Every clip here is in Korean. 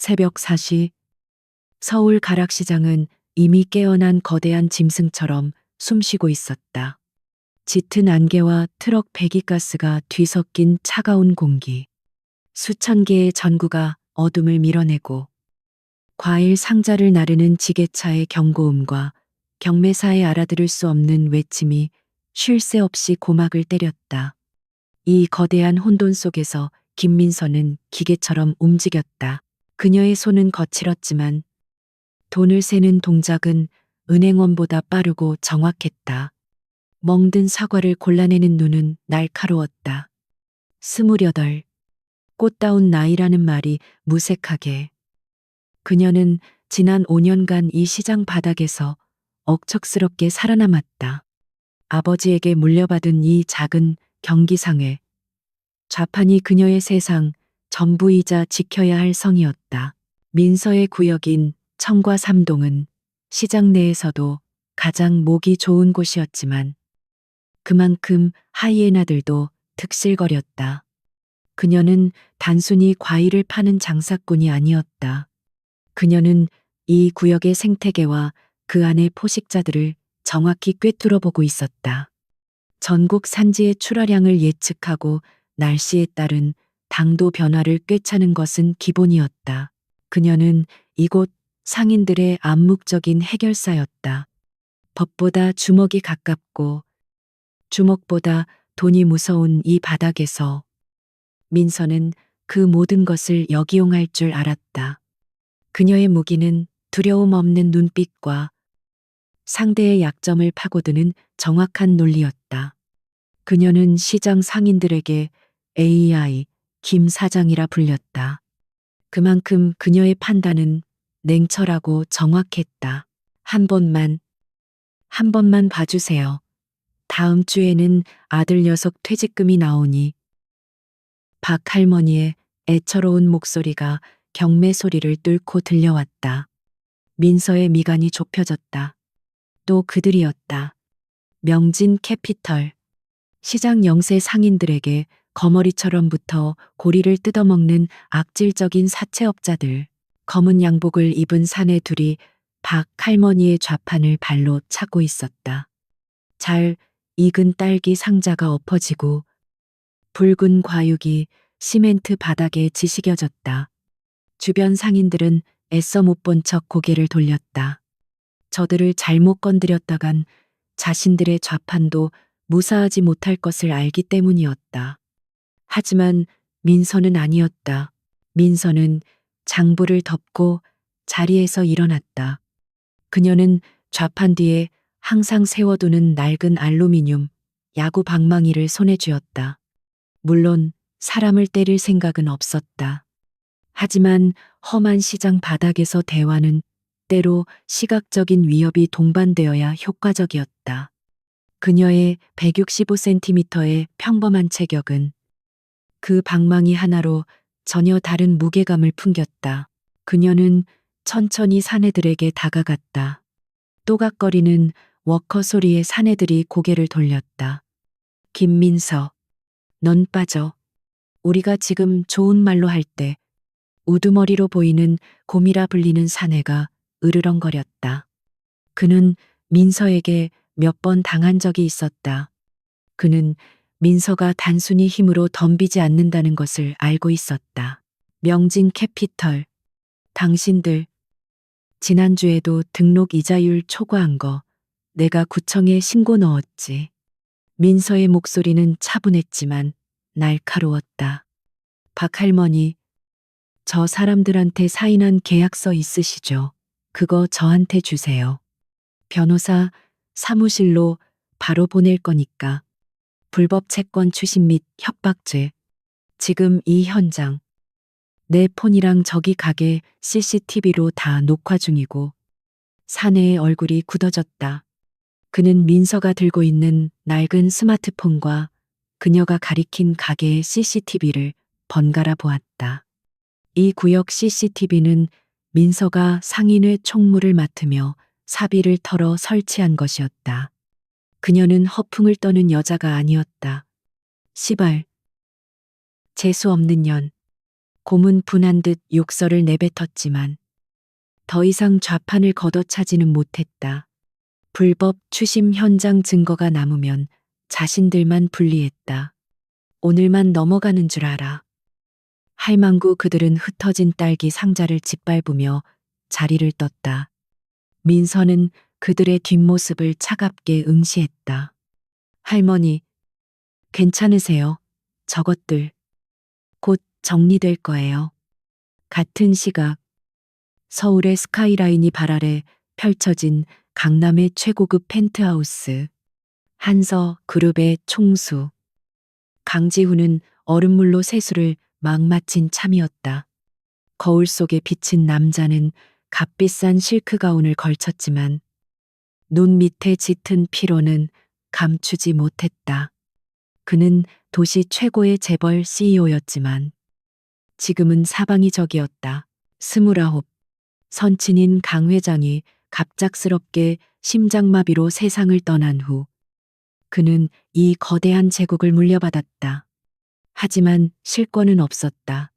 새벽 4시 서울 가락시장은 이미 깨어난 거대한 짐승처럼 숨쉬고 있었다. 짙은 안개와 트럭 배기가스가 뒤섞인 차가운 공기. 수천 개의 전구가 어둠을 밀어내고 과일 상자를 나르는 지게차의 경고음과 경매사의 알아들을 수 없는 외침이 쉴 새 없이 고막을 때렸다. 이 거대한 혼돈 속에서 김민서는 기계처럼 움직였다. 그녀의 손은 거칠었지만 돈을 세는 동작은 은행원보다 빠르고 정확했다. 멍든 사과를 골라내는 눈은 날카로웠다. 28. 꽃다운 나이라는 말이 무색하게. 그녀는 지난 5년간 이 시장 바닥에서 억척스럽게 살아남았다. 아버지에게 물려받은 이 작은 경기상회. 좌판이 그녀의 세상 전부이자 지켜야 할 성이었다. 민서의 구역인 청과 삼동은 시장 내에서도 가장 목이 좋은 곳이었지만 그만큼 하이에나들도 득실거렸다. 그녀는 단순히 과일을 파는 장사꾼이 아니었다. 그녀는 이 구역의 생태계와 그 안의 포식자들을 정확히 꿰뚫어 보고 있었다. 전국 산지의 출하량을 예측하고 날씨에 따른 당도 변화를 꿰차는 것은 기본이었다. 그녀는 이곳 상인들의 암묵적인 해결사였다. 법보다 주먹이 가깝고 주먹보다 돈이 무서운 이 바닥에서 민서는 그 모든 것을 역이용할 줄 알았다. 그녀의 무기는 두려움 없는 눈빛과 상대의 약점을 파고드는 정확한 논리였다. 그녀는 시장 상인들에게 AI 김 사장이라 불렸다. 그만큼 그녀의 판단은 냉철하고 정확했다. 한 번만 봐주세요. 다음 주에는 아들 녀석 퇴직금이 나오니. 박 할머니의 애처로운 목소리가 경매 소리를 뚫고 들려왔다. 민서의 미간이 좁혀졌다. 또 그들이었다. 명진 캐피털. 시장 영세 상인들에게 거머리처럼 붙어 고리를 뜯어먹는 악질적인 사채업자들. 검은 양복을 입은 사내 둘이 박 할머니의 좌판을 발로 차고 있었다. 잘 익은 딸기 상자가 엎어지고 붉은 과육이 시멘트 바닥에 지시겨졌다. 주변 상인들은 애써 못 본 척 고개를 돌렸다. 저들을 잘못 건드렸다간 자신들의 좌판도 무사하지 못할 것을 알기 때문이었다. 하지만 민서는 아니었다. 민서는 장부를 덮고 자리에서 일어났다. 그녀는 좌판 뒤에 항상 세워두는 낡은 알루미늄 야구 방망이를 손에 쥐었다. 물론 사람을 때릴 생각은 없었다. 하지만 험한 시장 바닥에서 대화는 때로 시각적인 위협이 동반되어야 효과적이었다. 그녀의 165cm의 평범한 체격은 그 방망이 하나로 전혀 다른 무게감을 풍겼다. 그녀는 천천히 사내들에게 다가갔다. 또각거리는 워커 소리에 사내들이 고개를 돌렸다. 김민서, 넌 빠져. 우리가 지금 좋은 말로 할 때 우두머리로 보이는 곰이라 불리는 사내가 으르렁거렸다. 그는 민서에게 몇 번 당한 적이 있었다. 그는 민서가 단순히 힘으로 덤비지 않는다는 것을 알고 있었다. 명진 캐피털. 당신들, 지난주에도 등록 이자율 초과한 거 내가 구청에 신고 넣었지. 민서의 목소리는 차분했지만 날카로웠다. 박 할머니, 저 사람들한테 사인한 계약서 있으시죠? 그거 저한테 주세요. 변호사 사무실로 바로 보낼 거니까. 불법 채권 추심 및 협박죄. 지금 이 현장. 내 폰이랑 저기 가게 CCTV로 다 녹화 중이고. 사내의 얼굴이 굳어졌다. 그는 민서가 들고 있는 낡은 스마트폰과 그녀가 가리킨 가게의 CCTV를 번갈아 보았다. 이 구역 CCTV는 민서가 상인회 총무를 맡으며 사비를 털어 설치한 것이었다. 그녀는 허풍을 떠는 여자가 아니었다. 시발. 재수 없는 년. 곰은 분한 듯 욕설을 내뱉었지만 더 이상 좌판을 걷어차지는 못했다. 불법 추심 현장 증거가 남으면 자신들만 불리했다. 오늘만 넘어가는 줄 알아. 할망구 그들은 흩어진 딸기 상자를 짓밟으며 자리를 떴다. 민서는 그들의 뒷모습을 차갑게 응시했다. 할머니, 괜찮으세요? 저것들 곧 정리될 거예요. 같은 시각 서울의 스카이라인이 발 아래 펼쳐진 강남의 최고급 펜트하우스. 한서 그룹의 총수. 강지훈은 얼음물로 세수를 막 마친 참이었다. 거울 속에 비친 남자는 값비싼 실크 가운을 걸쳤지만 눈 밑에 짙은 피로는 감추지 못했다. 그는 도시 최고의 재벌 CEO였지만 지금은 사방이 적이었다. 29. 선친인 강 회장이 갑작스럽게 심장마비로 세상을 떠난 후 그는 이 거대한 제국을 물려받았다. 하지만 실권은 없었다.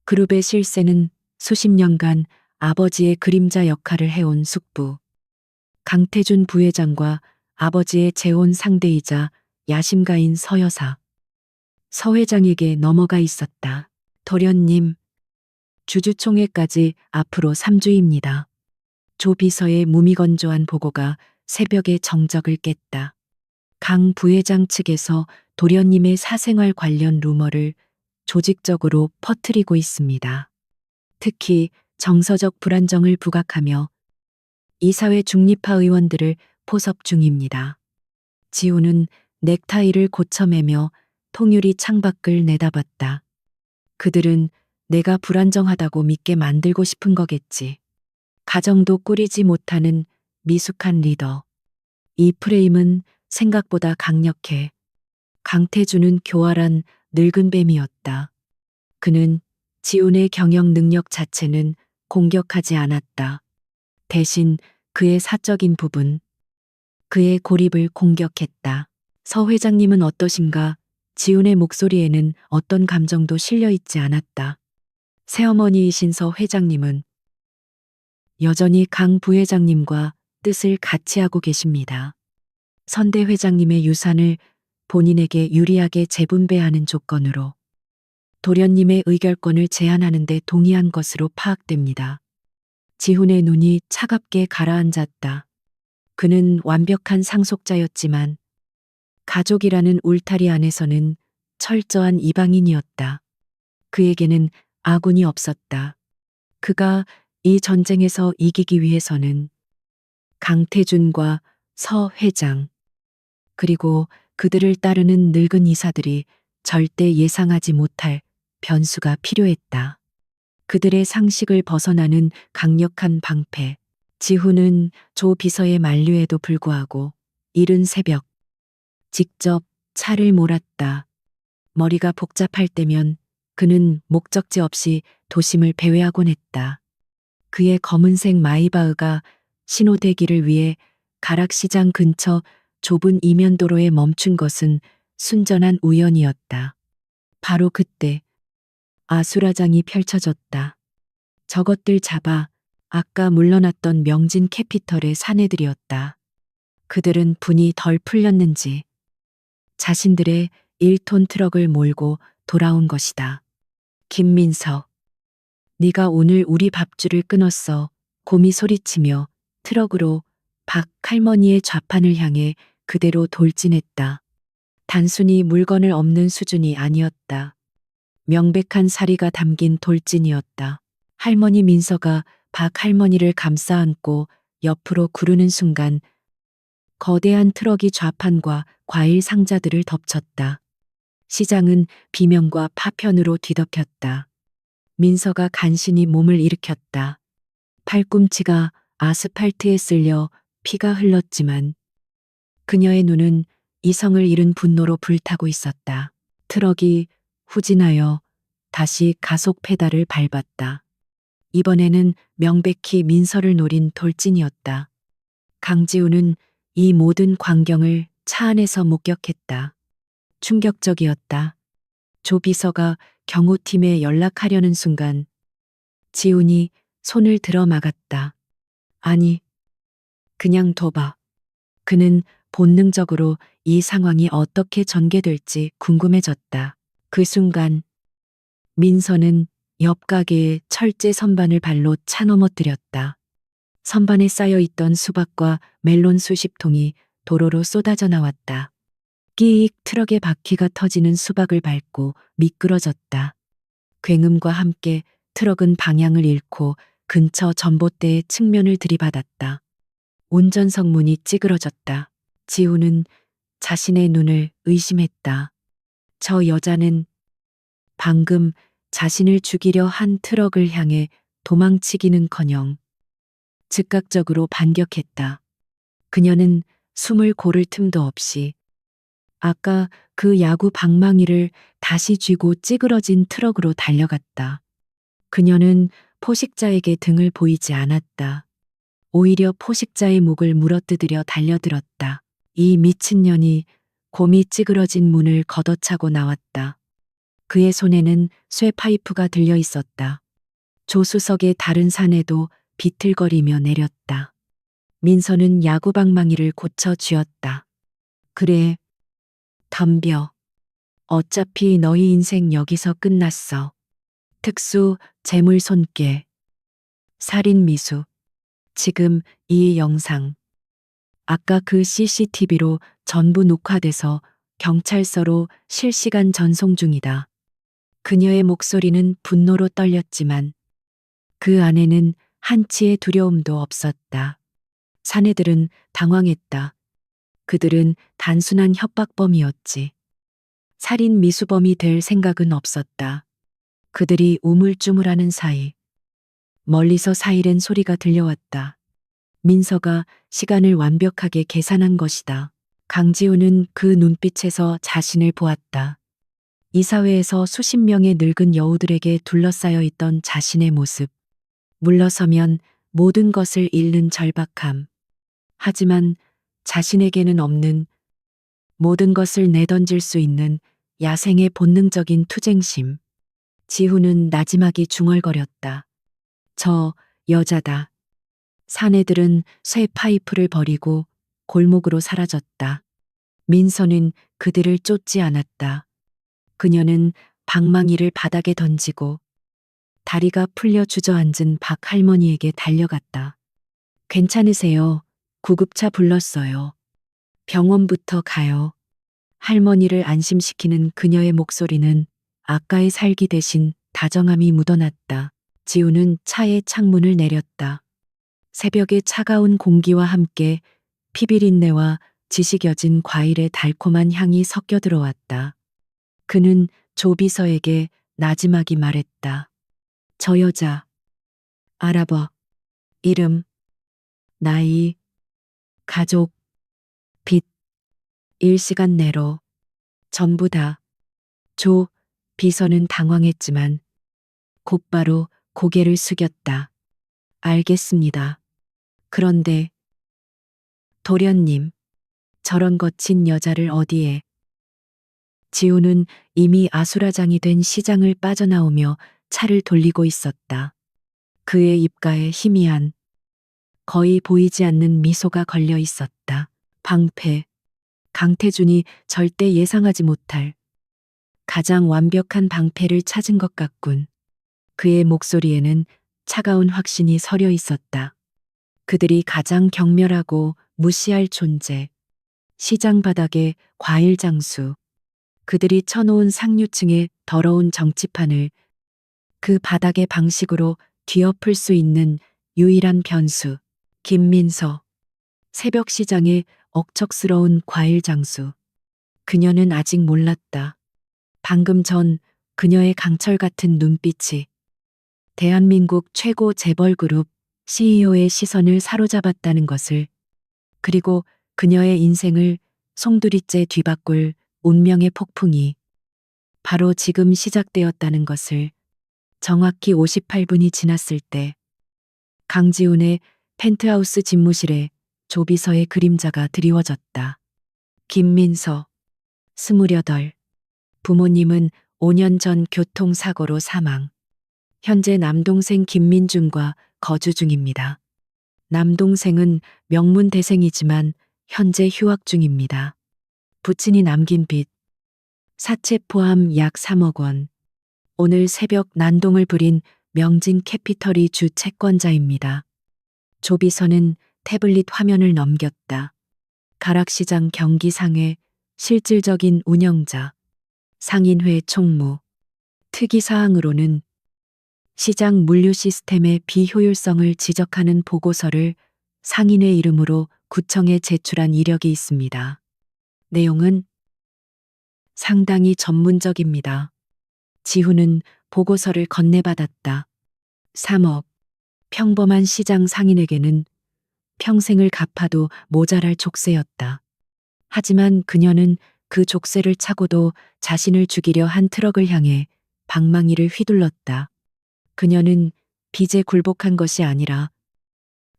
그룹의 실세는 수십 년간 아버지의 그림자 역할을 해온 숙부 강태준 부회장과 아버지의 재혼 상대이자 야심가인 서 여사, 서 회장에게 넘어가 있었다. 도련님, 주주총회까지 앞으로 3주입니다. 조 비서의 무미건조한 보고가 새벽의 정적을 깼다. 강 부회장 측에서 도련님의 사생활 관련 루머를 조직적으로 퍼뜨리고 있습니다. 특히 정서적 불안정을 부각하며 이사회 중립파 의원들을 포섭 중입니다. 지우는 넥타이를 고쳐매며 통유리 창밖을 내다봤다. 그들은 내가 불안정하다고 믿게 만들고 싶은 거겠지. 가정도 꾸리지 못하는 미숙한 리더. 이 프레임은 생각보다 강력해. 강태준은 교활한 늙은 뱀이었다. 그는 지훈의 경영 능력 자체는 공격하지 않았다. 대신 그의 사적인 부분, 그의 고립을 공격했다. 서 회장님은 어떠신가? 지훈의 목소리에는 어떤 감정도 실려 있지 않았다. 새어머니이신 서 회장님은 여전히 강 부회장님과 뜻을 같이 하고 계십니다. 선대 회장님의 유산을 본인에게 유리하게 재분배하는 조건으로 도련님의 의결권을 제한하는 데 동의한 것으로 파악됩니다. 지훈의 눈이 차갑게 가라앉았다. 그는 완벽한 상속자였지만 가족이라는 울타리 안에서는 철저한 이방인이었다. 그에게는 아군이 없었다. 그가 이 전쟁에서 이기기 위해서는 강태준과 서 회장, 그리고 그들을 따르는 늙은 이사들이 절대 예상하지 못할 변수가 필요했다. 그들의 상식을 벗어나는 강력한 방패. 지훈은 조 비서의 만류에도 불구하고 이른 새벽 직접 차를 몰았다. 머리가 복잡할 때면 그는 목적지 없이 도심을 배회하곤 했다. 그의 검은색 마이바흐가 신호대기를 위해 가락시장 근처 좁은 이면도로에 멈춘 것은 순전한 우연이었다. 바로 그때 아수라장이 펼쳐졌다. 저것들 잡아. 아까 물러났던 명진 캐피털의 사내들이었다. 그들은 분이 덜 풀렸는지 자신들의 1톤 트럭을 몰고 돌아온 것이다. 김민석, 네가 오늘 우리 밥줄을 끊었어. 곰이 소리치며 트럭으로 박 할머니의 좌판을 향해 그대로 돌진했다. 단순히 물건을 엎는 수준이 아니었다. 명백한 사리가 담긴 돌진이었다. 할머니 민서가 박 할머니를 감싸 안고 옆으로 구르는 순간 거대한 트럭이 좌판과 과일 상자들을 덮쳤다. 시장은 비명과 파편으로 뒤덮였다. 민서가 간신히 몸을 일으켰다. 팔꿈치가 아스팔트에 쓸려 피가 흘렀지만 그녀의 눈은 이성을 잃은 분노로 불타고 있었다. 트럭이 후진하여 다시 가속 페달을 밟았다. 이번에는 명백히 민서를 노린 돌진이었다. 강지우는 이 모든 광경을 차 안에서 목격했다. 충격적이었다. 조 비서가 경호팀에 연락하려는 순간 지훈이 손을 들어 막았다. 아니, 그냥 둬봐. 그는 본능적으로 이 상황이 어떻게 전개될지 궁금해졌다. 그 순간 민서는 옆 가게의 철제 선반을 발로 차 넘어뜨렸다. 선반에 쌓여 있던 수박과 멜론 수십 통이 도로로 쏟아져 나왔다. 끼익 트럭의 바퀴가 터지는 수박을 밟고 미끄러졌다. 굉음과 함께 트럭은 방향을 잃고 근처 전봇대의 측면을 들이받았다. 운전석 문이 찌그러졌다. 지우는 자신의 눈을 의심했다. 저 여자는 방금 자신을 죽이려 한 트럭을 향해 도망치기는커녕 즉각적으로 반격했다. 그녀는 숨을 고를 틈도 없이 아까 그 야구 방망이를 다시 쥐고 찌그러진 트럭으로 달려갔다. 그녀는 포식자에게 등을 보이지 않았다. 오히려 포식자의 목을 물어뜯으려 달려들었다. 이 미친년이 곰이 찌그러진 문을 걷어차고 나왔다. 그의 손에는 쇠 파이프가 들려 있었다. 조수석의 다른 사내도 비틀거리며 내렸다. 민서는 야구 방망이를 고쳐 쥐었다. 그래, 덤벼. 어차피 너희 인생 여기서 끝났어. 특수 재물 손괴, 살인 미수. 지금 이 영상, 아까 그 CCTV로 전부 녹화돼서 경찰서로 실시간 전송 중이다. 그녀의 목소리는 분노로 떨렸지만 그 안에는 한치의 두려움도 없었다. 사내들은 당황했다. 그들은 단순한 협박범이었지. 살인 미수범이 될 생각은 없었다. 그들이 우물쭈물하는 사이 멀리서 사이렌 소리가 들려왔다. 민서가 시간을 완벽하게 계산한 것이다. 강지우는 그 눈빛에서 자신을 보았다. 이 사회에서 수십 명의 늙은 여우들에게 둘러싸여 있던 자신의 모습. 물러서면 모든 것을 잃는 절박함. 하지만 자신에게는 없는 모든 것을 내던질 수 있는 야생의 본능적인 투쟁심. 지훈은 나지막이 중얼거렸다. 저 여자다. 사내들은 쇠 파이프를 버리고 골목으로 사라졌다. 민서는 그들을 쫓지 않았다. 그녀는 방망이를 바닥에 던지고 다리가 풀려 주저앉은 박 할머니에게 달려갔다. 괜찮으세요? 구급차 불렀어요. 병원부터 가요. 할머니를 안심시키는 그녀의 목소리는 아까의 살기 대신 다정함이 묻어났다. 지우는 차의 창문을 내렸다. 새벽의 차가운 공기와 함께 피비린내와 지식여진 과일의 달콤한 향이 섞여 들어왔다. 그는 조비서에게 나지막이 말했다. 저 여자 알아봐. 이름, 나이, 가족, 빚, 일시간 내로 전부 다. 조 비서는 당황했지만 곧바로 고개를 숙였다. 알겠습니다. 그런데 도련님, 저런 거친 여자를 어디에? 지우는 이미 아수라장이 된 시장을 빠져나오며 차를 돌리고 있었다. 그의 입가에 희미한, 거의 보이지 않는 미소가 걸려 있었다. 방패. 강태준이 절대 예상하지 못할 가장 완벽한 방패를 찾은 것 같군. 그의 목소리에는 차가운 확신이 서려 있었다. 그들이 가장 경멸하고 무시할 존재. 시장 바닥의 과일 장수. 그들이 쳐놓은 상류층의 더러운 정치판을 그 바닥의 방식으로 뒤엎을 수 있는 유일한 변수. 김민서. 새벽 시장의 억척스러운 과일 장수. 그녀는 아직 몰랐다. 방금 전 그녀의 강철 같은 눈빛이 대한민국 최고 재벌 그룹 CEO의 시선을 사로잡았다는 것을, 그리고 그녀의 인생을 송두리째 뒤바꿀 운명의 폭풍이 바로 지금 시작되었다는 것을. 정확히 58분이 지났을 때 강지훈의 펜트하우스 집무실에 조비서의 그림자가 드리워졌다. 김민서, 28. 부모님은 5년 전 교통사고로 사망. 현재 남동생 김민준과 거주 중입니다. 남동생은 명문대생이지만 현재 휴학 중입니다. 부친이 남긴 빚, 사채 포함 약 3억 원. 오늘 새벽 난동을 부린 명진 캐피털이 주 채권자입니다. 조비서는 태블릿 화면을 넘겼다. 가락시장 경기상회, 실질적인 운영자, 상인회 총무. 특이사항으로는 시장 물류 시스템의 비효율성을 지적하는 보고서를 상인회 이름으로 구청에 제출한 이력이 있습니다. 내용은 상당히 전문적입니다. 지훈은 보고서를 건네받았다. 3억. 평범한 시장 상인에게는 평생을 갚아도 모자랄 족쇄였다. 하지만 그녀는 그 족쇄를 차고도 자신을 죽이려 한 트럭을 향해 방망이를 휘둘렀다. 그녀는 빚에 굴복한 것이 아니라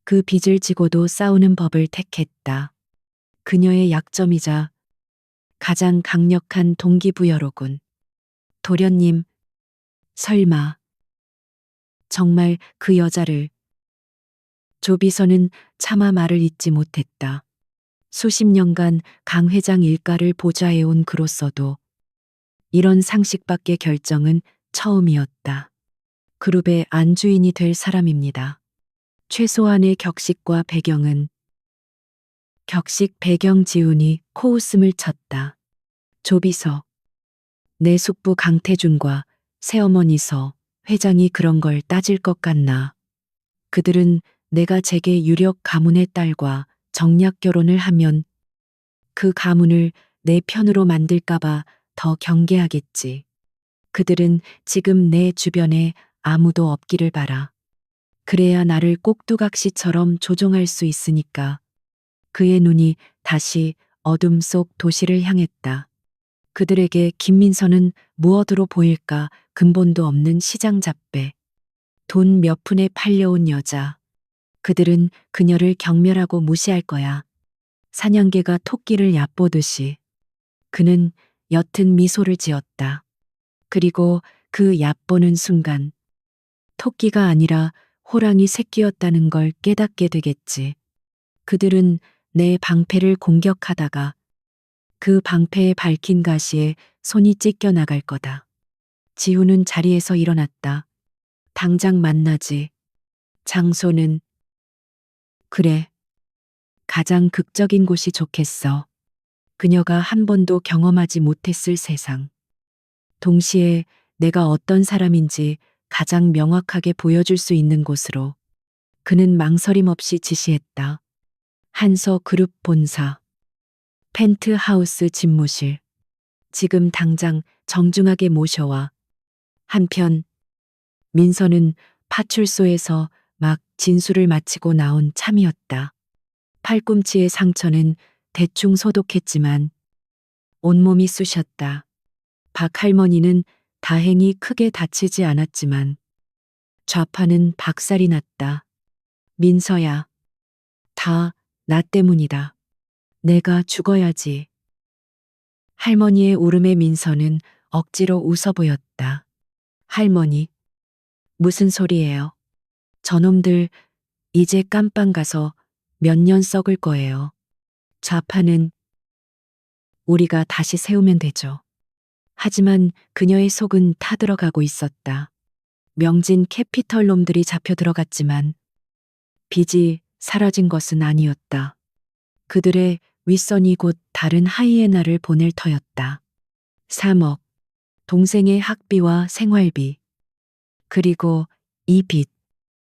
그 빚을 지고도 싸우는 법을 택했다. 그녀의 약점이자 가장 강력한 동기부여로군. 도련님, 설마 정말 그 여자를. 조비서는 차마 말을 잇지 못했다. 수십 년간 강 회장 일가를 보좌해온 그로서도 이런 상식 밖의 결정은 처음이었다. 그룹의 안주인이 될 사람입니다. 최소한의 격식과 배경은. 격식 배경 지훈이 코웃음을 쳤다. 조비서. 내 숙부 강태준과 새어머니 서 회장이 그런 걸 따질 것 같나. 그들은 내가 재계 유력 가문의 딸과 정략 결혼을 하면 그 가문을 내 편으로 만들까봐 더 경계하겠지. 그들은 지금 내 주변에 아무도 없기를 바라. 그래야 나를 꼭두각시처럼 조종할 수 있으니까. 그의 눈이 다시 어둠 속 도시를 향했다. 그들에게 김민서는 무엇으로 보일까? 근본도 없는 시장 잡배. 돈 몇 푼에 팔려온 여자. 그들은 그녀를 경멸하고 무시할 거야. 사냥개가 토끼를 얕보듯이. 그는 옅은 미소를 지었다. 그리고 그 얕보는 순간 토끼가 아니라 호랑이 새끼였다는 걸 깨닫게 되겠지. 그들은 내 방패를 공격하다가 그 방패에 밝힌 가시에 손이 찢겨 나갈 거다. 지훈은 자리에서 일어났다. 당장 만나지. 장소는. 그래. 가장 극적인 곳이 좋겠어. 그녀가 한 번도 경험하지 못했을 세상. 동시에 내가 어떤 사람인지 가장 명확하게 보여줄 수 있는 곳으로. 그는 망설임 없이 지시했다. 한서 그룹 본사. 펜트하우스 집무실. 지금 당장 정중하게 모셔와. 한편 민서는 파출소에서 막 진술을 마치고 나온 참이었다. 팔꿈치의 상처는 대충 소독했지만 온몸이 쑤셨다. 박 할머니는 다행히 크게 다치지 않았지만 좌파는 박살이 났다. 민서야, 다 나 때문이다. 내가 죽어야지. 할머니의 울음에 민서는 억지로 웃어 보였다. 할머니, 무슨 소리예요? 저놈들 이제 깜빵 가서 몇 년 썩을 거예요. 좌파는 우리가 다시 세우면 되죠. 하지만 그녀의 속은 타들어가고 있었다. 명진 캐피털 놈들이 잡혀 들어갔지만 빚이 사라진 것은 아니었다. 그들의 윗선이 곧 다른 하이에나를 보낼 터였다. 3억, 동생의 학비와 생활비, 그리고 이 빚.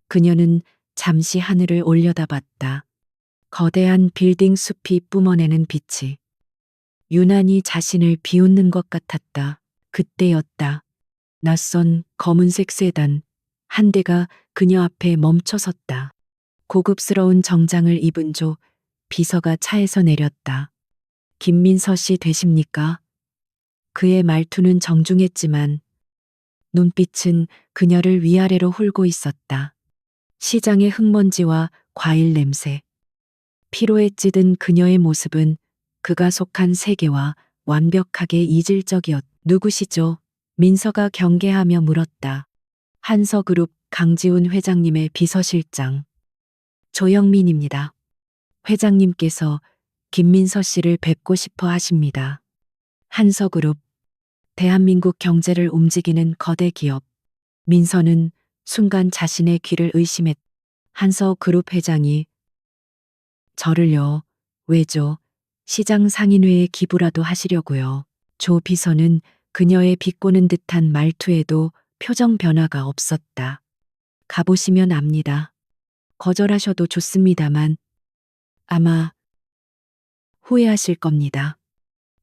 그녀는 잠시 하늘을 올려다봤다. 거대한 빌딩 숲이 뿜어내는 빛이 유난히 자신을 비웃는 것 같았다. 그때였다. 낯선 검은색 세단 한 대가 그녀 앞에 멈춰섰다. 고급스러운 정장을 입은 조 비서가 차에서 내렸다. 김민서 씨 되십니까? 그의 말투는 정중했지만 눈빛은 그녀를 위아래로 훑고 있었다. 시장의 흙먼지와 과일 냄새. 피로에 찌든 그녀의 모습은 그가 속한 세계와 완벽하게 이질적이었다. 누구시죠? 민서가 경계하며 물었다. 한서그룹 강지훈 회장님의 비서실장 조영민입니다. 회장님께서 김민서 씨를 뵙고 싶어 하십니다. 한서그룹, 대한민국 경제를 움직이는 거대 기업. 민서는 순간 자신의 귀를 의심했다. 한서그룹 회장이 저를요, 왜죠? 시장 상인회에 기부라도 하시려고요. 조 비서는 그녀의 비꼬는 듯한 말투에도 표정 변화가 없었다. 가보시면 압니다. 거절하셔도 좋습니다만 아마 후회하실 겁니다.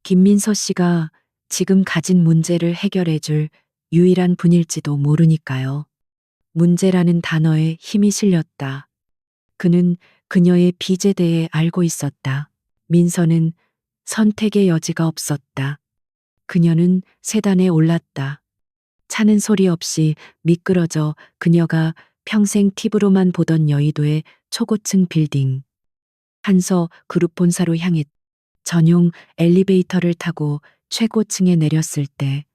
김민서 씨가 지금 가진 문제를 해결해 줄 유일한 분일지도 모르니까요. 문제라는 단어에 힘이 실렸다. 그는 그녀의 빚에 대해 알고 있었다. 민서는 선택의 여지가 없었다. 그녀는 세단에 올랐다. 차는 소리 없이 미끄러져 그녀가 평생 TV로만 보던 여의도의 초고층 빌딩. 한서 그룹 본사로 향했. 전용 엘리베이터를 타고 최고층에 내렸을 때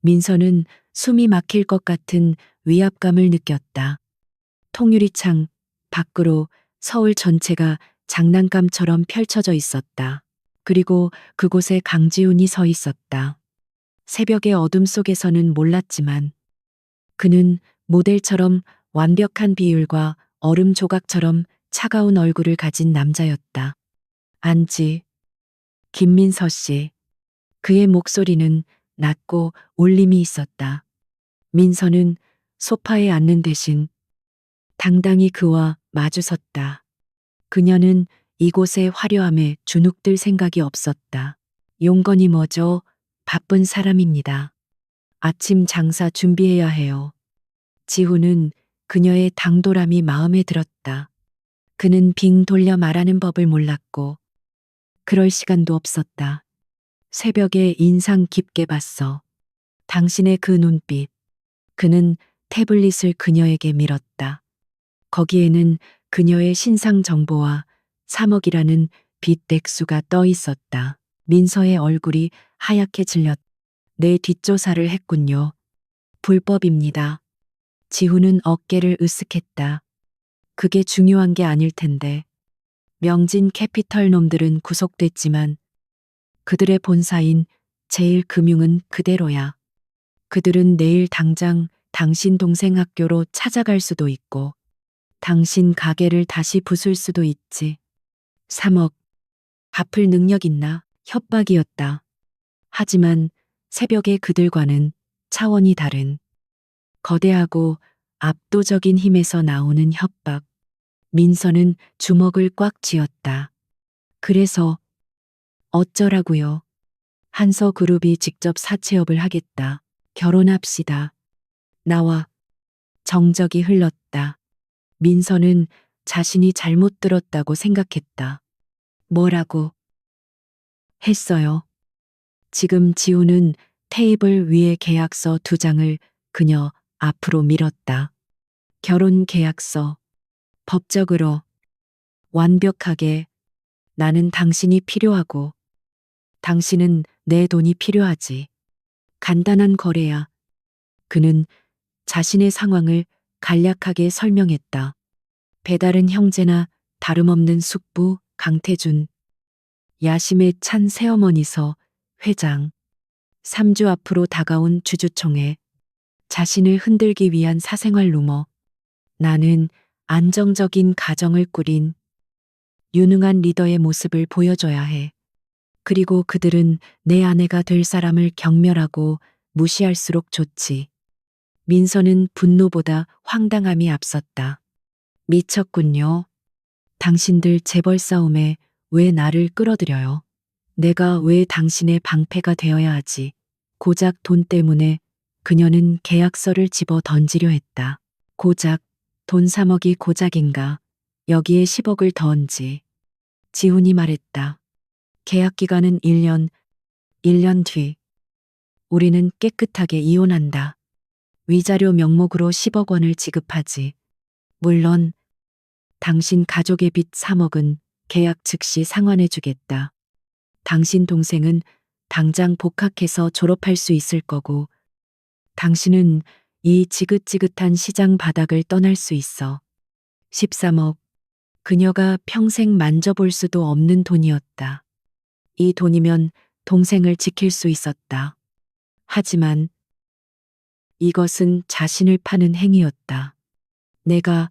민서는 숨이 막힐 것 같은 위압감을 느꼈다. 통유리창 밖으로 서울 전체가 장난감처럼 펼쳐져 있었다. 그리고 그곳에 강지훈이 서 있었다. 새벽의 어둠 속에서는 몰랐지만 그는 모델처럼 완벽한 비율과 얼음 조각처럼 차가운 얼굴을 가진 남자였다. 안지, 김민서 씨. 그의 목소리는 낮고 울림이 있었다. 민서는 소파에 앉는 대신 당당히 그와 마주섰다. 그녀는 이곳의 화려함에 주눅들 생각이 없었다. 용건이 뭐죠? 바쁜 사람입니다. 아침 장사 준비해야 해요. 지훈은 그녀의 당돌함이 마음에 들었다. 그는 빙 돌려 말하는 법을 몰랐고 그럴 시간도 없었다. 새벽에 인상 깊게 봤어. 당신의 그 눈빛. 그는 태블릿을 그녀에게 밀었다. 거기에는 그녀의 신상 정보와 3억이라는 빚 액수가 떠 있었다. 민서의 얼굴이 하얗게 질렸다. 내 뒷조사를 했군요. 불법입니다. 지훈은 어깨를 으쓱했다. 그게 중요한 게 아닐 텐데. 명진 캐피털 놈들은 구속됐지만 그들의 본사인 제일금융은 그대로야. 그들은 내일 당장 당신 동생 학교로 찾아갈 수도 있고 당신 가게를 다시 부술 수도 있지. 3억. 갚을 능력 있나? 협박이었다. 하지만 새벽의 그들과는 차원이 다른 거대하고 압도적인 힘에서 나오는 협박. 민서는 주먹을 꽉 쥐었다. 그래서 어쩌라고요? 한서그룹이 직접 사채업을 하겠다. 결혼합시다. 나와. 정적이 흘렀다. 민서는 자신이 잘못 들었다고 생각했다. 뭐라고 했어요? 지금 지우는 테이블 위에 계약서 2장을 그녀 앞으로 밀었다. 결혼 계약서. 법적으로 완벽하게 나는 당신이 필요하고 당신은 내 돈이 필요하지. 간단한 거래야. 그는 자신의 상황을 간략하게 설명했다. 배다른 형제나 다름없는 숙부 강태준. 야심에 찬 새어머니서 회장. 3주 앞으로 다가온 주주총회. 자신을 흔들기 위한 사생활 루머. 나는 안정적인 가정을 꾸린 유능한 리더의 모습을 보여줘야 해. 그리고 그들은 내 아내가 될 사람을 경멸하고 무시할수록 좋지. 민서는 분노보다 황당함이 앞섰다. 미쳤군요. 당신들 재벌 싸움에 왜 나를 끌어들여요? 내가 왜 당신의 방패가 되어야 하지? 고작 돈 때문에 그녀는 계약서를 집어 던지려 했다. 고작 돈 3억이 고작인가? 여기에 10억을 더얹지. 지훈이 말했다. 계약 기간은 1년, 1년 뒤. 우리는 깨끗하게 이혼한다. 위자료 명목으로 10억 원을 지급하지. 물론 당신 가족의 빚 3억은 계약 즉시 상환해 주겠다. 당신 동생은 당장 복학해서 졸업할 수 있을 거고 당신은 이 지긋지긋한 시장 바닥을 떠날 수 있어. 13억. 그녀가 평생 만져볼 수도 없는 돈이었다. 이 돈이면 동생을 지킬 수 있었다. 하지만 이것은 자신을 파는 행위였다. 내가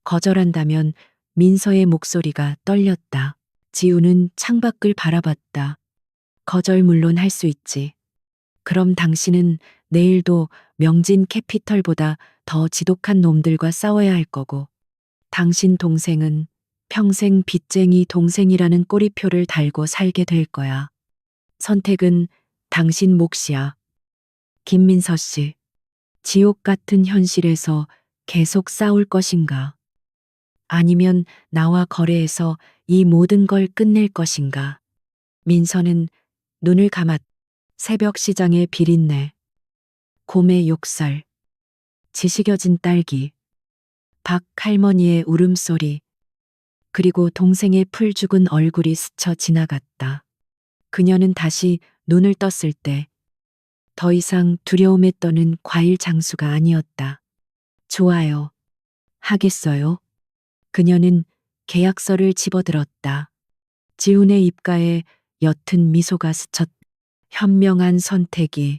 거절한다면 민서의 목소리가 떨렸다. 지우는 창밖을 바라봤다. 거절 물론 할 수 있지. 그럼 당신은 내일도 명진 캐피털보다 더 지독한 놈들과 싸워야 할 거고, 당신 동생은 평생 빚쟁이 동생이라는 꼬리표를 달고 살게 될 거야. 선택은 당신 몫이야. 김민서 씨, 지옥 같은 현실에서 계속 싸울 것인가? 아니면 나와 거래해서 이 모든 걸 끝낼 것인가? 민서는 눈을 감았. 새벽 시장의 비린내, 곰의 욕설, 지식여진 딸기, 박 할머니의 울음소리, 그리고 동생의 풀 죽은 얼굴이 스쳐 지나갔다. 그녀는 다시 눈을 떴을 때 더 이상 두려움에 떠는 과일 장수가 아니었다. 좋아요. 하겠어요. 그녀는 계약서를 집어들었다. 지훈의 입가에 옅은 미소가 스쳤. 현명한 선택이.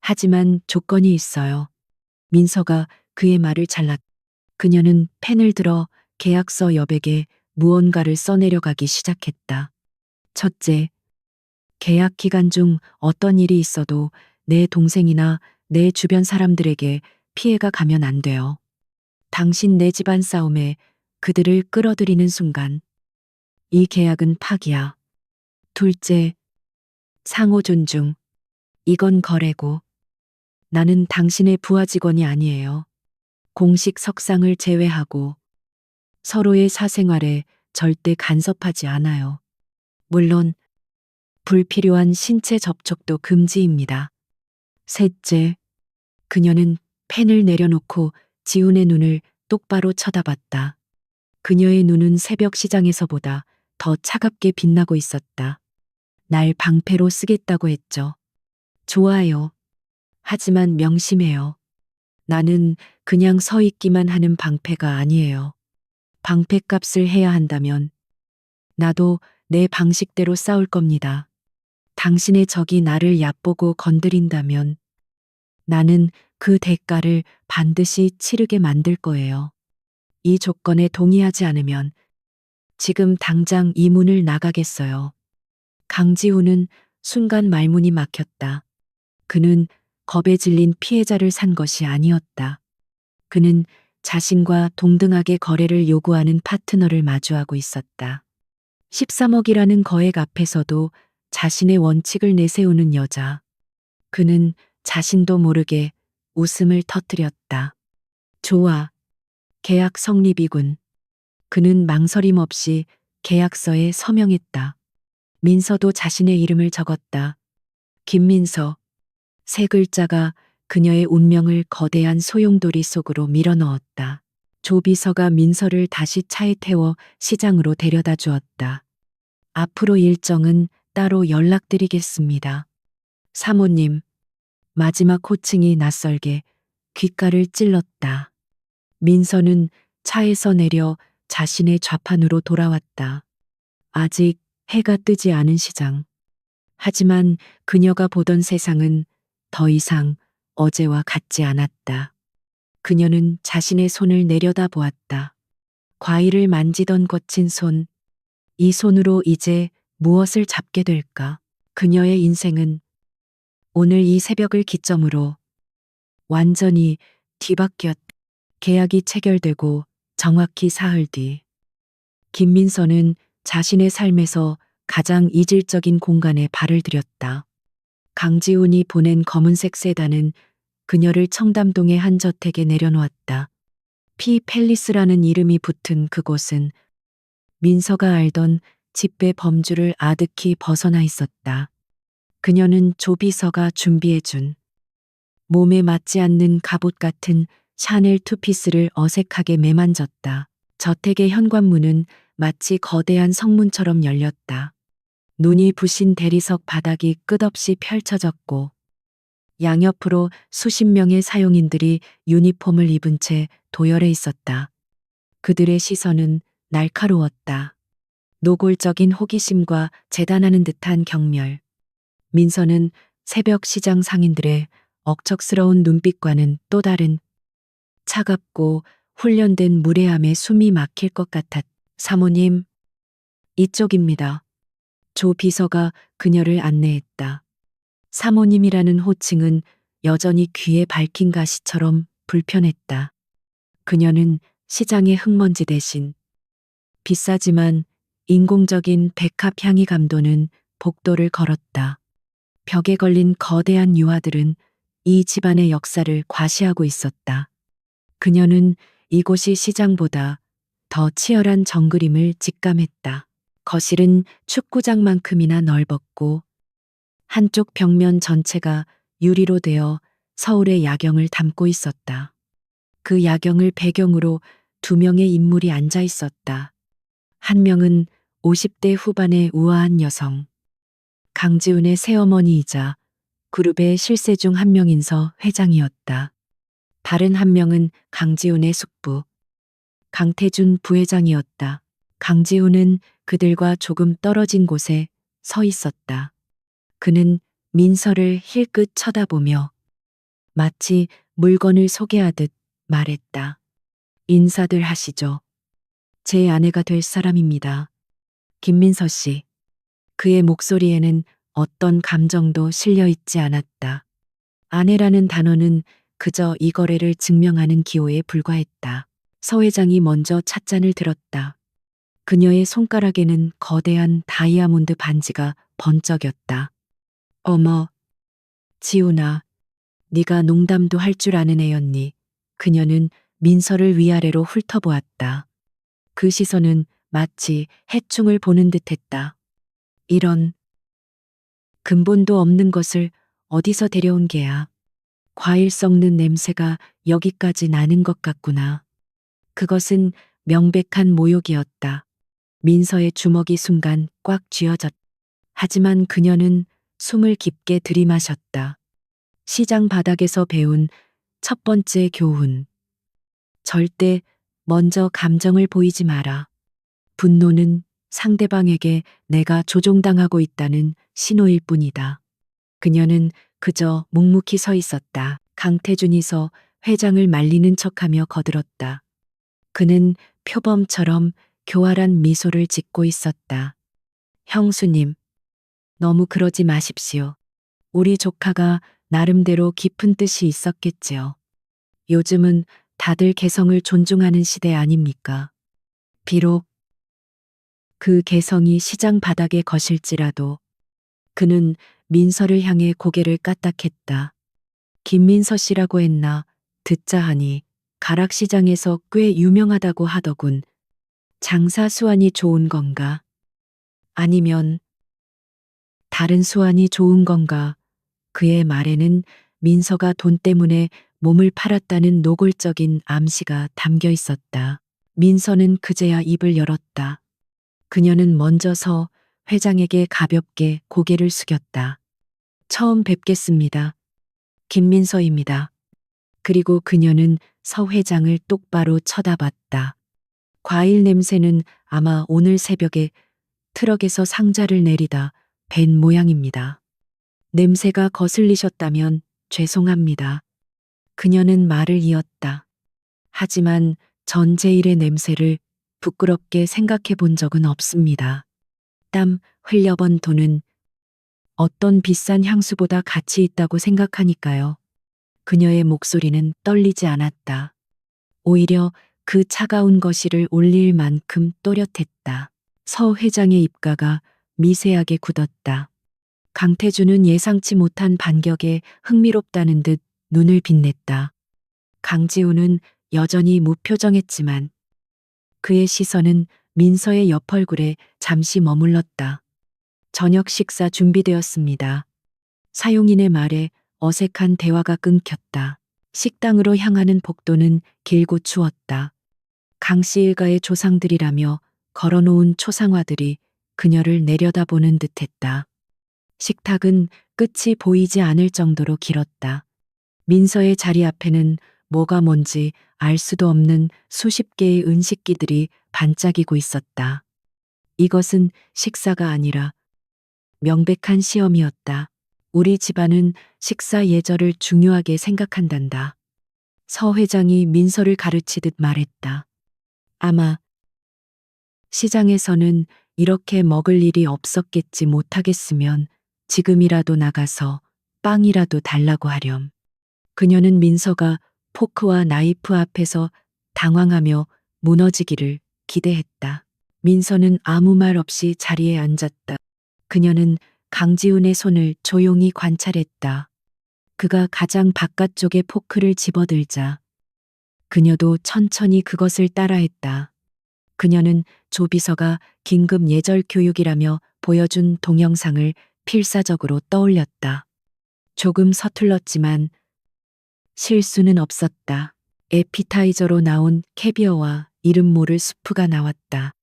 하지만 조건이 있어요. 민서가 그의 말을 잘랐. 그녀는 펜을 들어 계약서 여백에 무언가를 써내려가기 시작했다. 첫째, 계약 기간 중 어떤 일이 있어도 내 동생이나 내 주변 사람들에게 피해가 가면 안 돼요. 당신 내 집안 싸움에 그들을 끌어들이는 순간 이 계약은 파기야. 둘째, 상호 존중. 이건 거래고 나는 당신의 부하 직원이 아니에요. 공식 석상을 제외하고 서로의 사생활에 절대 간섭하지 않아요. 물론 불필요한 신체 접촉도 금지입니다. 셋째, 그녀는 펜을 내려놓고 지훈의 눈을 똑바로 쳐다봤다. 그녀의 눈은 새벽 시장에서보다 더 차갑게 빛나고 있었다. 날 방패로 쓰겠다고 했죠. 좋아요. 하지만 명심해요. 나는 그냥 서 있기만 하는 방패가 아니에요. 방패값을 해야 한다면 나도 내 방식대로 싸울 겁니다. 당신의 적이 나를 얕보고 건드린다면 나는 그 대가를 반드시 치르게 만들 거예요. 이 조건에 동의하지 않으면 지금 당장 이 문을 나가겠어요. 강지훈은 순간 말문이 막혔다. 그는 겁에 질린 피해자를 산 것이 아니었다. 그는 자신과 동등하게 거래를 요구하는 파트너를 마주하고 있었다. 13억이라는 거액 앞에서도 자신의 원칙을 내세우는 여자. 그는 자신도 모르게 웃음을 터뜨렸다. 좋아. 계약 성립이군. 그는 망설임 없이 계약서에 서명했다. 민서도 자신의 이름을 적었다. 김민서. 세 글자가 그녀의 운명을 거대한 소용돌이 속으로 밀어넣었다. 조비서가 민서를 다시 차에 태워 시장으로 데려다 주었다. 앞으로 일정은 따로 연락드리겠습니다. 사모님. 마지막 호칭이 낯설게 귓가를 찔렀다. 민서는 차에서 내려 자신의 좌판으로 돌아왔다. 아직 해가 뜨지 않은 시장. 하지만 그녀가 보던 세상은 더 이상 어제와 같지 않았다. 그녀는 자신의 손을 내려다 보았다. 과일을 만지던 거친 손. 이 손으로 이제 무엇을 잡게 될까? 그녀의 인생은 오늘 이 새벽을 기점으로 완전히 뒤바뀌었. 계약이 체결되고 정확히 사흘 뒤. 김민서는 자신의 삶에서 가장 이질적인 공간에 발을 들였다. 강지훈이 보낸 검은색 세단은 그녀를 청담동의 한 저택에 내려놓았다. 피 팰리스라는 이름이 붙은 그곳은 민서가 알던 집배 범주를 아득히 벗어나 있었다. 그녀는 조비서가 준비해준 몸에 맞지 않는 갑옷 같은 샤넬 투피스를 어색하게 매만졌다. 저택의 현관문은 마치 거대한 성문처럼 열렸다. 눈이 부신 대리석 바닥이 끝없이 펼쳐졌고 양옆으로 수십 명의 사용인들이 유니폼을 입은 채 도열해 있었다. 그들의 시선은 날카로웠다. 노골적인 호기심과 재단하는 듯한 경멸. 민서는 새벽 시장 상인들의 억척스러운 눈빛과는 또 다른 차갑고 훈련된 무례함에 숨이 막힐 것 같았. 사모님, 이쪽입니다. 조 비서가 그녀를 안내했다. 사모님이라는 호칭은 여전히 귀에 밝힌 가시처럼 불편했다. 그녀는 시장의 흙먼지 대신 비싸지만 인공적인 백합 향이 감도는 복도를 걸었다. 벽에 걸린 거대한 유화들은 이 집안의 역사를 과시하고 있었다. 그녀는 이곳이 시장보다 더 치열한 정글임을 직감했다. 거실은 축구장만큼이나 넓었고 한쪽 벽면 전체가 유리로 되어 서울의 야경을 담고 있었다. 그 야경을 배경으로 두 명의 인물이 앉아 있었다. 한 명은 50대 후반의 우아한 여성, 강지훈의 새어머니이자 그룹의 실세 중 한 명인서 회장이었다. 다른 한 명은 강지훈의 숙부, 강태준 부회장이었다. 강지훈은 그들과 조금 떨어진 곳에 서 있었다. 그는 민서를 힐끗 쳐다보며 마치 물건을 소개하듯 말했다. 인사들 하시죠. 제 아내가 될 사람입니다. 김민서 씨. 그의 목소리에는 어떤 감정도 실려 있지 않았다. 아내라는 단어는 그저 이 거래를 증명하는 기호에 불과했다. 서 회장이 먼저 찻잔을 들었다. 그녀의 손가락에는 거대한 다이아몬드 반지가 번쩍였다. 어머, 지훈아, 네가 농담도 할 줄 아는 애였니? 그녀는 민서를 위아래로 훑어보았다. 그 시선은 마치 해충을 보는 듯했다. 이런 근본도 없는 것을 어디서 데려온 게야. 과일 썩는 냄새가 여기까지 나는 것 같구나. 그것은 명백한 모욕이었다. 민서의 주먹이 순간 꽉 쥐어졌. 하지만 그녀는 숨을 깊게 들이마셨다. 시장 바닥에서 배운 첫 번째 교훈. 절대 먼저 감정을 보이지 마라. 분노는 상대방에게 내가 조종당하고 있다는 신호일 뿐이다. 그녀는 그저 묵묵히 서 있었다. 강태준이 서 회장을 말리는 척하며 거들었다. 그는 표범처럼 교활한 미소를 짓고 있었다. 형수님, 너무 그러지 마십시오. 우리 조카가 나름대로 깊은 뜻이 있었겠지요. 요즘은 다들 개성을 존중하는 시대 아닙니까? 비록 그 개성이 시장 바닥에 거실지라도 그는 민서를 향해 고개를 까딱했다. 김민서 씨라고 했나 듣자 하니 가락시장에서 꽤 유명하다고 하더군. 장사 수완이 좋은 건가? 아니면 다른 수완이 좋은 건가? 그의 말에는 민서가 돈 때문에 몸을 팔았다는 노골적인 암시가 담겨 있었다. 민서는 그제야 입을 열었다. 그녀는 먼저서 회장에게 가볍게 고개를 숙였다. 처음 뵙겠습니다. 김민서입니다. 그리고 그녀는 서 회장을 똑바로 쳐다봤다. 과일 냄새는 아마 오늘 새벽에 트럭에서 상자를 내리다 뵌 모양입니다. 냄새가 거슬리셨다면 죄송합니다. 그녀는 말을 이었다. 하지만 전 제일의 냄새를 부끄럽게 생각해 본 적은 없습니다. 땀 흘려본 돈은 어떤 비싼 향수보다 가치 있다고 생각하니까요. 그녀의 목소리는 떨리지 않았다. 오히려 그 차가운 거실을 올릴 만큼 또렷했다. 서 회장의 입가가 미세하게 굳었다. 강태준은 예상치 못한 반격에 흥미롭다는 듯 눈을 빛냈다. 강지우는 여전히 무표정했지만 그의 시선은 민서의 옆 얼굴에 잠시 머물렀다. 저녁 식사 준비되었습니다. 사용인의 말에 어색한 대화가 끊겼다. 식당으로 향하는 복도는 길고 추웠다. 강씨 일가의 조상들이라며 걸어놓은 초상화들이 그녀를 내려다보는 듯했다. 식탁은 끝이 보이지 않을 정도로 길었다. 민서의 자리 앞에는 뭐가 뭔지 알 수도 없는 수십 개의 은식기들이 반짝이고 있었다. 이것은 식사가 아니라 명백한 시험이었다. 우리 집안은 식사 예절을 중요하게 생각한단다. 서 회장이 민서를 가르치듯 말했다. 아마 시장에서는 이렇게 먹을 일이 없었겠지. 못하겠으면 지금이라도 나가서 빵이라도 달라고 하렴. 그녀는 민서가 포크와 나이프 앞에서 당황하며 무너지기를 기대했다. 민서는 아무 말 없이 자리에 앉았다. 그녀는 강지훈의 손을 조용히 관찰했다. 그가 가장 바깥쪽에 포크를 집어들자 그녀도 천천히 그것을 따라했다. 그녀는 조비서가 긴급 예절 교육이라며 보여준 동영상을 필사적으로 떠올렸다. 조금 서툴렀지만 실수는 없었다. 에피타이저로 나온 캐비어와 이름 모를 수프가 나왔다.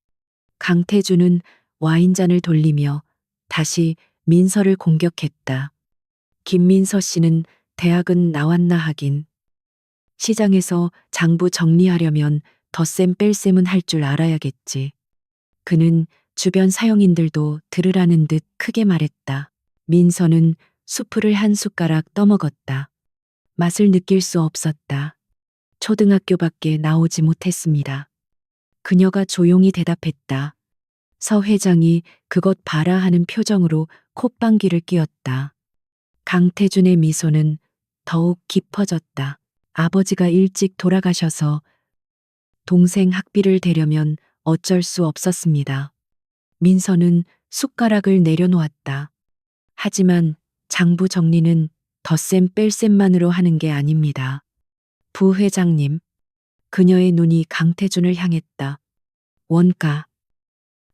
강태주는 와인잔을 돌리며 다시 민서를 공격했다. 김민서 씨는 대학은 나왔나 하긴. 시장에서 장부 정리하려면 덧셈 뺄셈은 할 줄 알아야겠지. 그는 주변 사용인들도 들으라는 듯 크게 말했다. 민서는 수프를 한 숟가락 떠먹었다. 맛을 느낄 수 없었다. 초등학교밖에 나오지 못했습니다. 그녀가 조용히 대답했다. 서 회장이 그것 봐라 하는 표정으로 콧방귀를 뀌었다. 강태준의 미소는 더욱 깊어졌다. 아버지가 일찍 돌아가셔서 동생 학비를 대려면 어쩔 수 없었습니다. 민서는 숟가락을 내려놓았다. 하지만 장부 정리는 덧셈 뺄셈만으로 하는 게 아닙니다. 부회장님. 그녀의 눈이 강태준을 향했다. 원가,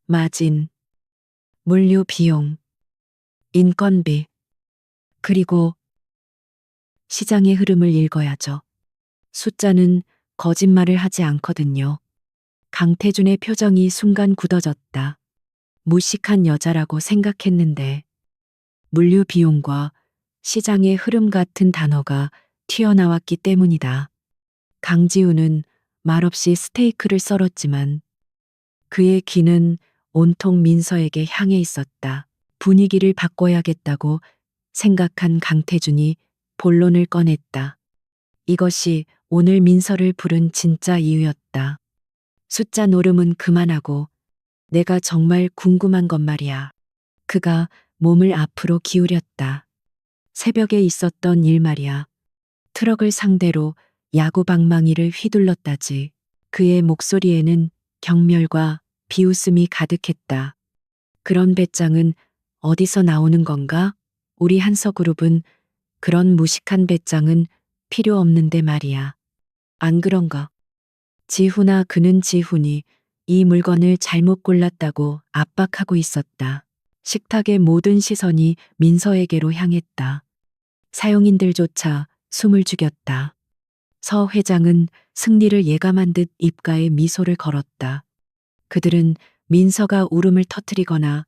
마진, 물류 비용, 인건비, 그리고 시장의 흐름을 읽어야죠. 숫자는 거짓말을 하지 않거든요. 강태준의 표정이 순간 굳어졌다. 무식한 여자라고 생각했는데 물류 비용과 시장의 흐름 같은 단어가 튀어나왔기 때문이다. 강지우는 말없이 스테이크를 썰었지만 그의 귀는 온통 민서에게 향해 있었다. 분위기를 바꿔야겠다고 생각한 강태준이 본론을 꺼냈다. 이것이 오늘 민서를 부른 진짜 이유였다. 숫자 노름은 그만하고 내가 정말 궁금한 건 말이야. 그가 몸을 앞으로 기울였다. 새벽에 있었던 일 말이야. 트럭을 상대로 야구 방망이를 휘둘렀다지. 그의 목소리에는 경멸과 비웃음이 가득했다. 그런 배짱은 어디서 나오는 건가? 우리 한서그룹은 그런 무식한 배짱은 필요 없는데 말이야. 안 그런가? 지훈아, 그는 지훈이 이 물건을 잘못 골랐다고 압박하고 있었다. 식탁의 모든 시선이 민서에게로 향했다. 사용인들조차 숨을 죽였다. 서 회장은 승리를 예감한 듯 입가에 미소를 걸었다. 그들은 민서가 울음을 터뜨리거나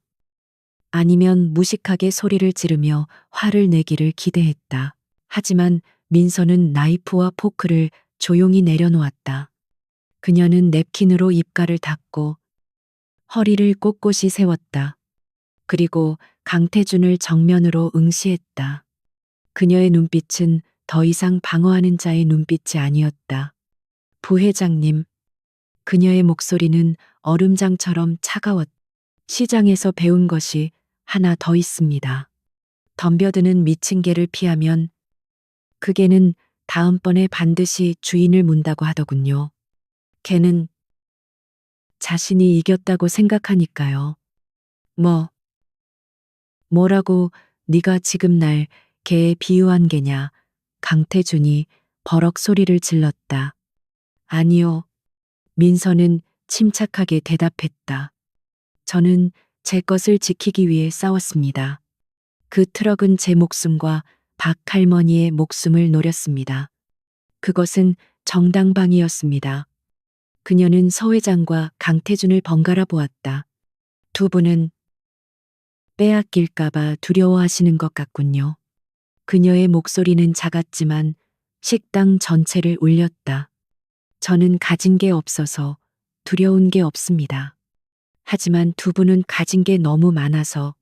아니면 무식하게 소리를 지르며 화를 내기를 기대했다. 하지만 민서는 나이프와 포크를 조용히 내려놓았다. 그녀는 냅킨으로 입가를 닦고 허리를 꼿꼿이 세웠다. 그리고 강태준을 정면으로 응시했다. 그녀의 눈빛은 더 이상 방어하는 자의 눈빛이 아니었다. 부회장님. 그녀의 목소리는 얼음장처럼 차가웠다. 시장에서 배운 것이 하나 더 있습니다. 덤벼드는 미친 개를 피하면 그 개는 다음번에 반드시 주인을 문다고 하더군요. 개는 자신이 이겼다고 생각하니까요. 뭐라고 네가 지금 날 개에 비유한 개냐? 강태준이 버럭 소리를 질렀다. 아니요. 민서는 침착하게 대답했다. 저는 제 것을 지키기 위해 싸웠습니다. 그 트럭은 제 목숨과 박 할머니의 목숨을 노렸습니다. 그것은 정당방위였습니다. 그녀는 서 회장과 강태준을 번갈아 보았다. 두 분은 빼앗길까봐 두려워하시는 것 같군요. 그녀의 목소리는 작았지만 식당 전체를 울렸다. 저는 가진 게 없어서 두려운 게 없습니다. 하지만 두 분은 가진 게 너무 많아서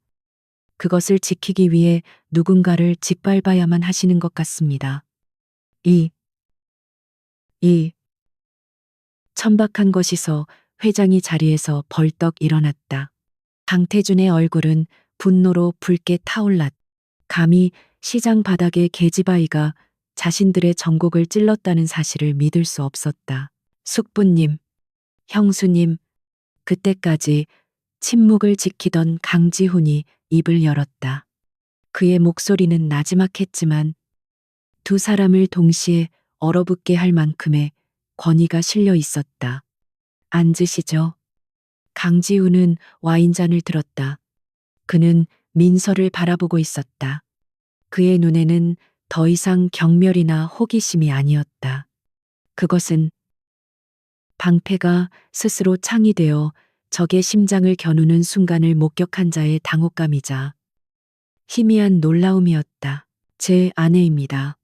그것을 지키기 위해 누군가를 짓밟아야만 하시는 것 같습니다. 이 천박한 것이서 회장이 자리에서 벌떡 일어났다. 강태준의 얼굴은 분노로 붉게 타올랐다. 감히 시장 바닥의 계집아이가 자신들의 전곡을 찔렀다는 사실을 믿을 수 없었다. 숙부님, 형수님, 그때까지 침묵을 지키던 강지훈이 입을 열었다. 그의 목소리는 나지막했지만 두 사람을 동시에 얼어붙게 할 만큼의 권위가 실려 있었다. 앉으시죠. 강지훈은 와인잔을 들었다. 그는 민서를 바라보고 있었다. 그의 눈에는 더 이상 경멸이나 호기심이 아니었다. 그것은 방패가 스스로 창이 되어 적의 심장을 겨누는 순간을 목격한 자의 당혹감이자 희미한 놀라움이었다. 제 아내입니다.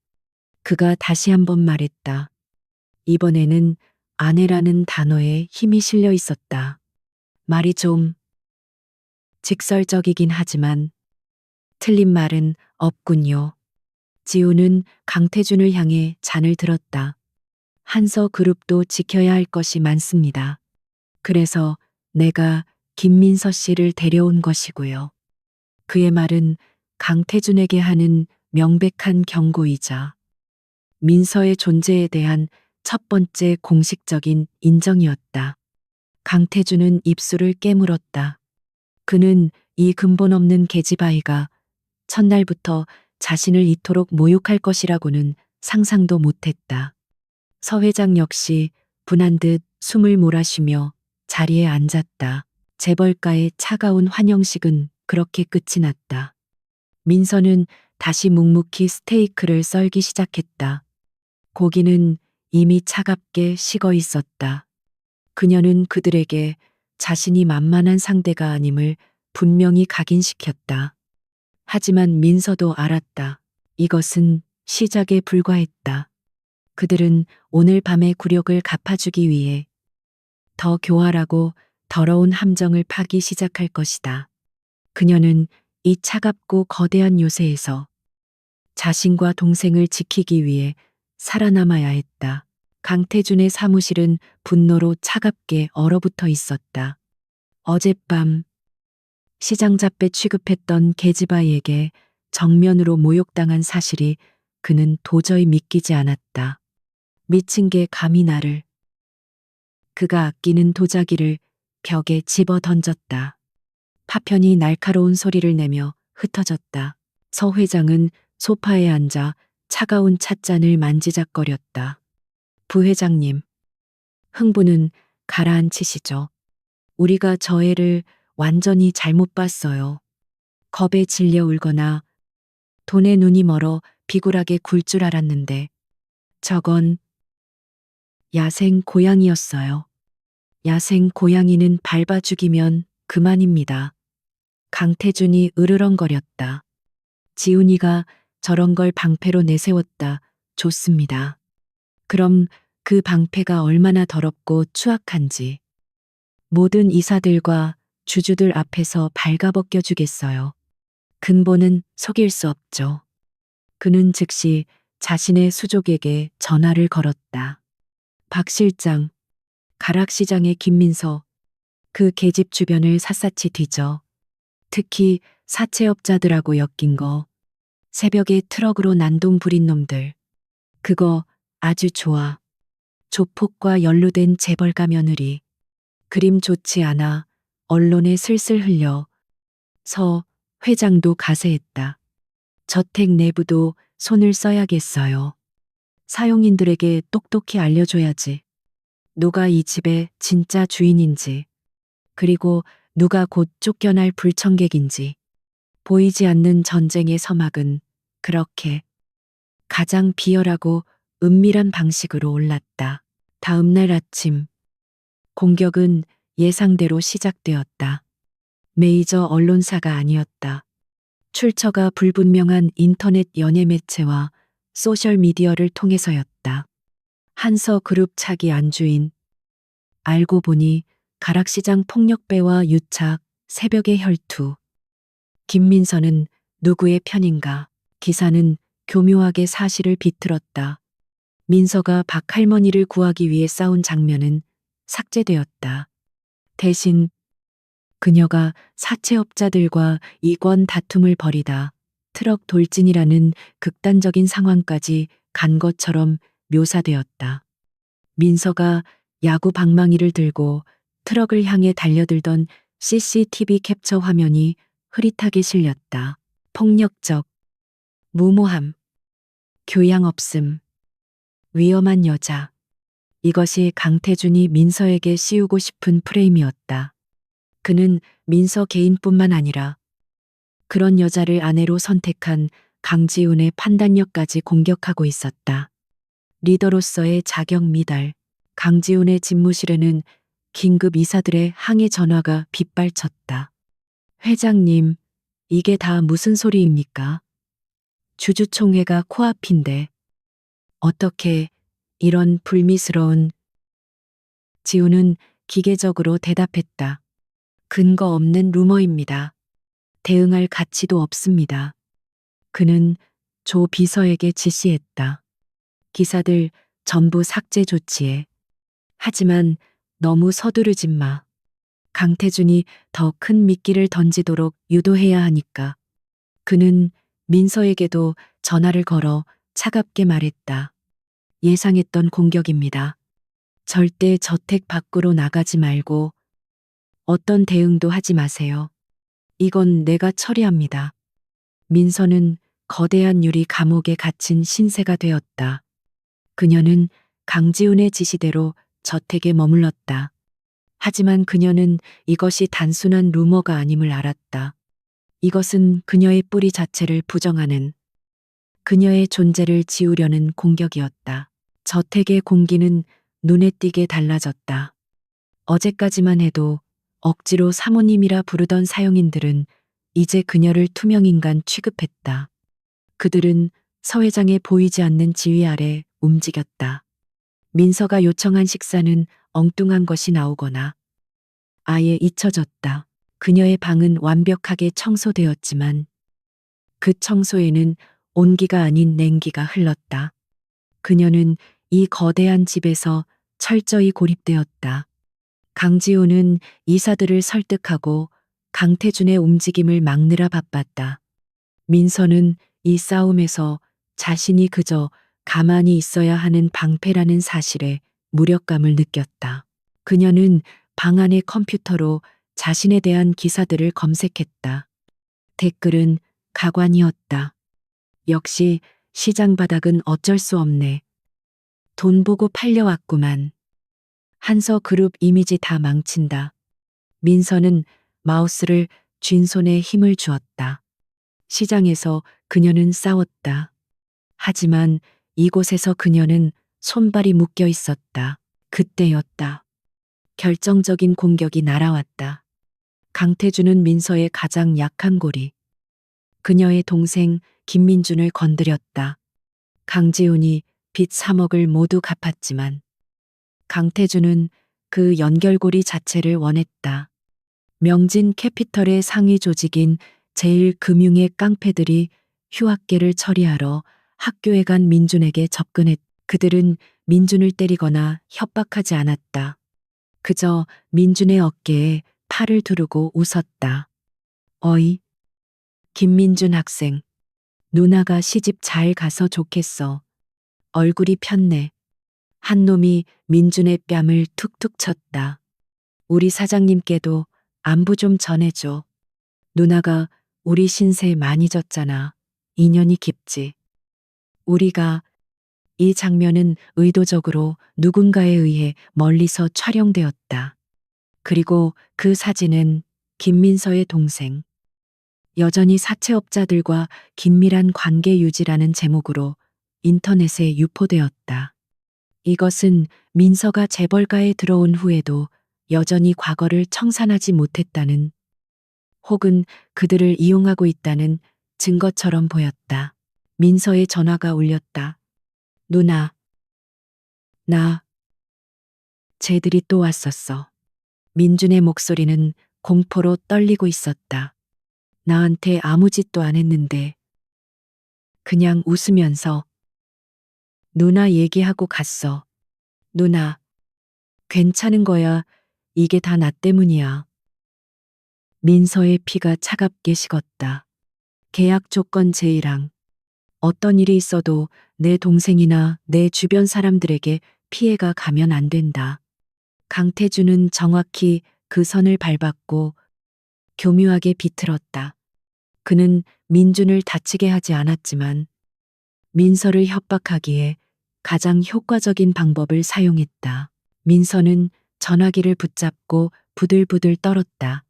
그가 다시 한번 말했다. 이번에는 아내라는 단어에 힘이 실려 있었다. 말이 좀 직설적이긴 하지만 틀린 말은 없군요. 지우는 강태준을 향해 잔을 들었다. 한서 그룹도 지켜야 할 것이 많습니다. 그래서 내가 김민서 씨를 데려온 것이고요. 그의 말은 강태준에게 하는 명백한 경고이자 민서의 존재에 대한 첫 번째 공식적인 인정이었다. 강태준은 입술을 깨물었다. 그는 이 근본 없는 계집아이가 첫날부터 자신을 이토록 모욕할 것이라고는 상상도 못했다. 서 회장 역시 분한 듯 숨을 몰아쉬며 자리에 앉았다. 재벌가의 차가운 환영식은 그렇게 끝이 났다. 민서는 다시 묵묵히 스테이크를 썰기 시작했다. 고기는 이미 차갑게 식어 있었다. 그녀는 그들에게 자신이 만만한 상대가 아님을 분명히 각인시켰다. 하지만 민서도 알았다. 이것은 시작에 불과했다. 그들은 오늘 밤의 굴욕을 갚아주기 위해 더 교활하고 더러운 함정을 파기 시작할 것이다. 그녀는 이 차갑고 거대한 요새에서 자신과 동생을 지키기 위해 살아남아야 했다. 강태준의 사무실은 분노로 차갑게 얼어붙어 있었다. 어젯밤 시장 잡배 취급했던 계집아이에게 정면으로 모욕당한 사실이 그는 도저히 믿기지 않았다. 미친 게 감히 나를. 그가 아끼는 도자기를 벽에 집어 던졌다. 파편이 날카로운 소리를 내며 흩어졌다. 서 회장은 소파에 앉아 차가운 찻잔을 만지작거렸다. 부회장님, 흥부는 가라앉히시죠. 우리가 저 애를 완전히 잘못 봤어요. 겁에 질려 울거나 돈에 눈이 멀어 비굴하게 굴 줄 알았는데 저건 야생 고양이였어요. 야생 고양이는 밟아 죽이면 그만입니다. 강태준이 으르렁거렸다. 지훈이가 저런 걸 방패로 내세웠다. 좋습니다. 그럼 그 방패가 얼마나 더럽고 추악한지 모든 이사들과 주주들 앞에서 발가벗겨 주겠어요. 근본은 속일 수 없죠. 그는 즉시 자신의 수족에게 전화를 걸었다. 박 실장, 가락시장의 김민서, 그 계집 주변을 샅샅이 뒤져 특히 사채업자들하고 엮인 거, 새벽에 트럭으로 난동 부린 놈들. 그거 아주 좋아. 조폭과 연루된 재벌가 며느리. 그림 좋지 않아 언론에 슬슬 흘려. 서 회장도 가세했다. 저택 내부도 손을 써야겠어요. 사용인들에게 똑똑히 알려줘야지. 누가 이 집의 진짜 주인인지, 그리고 누가 곧 쫓겨날 불청객인지. 보이지 않는 전쟁의 서막은 그렇게 가장 비열하고 은밀한 방식으로 올랐다. 다음 날 아침, 공격은 예상대로 시작되었다. 메이저 언론사가 아니었다. 출처가 불분명한 인터넷 연예 매체와 소셜미디어를 통해서였다. 한서그룹 차기 안주인. 알고 보니 가락시장 폭력배와 유착, 새벽의 혈투. 김민서는 누구의 편인가? 기사는 교묘하게 사실을 비틀었다. 민서가 박할머니를 구하기 위해 싸운 장면은 삭제되었다. 대신 그녀가 사채업자들과 이권 다툼을 벌이다 트럭 돌진이라는 극단적인 상황까지 간 것처럼 묘사되었다. 민서가 야구 방망이를 들고 트럭을 향해 달려들던 CCTV 캡처 화면이 흐릿하게 실렸다. 폭력적, 무모함, 교양 없음, 위험한 여자. 이것이 강태준이 민서에게 씌우고 싶은 프레임이었다. 그는 민서 개인뿐만 아니라 그런 여자를 아내로 선택한 강지훈의 판단력까지 공격하고 있었다. 리더로서의 자격 미달. 강지훈의 집무실에는 긴급 이사들의 항의 전화가 빗발쳤다. 회장님, 이게 다 무슨 소리입니까? 주주총회가 코앞인데 어떻게 이런 불미스러운. 지훈은 기계적으로 대답했다. 근거 없는 루머입니다. 대응할 가치도 없습니다. 그는 조 비서에게 지시했다. 기사들 전부 삭제 조치해. 하지만 너무 서두르지 마. 강태준이 더 큰 미끼를 던지도록 유도해야 하니까. 그는 민서에게도 전화를 걸어 차갑게 말했다. 예상했던 공격입니다. 절대 저택 밖으로 나가지 말고 어떤 대응도 하지 마세요. 이건 내가 처리합니다. 민서는 거대한 유리 감옥에 갇힌 신세가 되었다. 그녀는 강지훈의 지시대로 저택에 머물렀다. 하지만 그녀는 이것이 단순한 루머가 아님을 알았다. 이것은 그녀의 뿌리 자체를 부정하는, 그녀의 존재를 지우려는 공격이었다. 저택의 공기는 눈에 띄게 달라졌다. 어제까지만 해도 억지로 사모님이라 부르던 사용인들은 이제 그녀를 투명인간 취급했다. 그들은 서 회장의 보이지 않는 지휘 아래 움직였다. 민서가 요청한 식사는 엉뚱한 것이 나오거나 아예 잊혀졌다. 그녀의 방은 완벽하게 청소되었지만 그 청소에는 온기가 아닌 냉기가 흘렀다. 그녀는 이 거대한 집에서 철저히 고립되었다. 강지훈은 이사들을 설득하고 강태준의 움직임을 막느라 바빴다. 민서는 이 싸움에서 자신이 그저 가만히 있어야 하는 방패라는 사실에 무력감을 느꼈다. 그녀는 방 안의 컴퓨터로 자신에 대한 기사들을 검색했다. 댓글은 가관이었다. 역시 시장 바닥은 어쩔 수 없네. 돈 보고 팔려왔구만. 한서그룹 이미지 다 망친다. 민서는 마우스를 쥔 손에 힘을 주었다. 시장에서 그녀는 싸웠다. 하지만 이곳에서 그녀는 손발이 묶여 있었다. 그때였다. 결정적인 공격이 날아왔다. 강태준은 민서의 가장 약한 고리. 그녀의 동생 김민준을 건드렸다. 강지훈이 빚 3억을 모두 갚았지만 강태준은 그 연결고리 자체를 원했다. 명진 캐피털의 상위 조직인 제1금융의 깡패들이 휴학계를 처리하러 학교에 간 민준에게 접근했. 그들은 민준을 때리거나 협박하지 않았다. 그저 민준의 어깨에 팔을 두르고 웃었다. 어이, 김민준 학생. 누나가 시집 잘 가서 좋겠어. 얼굴이 폈네. 한 놈이 민준의 뺨을 툭툭 쳤다. 우리 사장님께도 안부 좀 전해줘. 누나가 우리 신세 많이 졌잖아. 인연이 깊지. 우리가. 이 장면은 의도적으로 누군가에 의해 멀리서 촬영되었다. 그리고 그 사진은 김민서의 동생. 여전히 사채업자들과 긴밀한 관계 유지라는 제목으로 인터넷에 유포되었다. 이것은 민서가 재벌가에 들어온 후에도 여전히 과거를 청산하지 못했다는 혹은 그들을 이용하고 있다는 증거처럼 보였다. 민서의 전화가 울렸다. 누나, 나, 쟤들이 또 왔었어. 민준의 목소리는 공포로 떨리고 있었다. 나한테 아무 짓도 안 했는데 그냥 웃으면서 누나 얘기하고 갔어. 누나, 괜찮은 거야. 이게 다 나 때문이야. 민서의 피가 차갑게 식었다. 계약 조건 제의랑 어떤 일이 있어도 내 동생이나 내 주변 사람들에게 피해가 가면 안 된다. 강태준은 정확히 그 선을 밟았고 교묘하게 비틀었다. 그는 민준을 다치게 하지 않았지만 민서를 협박하기에 가장 효과적인 방법을 사용했다. 민서는 전화기를 붙잡고 부들부들 떨었다.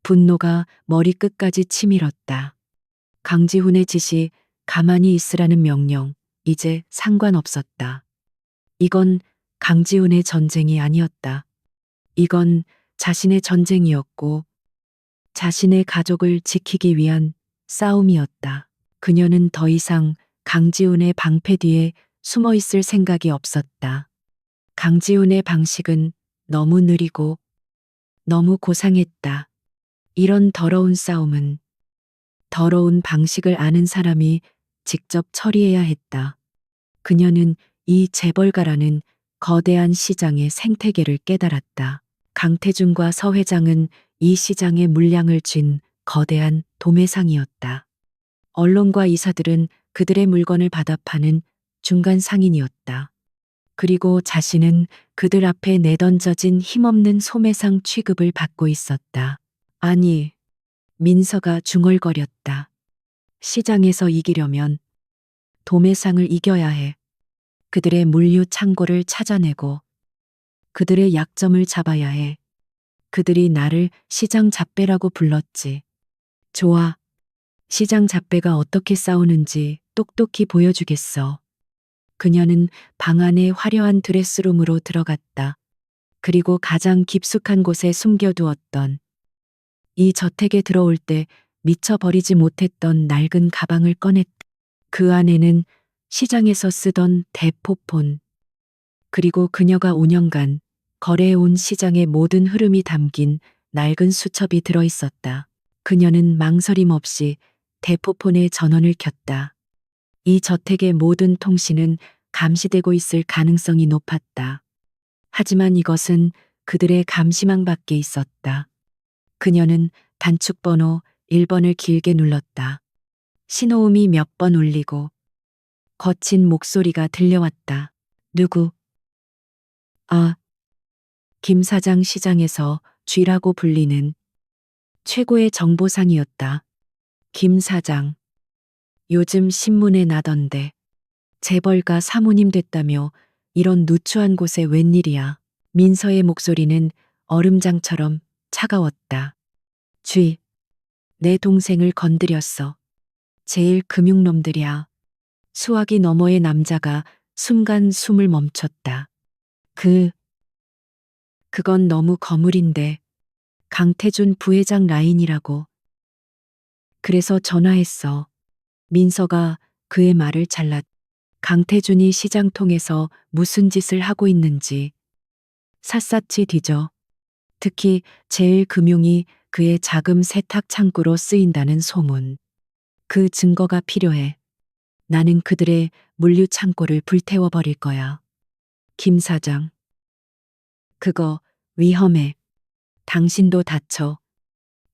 분노가 머리끝까지 치밀었다. 강지훈의 지시, 가만히 있으라는 명령, 이제 상관없었다. 이건 강지훈의 전쟁이 아니었다. 이건 자신의 전쟁이었고 자신의 가족을 지키기 위한 싸움이었다. 그녀는 더 이상 강지훈의 방패 뒤에 숨어 있을 생각이 없었다. 강지훈의 방식은 너무 느리고 너무 고상했다. 이런 더러운 싸움은 더러운 방식을 아는 사람이 직접 처리해야 했다. 그녀는 이 재벌가라는 거대한 시장의 생태계를 깨달았다. 강태준과 서 회장은 이 시장의 물량을 쥔 거대한 도매상이었다. 언론과 이사들은 그들의 물건을 받아 파는 중간 상인이었다. 그리고 자신은 그들 앞에 내던져진 힘없는 소매상 취급을 받고 있었다. 아니, 민서가 중얼거렸다. 시장에서 이기려면 도매상을 이겨야 해. 그들의 물류 창고를 찾아내고 그들의 약점을 잡아야 해. 그들이 나를 시장 잡배라고 불렀지. 좋아. 시장 잡배가 어떻게 싸우는지 똑똑히 보여주겠어. 그녀는 방 안의 화려한 드레스룸으로 들어갔다. 그리고 가장 깊숙한 곳에 숨겨두었던 이 저택에 들어올 때 미쳐버리지 못했던 낡은 가방을 꺼냈다. 그 안에는 시장에서 쓰던 대포폰, 그리고 그녀가 5년간 거래해온 시장의 모든 흐름이 담긴 낡은 수첩이 들어 있었다. 그녀는 망설임 없이 대포폰에 전원을 켰다. 이 저택의 모든 통신은 감시되고 있을 가능성이 높았다. 하지만 이것은 그들의 감시망 밖에 있었다. 그녀는 단축번호 1번을 길게 눌렀다. 신호음이 몇 번 울리고 거친 목소리가 들려왔다. 누구? 아, 김 사장, 시장에서 쥐라고 불리는 최고의 정보상이었다. 김 사장. 요즘 신문에 나던데 재벌가 사모님 됐다며 이런 누추한 곳에 웬일이야. 민서의 목소리는 얼음장처럼 차가웠다. 쥐, 내 동생을 건드렸어. 제일 금융놈들이야. 수화기 너머의 남자가 순간 숨을 멈췄다. 그건 너무 거물인데. 강태준 부회장 라인이라고. 그래서 전화했어. 민서가 그의 말을 잘랐. 강태준이 시장통에서 무슨 짓을 하고 있는지 샅샅이 뒤져. 특히 제일금융이 그의 자금 세탁 창구로 쓰인다는 소문. 그 증거가 필요해. 나는 그들의 물류 창고를 불태워버릴 거야. 김 사장. 그거 위험해. 당신도 다쳐.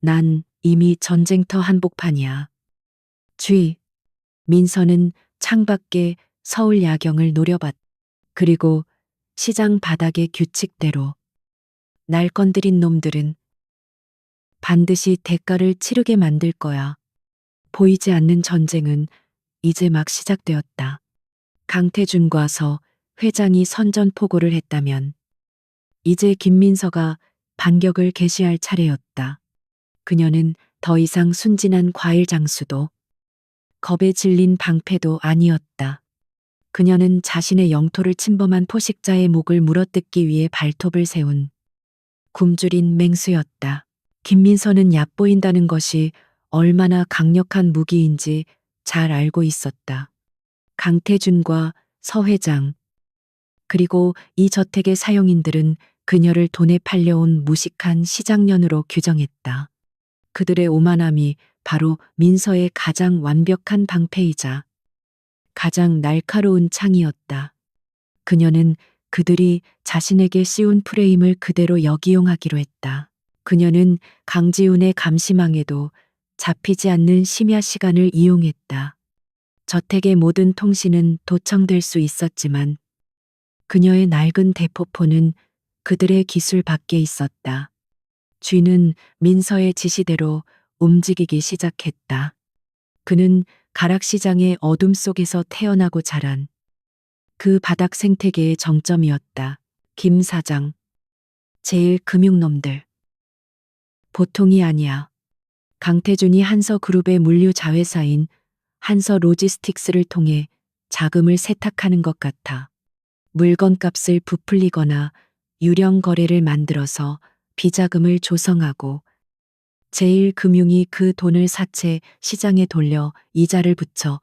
난 이미 전쟁터 한복판이야. 쥐. 민서는 창밖에 서울 야경을 노려봤. 그리고 시장 바닥의 규칙대로 날 건드린 놈들은 반드시 대가를 치르게 만들 거야. 보이지 않는 전쟁은 이제 막 시작되었다. 강태준과 서 회장이 선전포고를 했다면 이제 김민서가 반격을 개시할 차례였다. 그녀는 더 이상 순진한 과일 장수도 겁에 질린 방패도 아니었다. 그녀는 자신의 영토를 침범한 포식자의 목을 물어뜯기 위해 발톱을 세운 굶주린 맹수였다. 김민서는 얕보인다는 것이 얼마나 강력한 무기인지 잘 알고 있었다. 강태준과 서 회장, 그리고 이 저택의 사용인들은 그녀를 돈에 팔려온 무식한 시장년으로 규정했다. 그들의 오만함이 바로 민서의 가장 완벽한 방패이자 가장 날카로운 창이었다. 그녀는 그들이 자신에게 씌운 프레임을 그대로 역이용하기로 했다. 그녀는 강지훈의 감시망에도 잡히지 않는 심야 시간을 이용했다. 저택의 모든 통신은 도청될 수 있었지만 그녀의 낡은 대포폰은 그들의 기술 밖에 있었다. 쥐는 민서의 지시대로 움직이기 시작했다. 그는 가락시장의 어둠 속에서 태어나고 자란 그 바닥 생태계의 정점이었다. 김 사장, 제일 금융놈들. 보통이 아니야. 강태준이 한서그룹의 물류 자회사인 한서로지스틱스를 통해 자금을 세탁하는 것 같아. 물건값을 부풀리거나 유령 거래를 만들어서 비자금을 조성하고 제1금융이 그 돈을 사채 시장에 돌려 이자를 붙여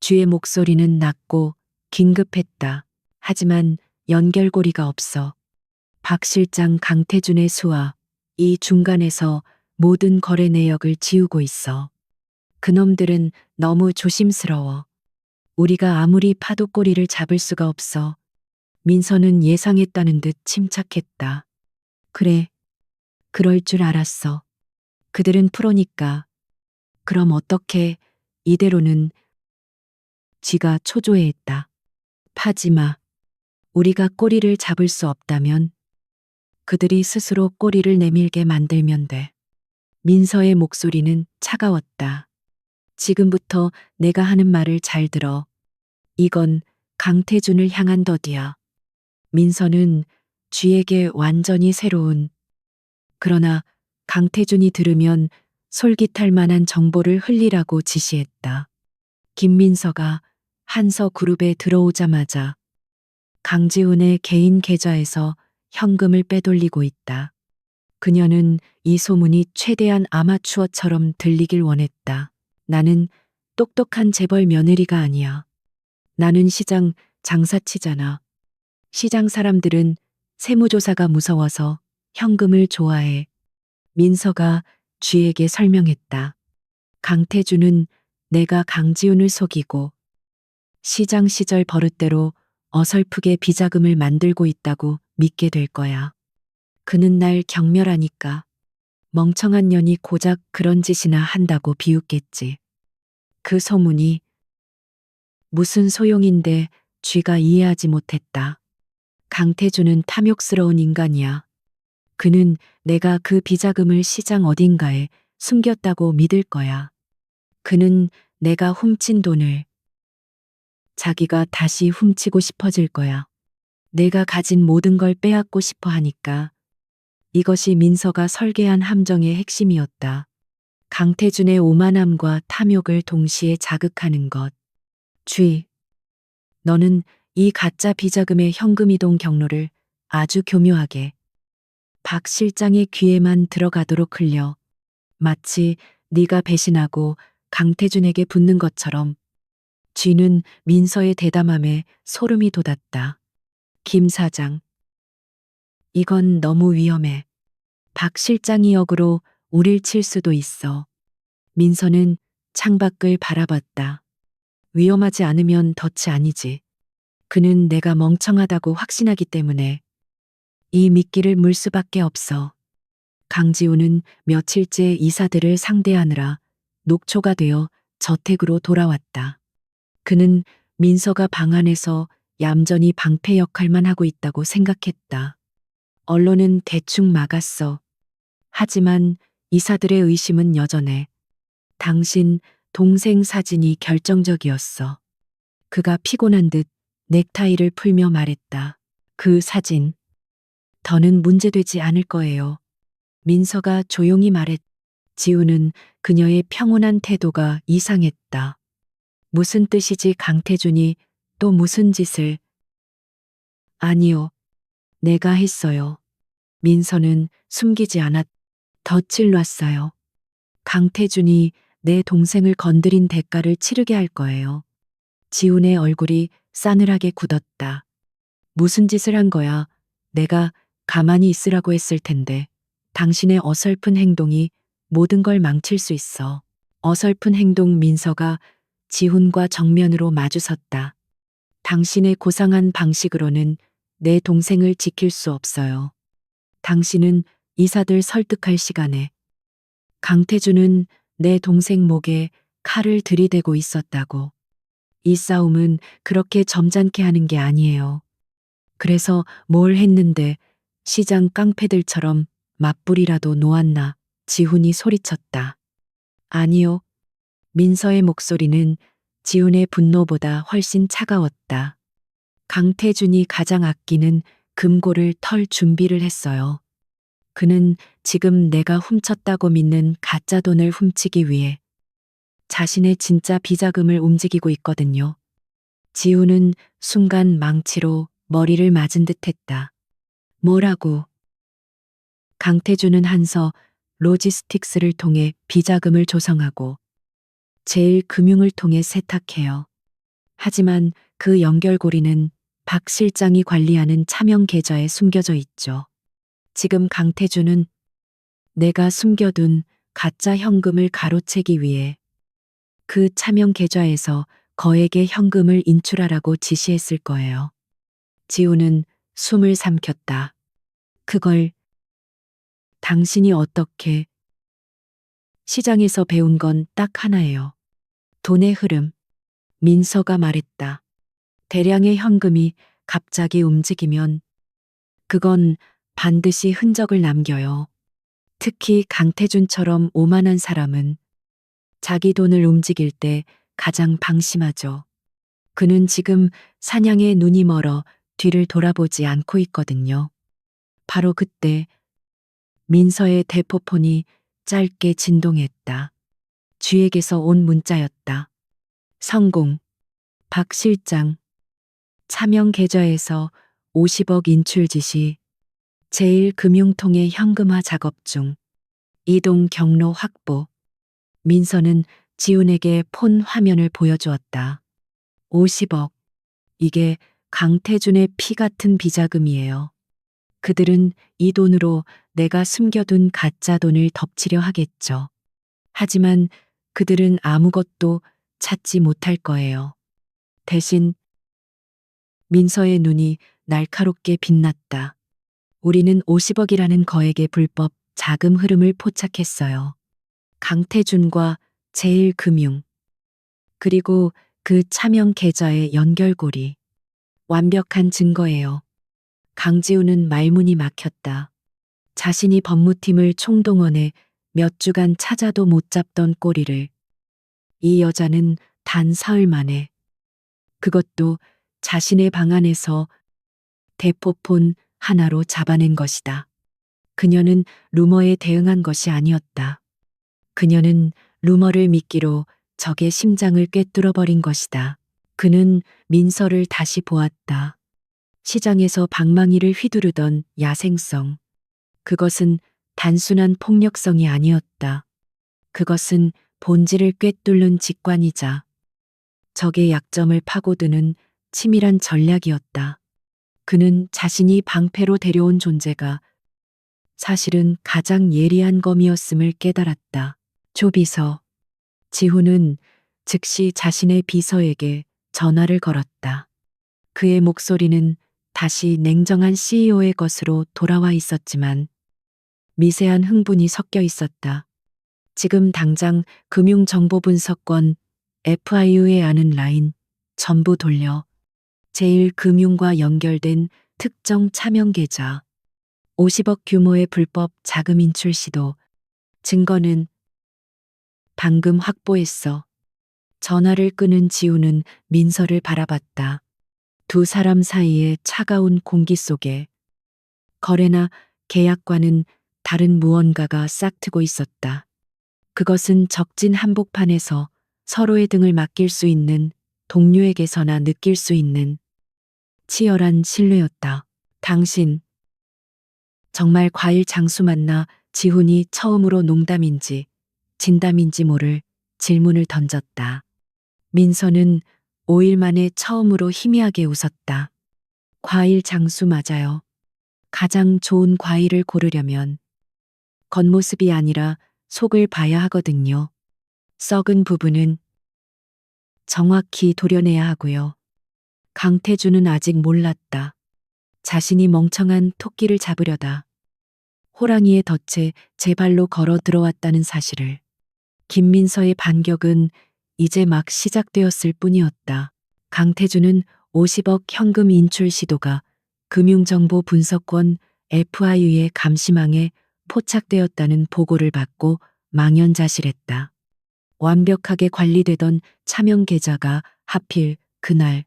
쥐의 목소리는 낮고 긴급했다. 하지만 연결고리가 없어. 박 실장 강태준의 수와 이 중간에서 모든 거래 내역을 지우고 있어. 그놈들은 너무 조심스러워. 우리가 아무리 파도 꼬리를 잡을 수가 없어. 민서는 예상했다는 듯 침착했다. 그래, 그럴 줄 알았어. 그들은 프로니까. 그럼 어떻게, 이대로는. 쥐가 초조해했다. 파지마. 우리가 꼬리를 잡을 수 없다면 그들이 스스로 꼬리를 내밀게 만들면 돼. 민서의 목소리는 차가웠다. 지금부터 내가 하는 말을 잘 들어. 이건 강태준을 향한 덫이야. 민서는 쥐에게 완전히 새로운, 그러나 강태준이 들으면 솔깃할 만한 정보를 흘리라고 지시했다. 김민서가 한서그룹에 들어오자마자 강지훈의 개인 계좌에서 현금을 빼돌리고 있다. 그녀는 이 소문이 최대한 아마추어처럼 들리길 원했다. 나는 똑똑한 재벌 며느리가 아니야. 나는 시장 장사치잖아. 시장 사람들은 세무조사가 무서워서 현금을 좋아해. 민서가 쥐에게 설명했다. 강태준은 내가 강지훈을 속이고 시장 시절 버릇대로 어설프게 비자금을 만들고 있다고 믿게 될 거야. 그는 날 경멸하니까 멍청한 년이 고작 그런 짓이나 한다고 비웃겠지. 그 소문이 무슨 소용인데 쥐가 이해하지 못했다. 강태준은 탐욕스러운 인간이야. 그는 내가 그 비자금을 시장 어딘가에 숨겼다고 믿을 거야. 그는 내가 훔친 돈을 자기가 다시 훔치고 싶어질 거야. 내가 가진 모든 걸 빼앗고 싶어 하니까. 이것이 민서가 설계한 함정의 핵심이었다. 강태준의 오만함과 탐욕을 동시에 자극하는 것. 쥐, 너는 이 가짜 비자금의 현금 이동 경로를 아주 교묘하게 박 실장의 귀에만 들어가도록 흘려 마치 네가 배신하고 강태준에게 붙는 것처럼. 쥐는 민서의 대담함에 소름이 돋았다. 김 사장, 이건 너무 위험해. 박 실장이 역으로 우릴 칠 수도 있어. 민서는 창밖을 바라봤다. 위험하지 않으면 덫이 아니지. 그는 내가 멍청하다고 확신하기 때문에 이 미끼를 물 수밖에 없어. 강지우는 며칠째 이사들을 상대하느라 녹초가 되어 저택으로 돌아왔다. 그는 민서가 방 안에서 얌전히 방패 역할만 하고 있다고 생각했다. 언론은 대충 막았어. 하지만 이사들의 의심은 여전해. 당신 동생 사진이 결정적이었어. 그가 피곤한 듯 넥타이를 풀며 말했다. 그 사진. 더는 문제되지 않을 거예요. 민서가 조용히 말했. 지우는 그녀의 평온한 태도가 이상했다. 무슨 뜻이지 강태준이 또 무슨 짓을. 아니요. 내가 했어요. 민서는 숨기지 않았. 덫을 놨어요. 강태준이 내 동생을 건드린 대가를 치르게 할 거예요. 지훈의 얼굴이 싸늘하게 굳었다. 무슨 짓을 한 거야? 내가 가만히 있으라고 했을 텐데. 당신의 어설픈 행동이 모든 걸 망칠 수 있어. 어설픈 행동. 민서가 지훈과 정면으로 마주섰다. 당신의 고상한 방식으로는 내 동생을 지킬 수 없어요. 당신은 이사들 설득할 시간에 강태준은 내 동생 목에 칼을 들이대고 있었다고. 이 싸움은 그렇게 점잖게 하는 게 아니에요. 그래서 뭘 했는데 시장 깡패들처럼 맞불이라도 놓았나? 지훈이 소리쳤다. 아니요. 민서의 목소리는 지훈의 분노보다 훨씬 차가웠다. 강태준이 가장 아끼는 금고를 털 준비를 했어요. 그는 지금 내가 훔쳤다고 믿는 가짜 돈을 훔치기 위해 자신의 진짜 비자금을 움직이고 있거든요. 지훈은 순간 망치로 머리를 맞은 듯 했다. 뭐라고? 강태준은 한서 로지스틱스를 통해 비자금을 조성하고 제일금융을 통해 세탁해요. 하지만 그 연결고리는 박 실장이 관리하는 차명 계좌에 숨겨져 있죠. 지금 강태준은 내가 숨겨둔 가짜 현금을 가로채기 위해 그 차명 계좌에서 거액의 현금을 인출하라고 지시했을 거예요. 지우는 숨을 삼켰다. 그걸 당신이 어떻게? 시장에서 배운 건 딱 하나예요. 돈의 흐름. 민서가 말했다. 대량의 현금이 갑자기 움직이면 그건 반드시 흔적을 남겨요. 특히 강태준처럼 오만한 사람은 자기 돈을 움직일 때 가장 방심하죠. 그는 지금 사냥에 눈이 멀어 뒤를 돌아보지 않고 있거든요. 바로 그때 민서의 대포폰이 짧게 진동했다. 쥐에게서 온 문자였다. 성공. 박 실장. 차명 계좌에서 50억 인출 지시. 제일금융통의 현금화 작업 중. 이동 경로 확보. 민서는 지훈에게 폰 화면을 보여주었다. 50억. 이게 강태준의 피 같은 비자금이에요. 그들은 이 돈으로 내가 숨겨둔 가짜 돈을 덮치려 하겠죠. 하지만 그들은 아무것도 찾지 못할 거예요. 대신 민서의 눈이 날카롭게 빛났다. 우리는 50억이라는 거액의 불법 자금 흐름을 포착했어요. 강태준과 제일금융, 그리고 그 차명 계좌의 연결고리. 완벽한 증거예요. 강지우는 말문이 막혔다. 자신이 법무팀을 총동원해 몇 주간 찾아도 못 잡던 꼬리를 이 여자는 단 사흘 만에, 그것도 자신의 방 안에서 대포폰 하나로 잡아낸 것이다. 그녀는 루머에 대응한 것이 아니었다. 그녀는 루머를 미끼로 적의 심장을 꿰뚫어버린 것이다. 그는 민서를 다시 보았다. 시장에서 방망이를 휘두르던 야생성. 그것은 단순한 폭력성이 아니었다. 그것은 본질을 꿰뚫는 직관이자 적의 약점을 파고드는 치밀한 전략이었다. 그는 자신이 방패로 데려온 존재가 사실은 가장 예리한 검이었음을 깨달았다. 조비서. 지훈은 즉시 자신의 비서에게 전화를 걸었다. 그의 목소리는 다시 냉정한 CEO의 것으로 돌아와 있었지만 미세한 흥분이 섞여 있었다. 지금 당장 금융정보분석권 FIU에 아는 라인 전부 돌려. 제일금융과 연결된 특정 차명 계좌. 50억 규모의 불법 자금 인출 시도. 증거는 방금 확보했어. 전화를 끄는 지우는 민서를 바라봤다. 두 사람 사이의 차가운 공기 속에 거래나 계약과는 다른 무언가가 싹트고 있었다. 그것은 적진 한복판에서 서로의 등을 맡길 수 있는 동료에게서나 느낄 수 있는 치열한 신뢰였다. 당신. 정말 과일 장수 맞나 지훈이 처음으로 농담인지 진담인지 모를 질문을 던졌다. 민서는 5일 만에 처음으로 희미하게 웃었다. 과일 장수 맞아요. 가장 좋은 과일을 고르려면 겉모습이 아니라 속을 봐야 하거든요. 썩은 부분은 정확히 도려내야 하고요. 강태주는 아직 몰랐다. 자신이 멍청한 토끼를 잡으려다 호랑이의 덫에 제 발로 걸어 들어왔다는 사실을. 김민서의 반격은 이제 막 시작되었을 뿐이었다. 강태주는 50억 현금 인출 시도가 금융정보분석원 FIU의 감시망에 포착되었다는 보고를 받고 망연자실했다. 완벽하게 관리되던 차명 계좌가 하필 그날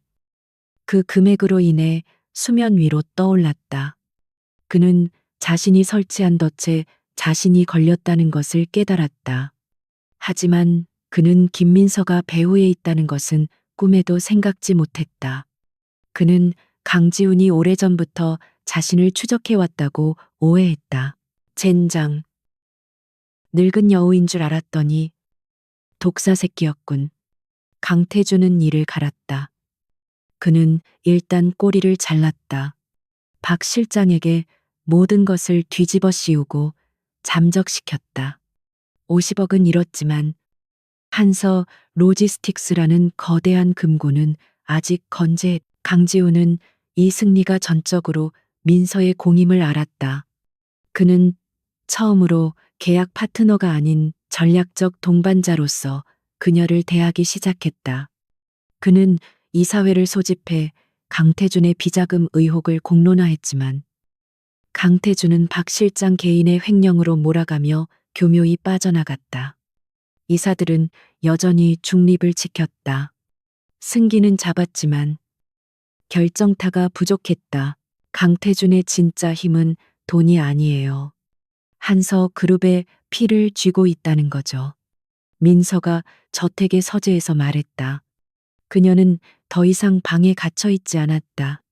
그 금액으로 인해 수면 위로 떠올랐다. 그는 자신이 설치한 덫에 자신이 걸렸다는 것을 깨달았다. 하지만 그는 김민서가 배후에 있다는 것은 꿈에도 생각지 못했다. 그는 강지훈이 오래전부터 자신을 추적해왔다고 오해했다. 젠장. 늙은 여우인 줄 알았더니 독사 새끼였군. 강태주는 이를 갈았다. 그는 일단 꼬리를 잘랐다. 박 실장에게 모든 것을 뒤집어 씌우고 잠적시켰다. 50억은 잃었지만 한서 로지스틱스라는 거대한 금고는 아직 건재했다. 강지우는 이 승리가 전적으로 민서의 공임을 알았다. 그는 처음으로 계약 파트너가 아닌 전략적 동반자로서 그녀를 대하기 시작했다. 그는 이사회를 소집해 강태준의 비자금 의혹을 공론화했지만 강태준은 박 실장 개인의 횡령으로 몰아가며 교묘히 빠져나갔다. 이사들은 여전히 중립을 지켰다. 승기는 잡았지만 결정타가 부족했다. 강태준의 진짜 힘은 돈이 아니에요. 한서 그룹의 피를 쥐고 있다는 거죠. 민서가 저택의 서재에서 말했다. 그녀는 더 이상 방에 갇혀 있지 않았다.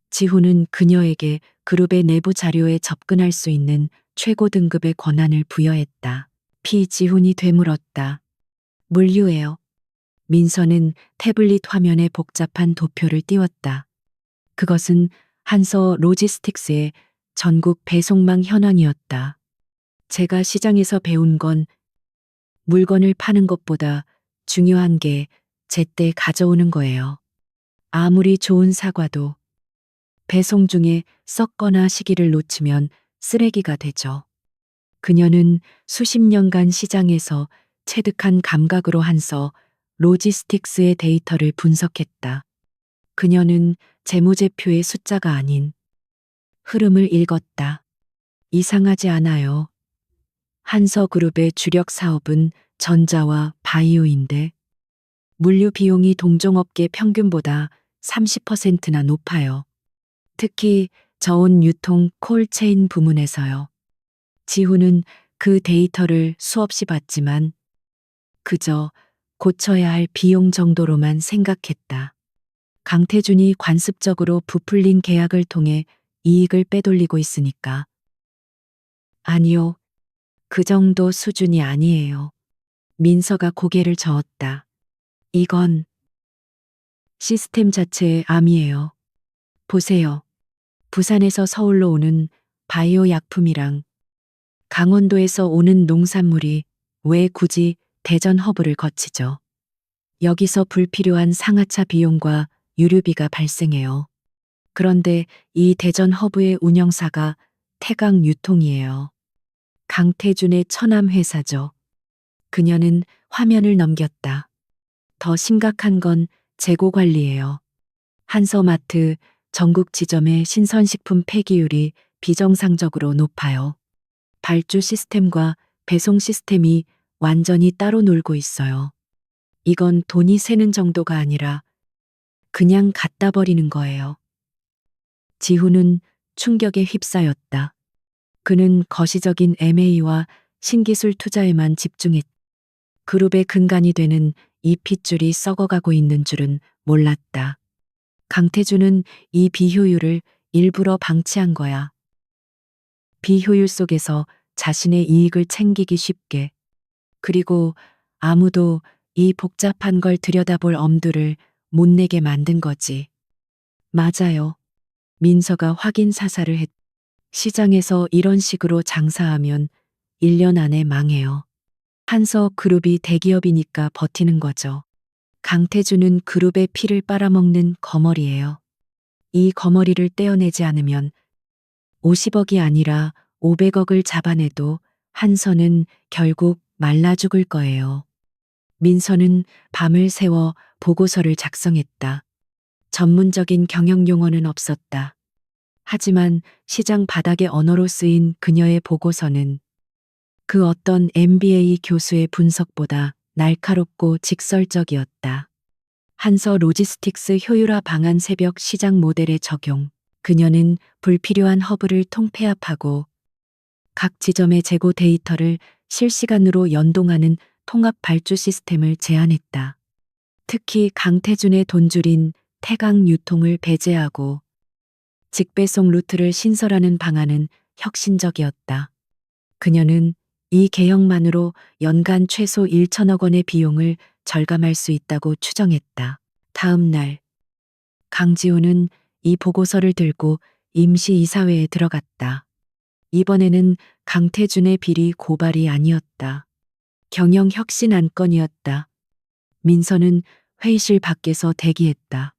지훈은 그녀에게 그룹의 내부 자료에 접근할 수 있는 최고 등급의 권한을 부여했다. 피지훈이 되물었다. 물류예요. 민서는 태블릿 화면에 복잡한 도표를 띄웠다. 그것은 한서 로지스틱스의 전국 배송망 현황이었다. 제가 시장에서 배운 건 물건을 파는 것보다 중요한 게 제때 가져오는 거예요. 아무리 좋은 사과도 배송 중에 썩거나 시기를 놓치면 쓰레기가 되죠. 그녀는 수십 년간 시장에서 체득한 감각으로 한서 로지스틱스의 데이터를 분석했다. 그녀는 재무제표의 숫자가 아닌 흐름을 읽었다. 이상하지 않아요. 한서그룹의 주력 사업은 전자와 바이오인데 물류 비용이 동종업계 평균보다 30%나 높아요. 특히 저온 유통 콜체인 부문에서요. 지훈은 그 데이터를 수없이 봤지만 그저 고쳐야 할 비용 정도로만 생각했다. 강태준이 관습적으로 부풀린 계약을 통해 이익을 빼돌리고 있으니까. 아니요. 그 정도 수준이 아니에요. 민서가 고개를 저었다. 이건 시스템 자체의 암이에요. 보세요. 부산에서 서울로 오는 바이오 약품이랑 강원도에서 오는 농산물이 왜 굳이 대전 허브를 거치죠? 여기서 불필요한 상하차 비용과 유류비가 발생해요. 그런데 이 대전 허브의 운영사가 태강 유통이에요. 강태준의 처남 회사죠. 그녀는 화면을 넘겼다. 더 심각한 건 재고 관리예요. 한서마트 전국 지점의 신선식품 폐기율이 비정상적으로 높아요. 발주 시스템과 배송 시스템이 완전히 따로 놀고 있어요. 이건 돈이 새는 정도가 아니라 그냥 갖다 버리는 거예요. 지훈은 충격에 휩싸였다. 그는 거시적인 M&A와 신기술 투자에만 집중했다. 그룹의 근간이 되는 이 핏줄이 썩어가고 있는 줄은 몰랐다. 강태준은 이 비효율을 일부러 방치한 거야. 비효율 속에서 자신의 이익을 챙기기 쉽게. 그리고 아무도 이 복잡한 걸 들여다볼 엄두를 못 내게 만든 거지. 맞아요. 민서가 확인 사살을 했. 시장에서 이런 식으로 장사하면 1년 안에 망해요. 한서 그룹이 대기업이니까 버티는 거죠. 강태주는 그룹의 피를 빨아먹는 거머리예요. 이 거머리를 떼어내지 않으면 50억이 아니라 500억을 잡아내도 한서는 결국 말라 죽을 거예요. 민서는 밤을 새워 보고서를 작성했다. 전문적인 경영 용어는 없었다. 하지만 시장 바닥의 언어로 쓰인 그녀의 보고서는 그 어떤 MBA 교수의 분석보다 날카롭고 직설적이었다. 한서 로지스틱스 효율화 방안 새벽 시장 모델의 적용. 그녀는 불필요한 허브를 통폐합하고 각 지점의 재고 데이터를 실시간으로 연동하는 통합 발주 시스템을 제안했다. 특히 강태준의 돈줄인 태강 유통을 배제하고 직배송 루트를 신설하는 방안은 혁신적이었다. 그녀는 이 개혁만으로 연간 최소 1천억 원의 비용을 절감할 수 있다고 추정했다. 다음 날 강지호는 이 보고서를 들고 임시이사회에 들어갔다. 이번에는 강태준의 비리 고발이 아니었다. 경영 혁신 안건이었다. 민서는 회의실 밖에서 대기했다.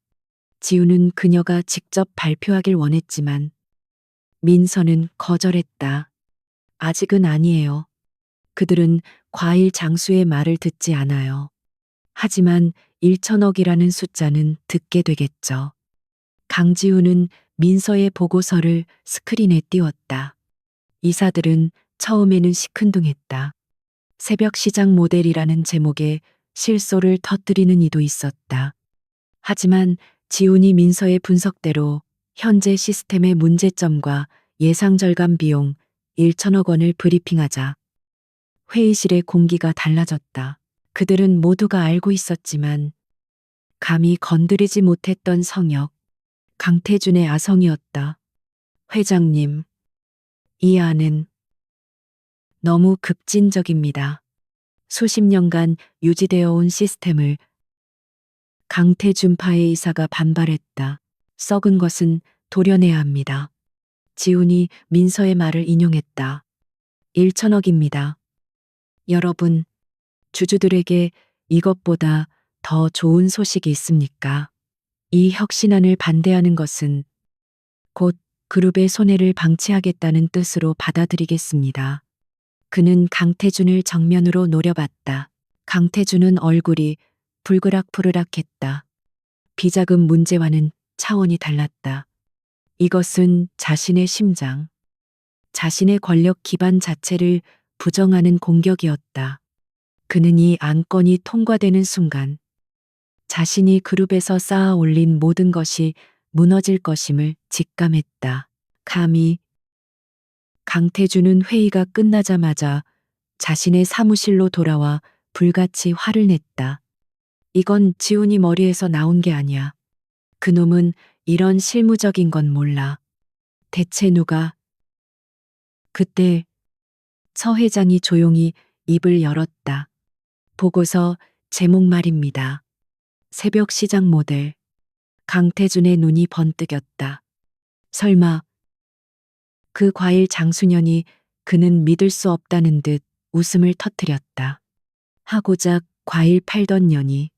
지우는 그녀가 직접 발표하길 원했지만 민서는 거절했다. 아직은 아니에요. 그들은 과일 장수의 말을 듣지 않아요. 하지만 1천억이라는 숫자는 듣게 되겠죠. 강지우는 민서의 보고서를 스크린에 띄웠다. 이사들은 처음에는 시큰둥했다. 새벽 시장 모델이라는 제목에 실소를 터뜨리는 이도 있었다. 하지만 지훈이 민서의 분석대로 현재 시스템의 문제점과 예상 절감 비용 1천억 원을 브리핑하자 회의실의 공기가 달라졌다. 그들은 모두가 알고 있었지만 감히 건드리지 못했던 성역, 강태준의 아성이었다. 회장님, 이 안은 너무 급진적입니다. 수십 년간 유지되어 온 시스템을 강태준파의 이사가 반발했다. 썩은 것은 도려내야 합니다. 지훈이 민서의 말을 인용했다. 1천억입니다. 여러분, 주주들에게 이것보다 더 좋은 소식이 있습니까? 이 혁신안을 반대하는 것은 곧 그룹의 손해를 방치하겠다는 뜻으로 받아들이겠습니다. 그는 강태준을 정면으로 노려봤다. 강태준은 얼굴이 불그락부르락했다. 비자금 문제와는 차원이 달랐다. 이것은 자신의 심장, 자신의 권력 기반 자체를 부정하는 공격이었다. 그는 이 안건이 통과되는 순간 자신이 그룹에서 쌓아 올린 모든 것이 무너질 것임을 직감했다. 감히 강태준은 회의가 끝나자마자 자신의 사무실로 돌아와 불같이 화를 냈다. 이건 지훈이 머리에서 나온 게 아니야. 그놈은 이런 실무적인 건 몰라. 대체 누가? 그때 서 회장이 조용히 입을 열었다. 보고서 제목 말입니다. 새벽 시장 모델. 강태준의 눈이 번뜩였다. 설마 그 과일 장수년이 그는 믿을 수 없다는 듯 웃음을 터뜨렸다. 하고작 과일 팔던 년이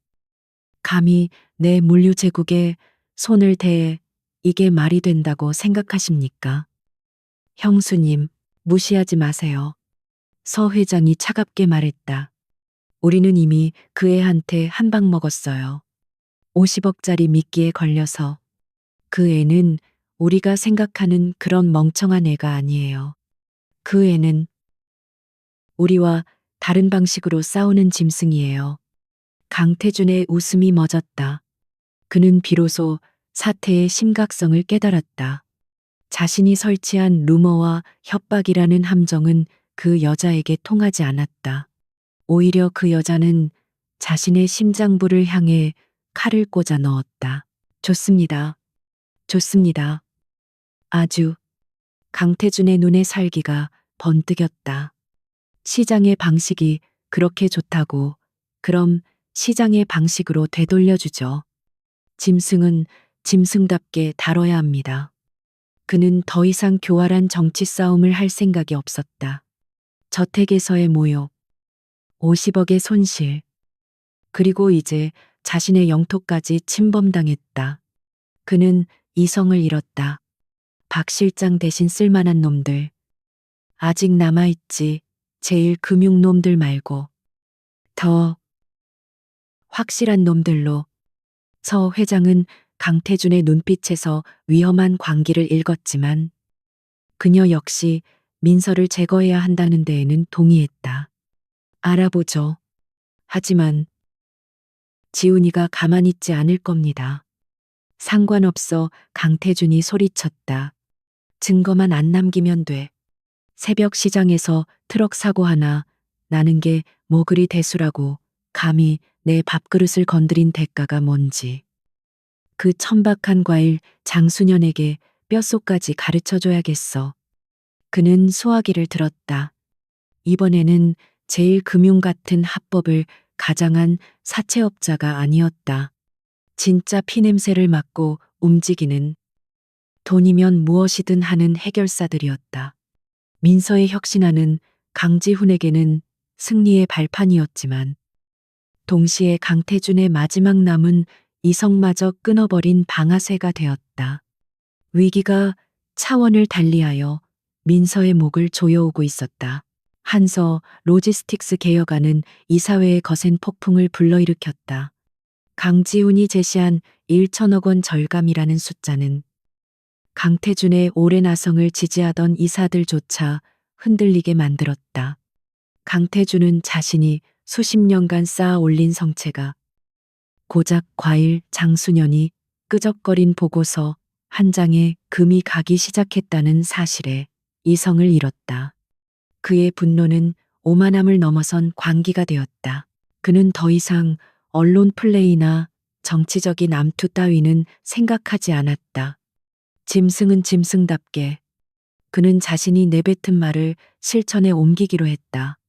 감히 내 물류 제국에 손을 대 이게 말이 된다고 생각하십니까? 형수님, 무시하지 마세요. 서 회장이 차갑게 말했다. 우리는 이미 그 애한테 한 방 먹었어요. 50억짜리 미끼에 걸려서. 그 애는 우리가 생각하는 그런 멍청한 애가 아니에요. 그 애는 우리와 다른 방식으로 싸우는 짐승이에요. 강태준의 웃음이 멎었다. 그는 비로소 사태의 심각성을 깨달았다. 자신이 설치한 루머와 협박이라는 함정은 그 여자에게 통하지 않았다. 오히려 그 여자는 자신의 심장부를 향해 칼을 꽂아 넣었다. 좋습니다. 좋습니다. 아주 강태준의 눈에 살기가 번뜩였다. 시장의 방식이 그렇게 좋다고, 그럼 시장의 방식으로 되돌려주죠. 짐승은 짐승답게 다뤄야 합니다. 그는 더 이상 교활한 정치 싸움을 할 생각이 없었다. 저택에서의 모욕, 50억의 손실, 그리고 이제 자신의 영토까지 침범당했다. 그는 이성을 잃었다. 박 실장 대신 쓸만한 놈들, 아직 남아있지, 제일 금융놈들 말고 더 확실한 놈들로. 서 회장은 강태준의 눈빛에서 위험한 광기를 읽었지만 그녀 역시 민서를 제거해야 한다는 데에는 동의했다. 알아보죠. 하지만 지훈이가 가만히 있지 않을 겁니다. 상관없어, 강태준이 소리쳤다. 증거만 안 남기면 돼. 새벽 시장에서 트럭 사고 하나 나는 게 뭐 그리 대수라고. 감히 내 밥그릇을 건드린 대가가 뭔지. 그 천박한 과일 장수년에게 뼛속까지 가르쳐줘야겠어. 그는 소화기를 들었다. 이번에는 제일 금융 같은 합법을 가장한 사채업자가 아니었다. 진짜 피냄새를 맡고 움직이는, 돈이면 무엇이든 하는 해결사들이었다. 민서의 혁신하는 강지훈에게는 승리의 발판이었지만 동시에 강태준의 마지막 남은 이성마저 끊어버린 방아쇠가 되었다. 위기가 차원을 달리하여 민서의 목을 조여오고 있었다. 한서 로지스틱스 개혁안은 이사회의 거센 폭풍을 불러일으켰다. 강지훈이 제시한 1천억 원 절감이라는 숫자는 강태준의 오랜 아성을 지지하던 이사들조차 흔들리게 만들었다. 강태준은 자신이 수십 년간 쌓아 올린 성체가 고작 과일 장수년이 끄적거린 보고서 한 장에 금이 가기 시작했다는 사실에 이성을 잃었다. 그의 분노는 오만함을 넘어선 광기가 되었다. 그는 더 이상 언론 플레이나 정치적인 암투 따위는 생각하지 않았다. 짐승은 짐승답게. 그는 자신이 내뱉은 말을 실천에 옮기기로 했다.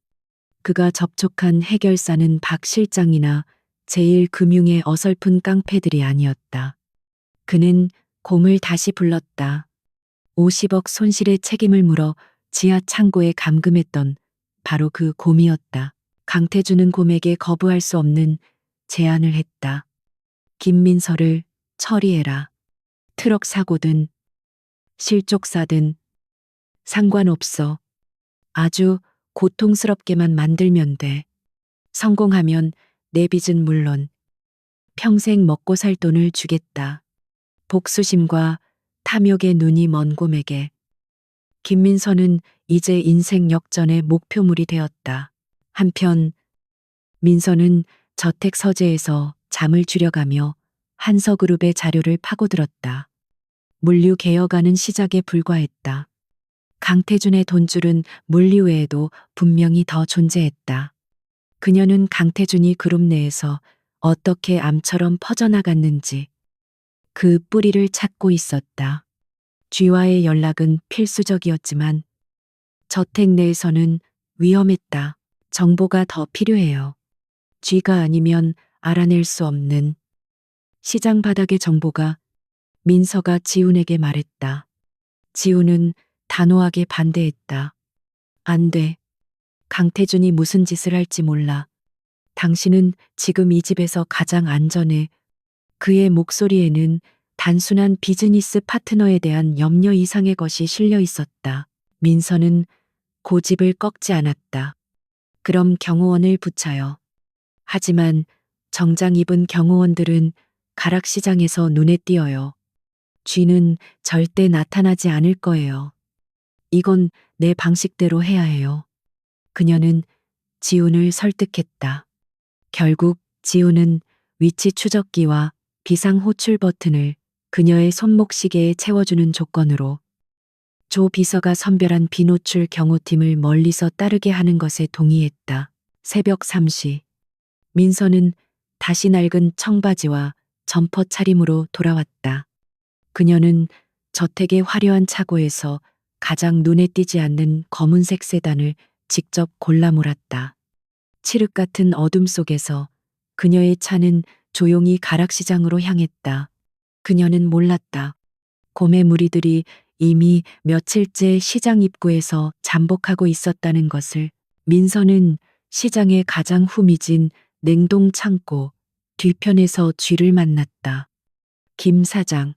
그가 접촉한 해결사는 박 실장이나 제1금융의 어설픈 깡패들이 아니었다. 그는 곰을 다시 불렀다. 50억 손실의 책임을 물어 지하 창고에 감금했던 바로 그 곰이었다. 강태준은 곰에게 거부할 수 없는 제안을 했다. 김민서를 처리해라. 트럭 사고든 실족사든 상관없어. 아주 고통스럽게만 만들면 돼. 성공하면 내 빚은 물론 평생 먹고 살 돈을 주겠다. 복수심과 탐욕의 눈이 먼 곰에게 김민서는 이제 인생 역전의 목표물이 되었다. 한편 민서는 저택 서재에서 잠을 줄여가며 한서그룹의 자료를 파고들었다. 물류 개혁안은 시작에 불과했다. 강태준의 돈줄은 물류 외에도 분명히 더 존재했다. 그녀는 강태준이 그룹 내에서 어떻게 암처럼 퍼져나갔는지 그 뿌리를 찾고 있었다. 쥐와의 연락은 필수적이었지만 저택 내에서는 위험했다. 정보가 더 필요해요. 쥐가 아니면 알아낼 수 없는 시장 바닥의 정보가. 민서가 지훈에게 말했다. 지훈은 단호하게 반대했다. 안 돼. 강태준이 무슨 짓을 할지 몰라. 당신은 지금 이 집에서 가장 안전해. 그의 목소리에는 단순한 비즈니스 파트너에 대한 염려 이상의 것이 실려 있었다. 민서는 고집을 꺾지 않았다. 그럼 경호원을 붙여요. 하지만 정장 입은 경호원들은 가락시장에서 눈에 띄어요. 쥐는 절대 나타나지 않을 거예요. 이건 내 방식대로 해야 해요. 그녀는 지훈을 설득했다. 결국 지훈은 위치 추적기와 비상 호출 버튼을 그녀의 손목시계에 채워주는 조건으로 조 비서가 선별한 비노출 경호팀을 멀리서 따르게 하는 것에 동의했다. 새벽 3시. 민서는 다시 낡은 청바지와 점퍼 차림으로 돌아왔다. 그녀는 저택의 화려한 차고에서 가장 눈에 띄지 않는 검은색 세단을 직접 골라 몰았다. 칠흑 같은 어둠 속에서 그녀의 차는 조용히 가락시장으로 향했다. 그녀는 몰랐다. 곰의 무리들이 이미 며칠째 시장 입구에서 잠복하고 있었다는 것을. 민서는 시장의 가장 후미진 냉동 창고 뒤편에서 쥐를 만났다. 김 사장,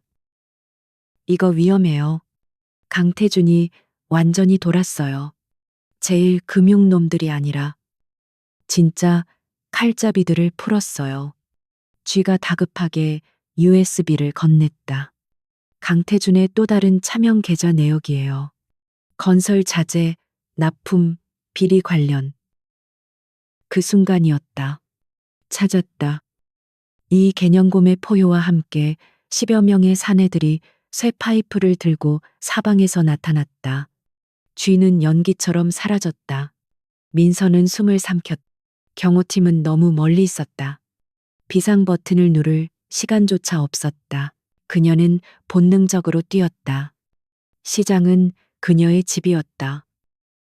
이거 위험해요. 강태준이 완전히 돌았어요. 제일 금융놈들이 아니라 진짜 칼잡이들을 풀었어요. 쥐가 다급하게 USB를 건넸다. 강태준의 또 다른 차명 계좌 내역이에요. 건설 자재, 납품, 비리 관련. 그 순간이었다. 찾았다. 이 개념곰의 포효와 함께 10여 명의 사내들이 쇠 파이프를 들고 사방에서 나타났다. 쥐는 연기처럼 사라졌다. 민서는 숨을 삼켰다. 경호팀은 너무 멀리 있었다. 비상 버튼을 누를 시간조차 없었다. 그녀는 본능적으로 뛰었다. 시장은 그녀의 집이었다.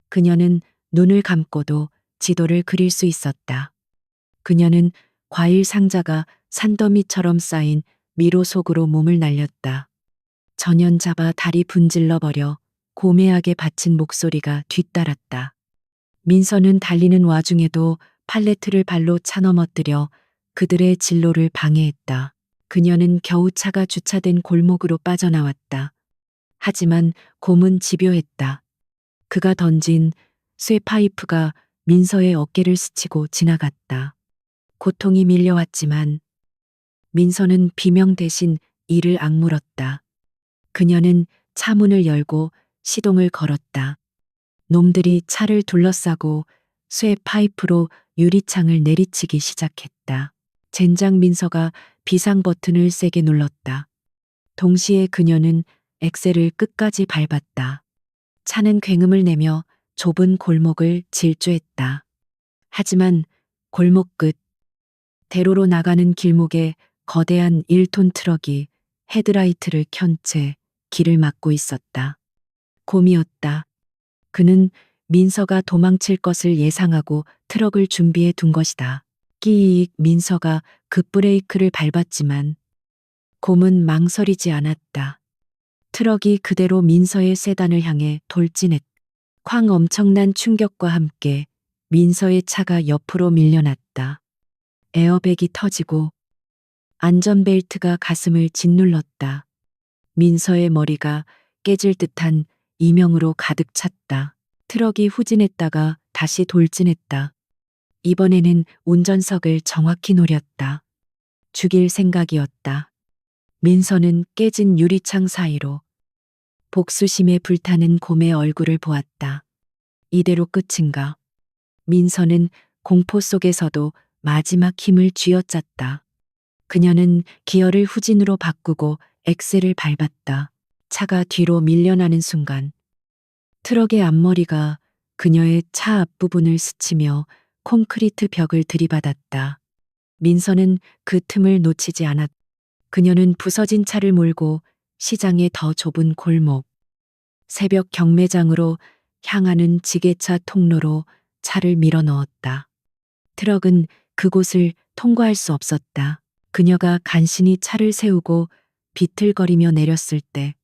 그녀는 눈을 감고도 지도를 그릴 수 있었다. 그녀는 과일 상자가 산더미처럼 쌓인 미로 속으로 몸을 날렸다. 전연 잡아 다리 분질러 버려 고매하게 바친 목소리가 뒤따랐다. 민서는 달리는 와중에도 팔레트를 발로 차넘어뜨려 그들의 진로를 방해했다. 그녀는 겨우 차가 주차된 골목으로 빠져나왔다. 하지만 곰은 집요했다. 그가 던진 쇠 파이프가 민서의 어깨를 스치고 지나갔다. 고통이 밀려왔지만 민서는 비명 대신 이를 악물었다. 그녀는 차 문을 열고 시동을 걸었다. 놈들이 차를 둘러싸고 쇠 파이프로 유리창을 내리치기 시작했다. 젠장 민서가 비상 버튼을 세게 눌렀다. 동시에 그녀는 엑셀을 끝까지 밟았다. 차는 굉음을 내며 좁은 골목을 질주했다. 하지만 골목 끝, 대로로 나가는 길목에 거대한 1톤 트럭이 헤드라이트를 켠 채 길을 막고 있었다. 곰이었다. 그는 민서가 도망칠 것을 예상하고 트럭을 준비해 둔 것이다. 끼익 민서가 급브레이크를 밟았지만 곰은 망설이지 않았다. 트럭이 그대로 민서의 세단을 향해 돌진했다. 쾅 엄청난 충격과 함께 민서의 차가 옆으로 밀려났다. 에어백이 터지고 안전벨트가 가슴을 짓눌렀다. 민서의 머리가 깨질 듯한 이명으로 가득 찼다. 트럭이 후진했다가 다시 돌진했다. 이번에는 운전석을 정확히 노렸다. 죽일 생각이었다. 민서는 깨진 유리창 사이로 복수심에 불타는 곰의 얼굴을 보았다. 이대로 끝인가? 민서는 공포 속에서도 마지막 힘을 쥐어짰다. 그녀는 기어를 후진으로 바꾸고 엑셀을 밟았다. 차가 뒤로 밀려나는 순간 트럭의 앞머리가 그녀의 차 앞부분을 스치며 콘크리트 벽을 들이받았다. 민서는 그 틈을 놓치지 않았다. 그녀는 부서진 차를 몰고 시장의 더 좁은 골목, 새벽 경매장으로 향하는 지게차 통로로 차를 밀어 넣었다. 트럭은 그곳을 통과할 수 없었다. 그녀가 간신히 차를 세우고 비틀거리며 내렸을 때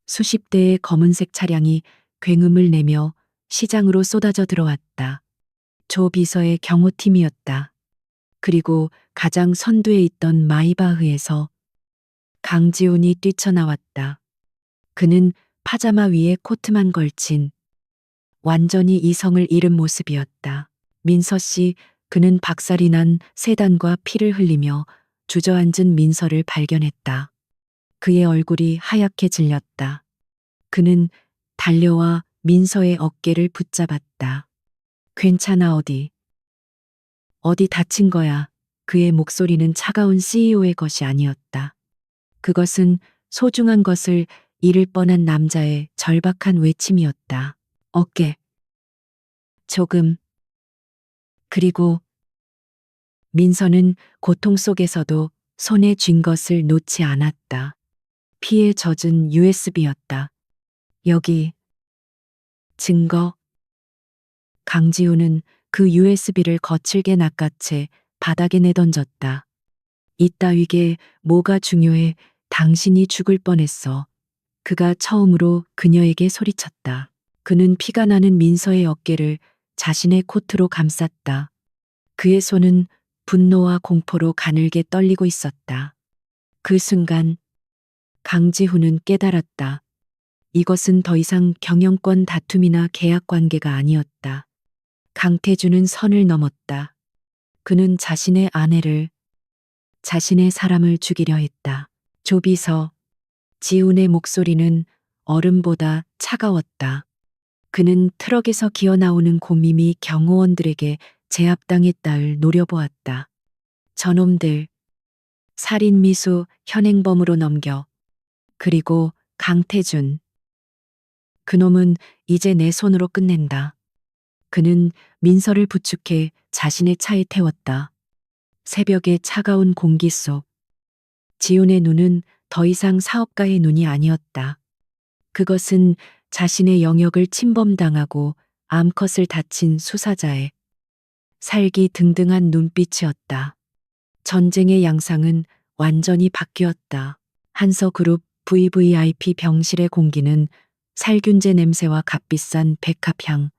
수십 대의 검은색 차량이 굉음을 내며 시장으로 쏟아져 들어왔다. 조 비서의 경호팀이었다. 그리고 가장 선두에 있던 마이바흐에서 강지훈이 뛰쳐나왔다. 그는 파자마 위에 코트만 걸친 완전히 이성을 잃은 모습이었다. 민서 씨, 그는 박살이 난 세단과 피를 흘리며 주저앉은 민서를 발견했다. 그의 얼굴이 하얗게 질렸다. 그는 달려와 민서의 어깨를 붙잡았다. 괜찮아 어디 다친 거야. 그의 목소리는 차가운 CEO의 것이 아니었다. 그것은 소중한 것을 잃을 뻔한 남자의 절박한 외침이었다. 어깨. 조금. 그리고 민서는 고통 속에서도 손에 쥔 것을 놓지 않았다. 피에 젖은 USB였다. 여기 증거. 강지우는 그 USB를 거칠게 낚아채 바닥에 내던졌다. 이따위게 뭐가 중요해? 당신이 죽을 뻔했어. 그가 처음으로 그녀에게 소리쳤다. 그는 피가 나는 민서의 어깨를 자신의 코트로 감쌌다. 그의 손은 분노와 공포로 가늘게 떨리고 있었다. 그 순간 강지훈은 깨달았다. 이것은 더 이상 경영권 다툼이나 계약 관계가 아니었다. 강태준은 선을 넘었다. 그는 자신의 아내를, 자신의 사람을 죽이려 했다. 조비서. 지훈의 목소리는 얼음보다 차가웠다. 그는 트럭에서 기어 나오는 곰님이 경호원들에게 제압당했다를 노려보았다. 저놈들. 살인 미수 현행범으로 넘겨. 그리고 강태준. 그놈은 이제 내 손으로 끝낸다. 그는 민서를 부축해 자신의 차에 태웠다. 새벽의 차가운 공기 속 지훈의 눈은 더 이상 사업가의 눈이 아니었다. 그것은 자신의 영역을 침범당하고 암컷을 다친 수사자의 살기 등등한 눈빛이었다. 전쟁의 양상은 완전히 바뀌었다. 한서그룹 VVIP 병실의 공기는 살균제 냄새와 값비싼 백합향,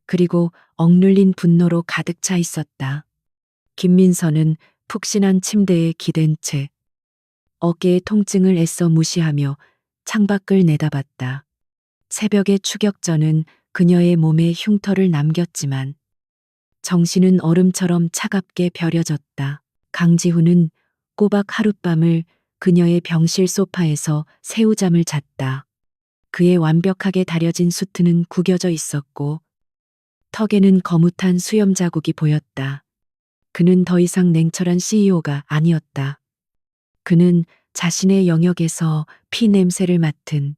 그리고 억눌린 분노로 가득 차 있었다. 김민서는 푹신한 침대에 기댄 채 어깨의 통증을 애써 무시하며 창밖을 내다봤다. 새벽의 추격전은 그녀의 몸에 흉터를 남겼지만 정신은 얼음처럼 차갑게 벼려졌다. 강지훈은 꼬박 하룻밤을 그녀의 병실 소파에서 새우잠을 잤다. 그의 완벽하게 다려진 수트는 구겨져 있었고 턱에는 거뭇한 수염 자국이 보였다. 그는 더 이상 냉철한 CEO가 아니었다. 그는 자신의 영역에서 피 냄새를 맡은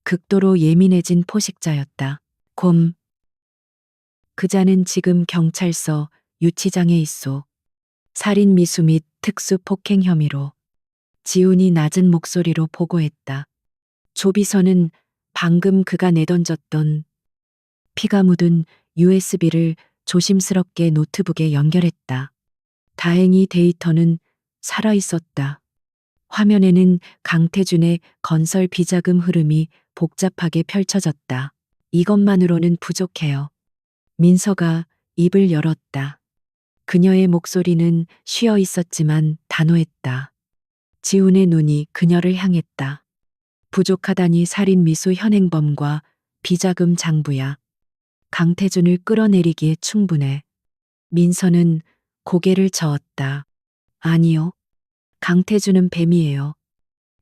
극도로 예민해진 포식자였다. 곰. 그자는 지금 경찰서 유치장에 있소. 살인 미수 및 특수 폭행 혐의로. 지훈이 낮은 목소리로 보고했다. 조비서는 방금 그가 내던졌던 피가 묻은 USB를 조심스럽게 노트북에 연결했다. 다행히 데이터는 살아 있었다. 화면에는 강태준의 건설 비자금 흐름이 복잡하게 펼쳐졌다. 이것만으로는 부족해요. 민서가 입을 열었다. 그녀의 목소리는 쉬어 있었지만 단호했다. 지훈의 눈이 그녀를 향했다. 부족하다니 살인 미수 현행범과 비자금 장부야. 강태준을 끌어내리기에 충분해. 민서는 고개를 저었다. 아니요. 강태준은 뱀이에요.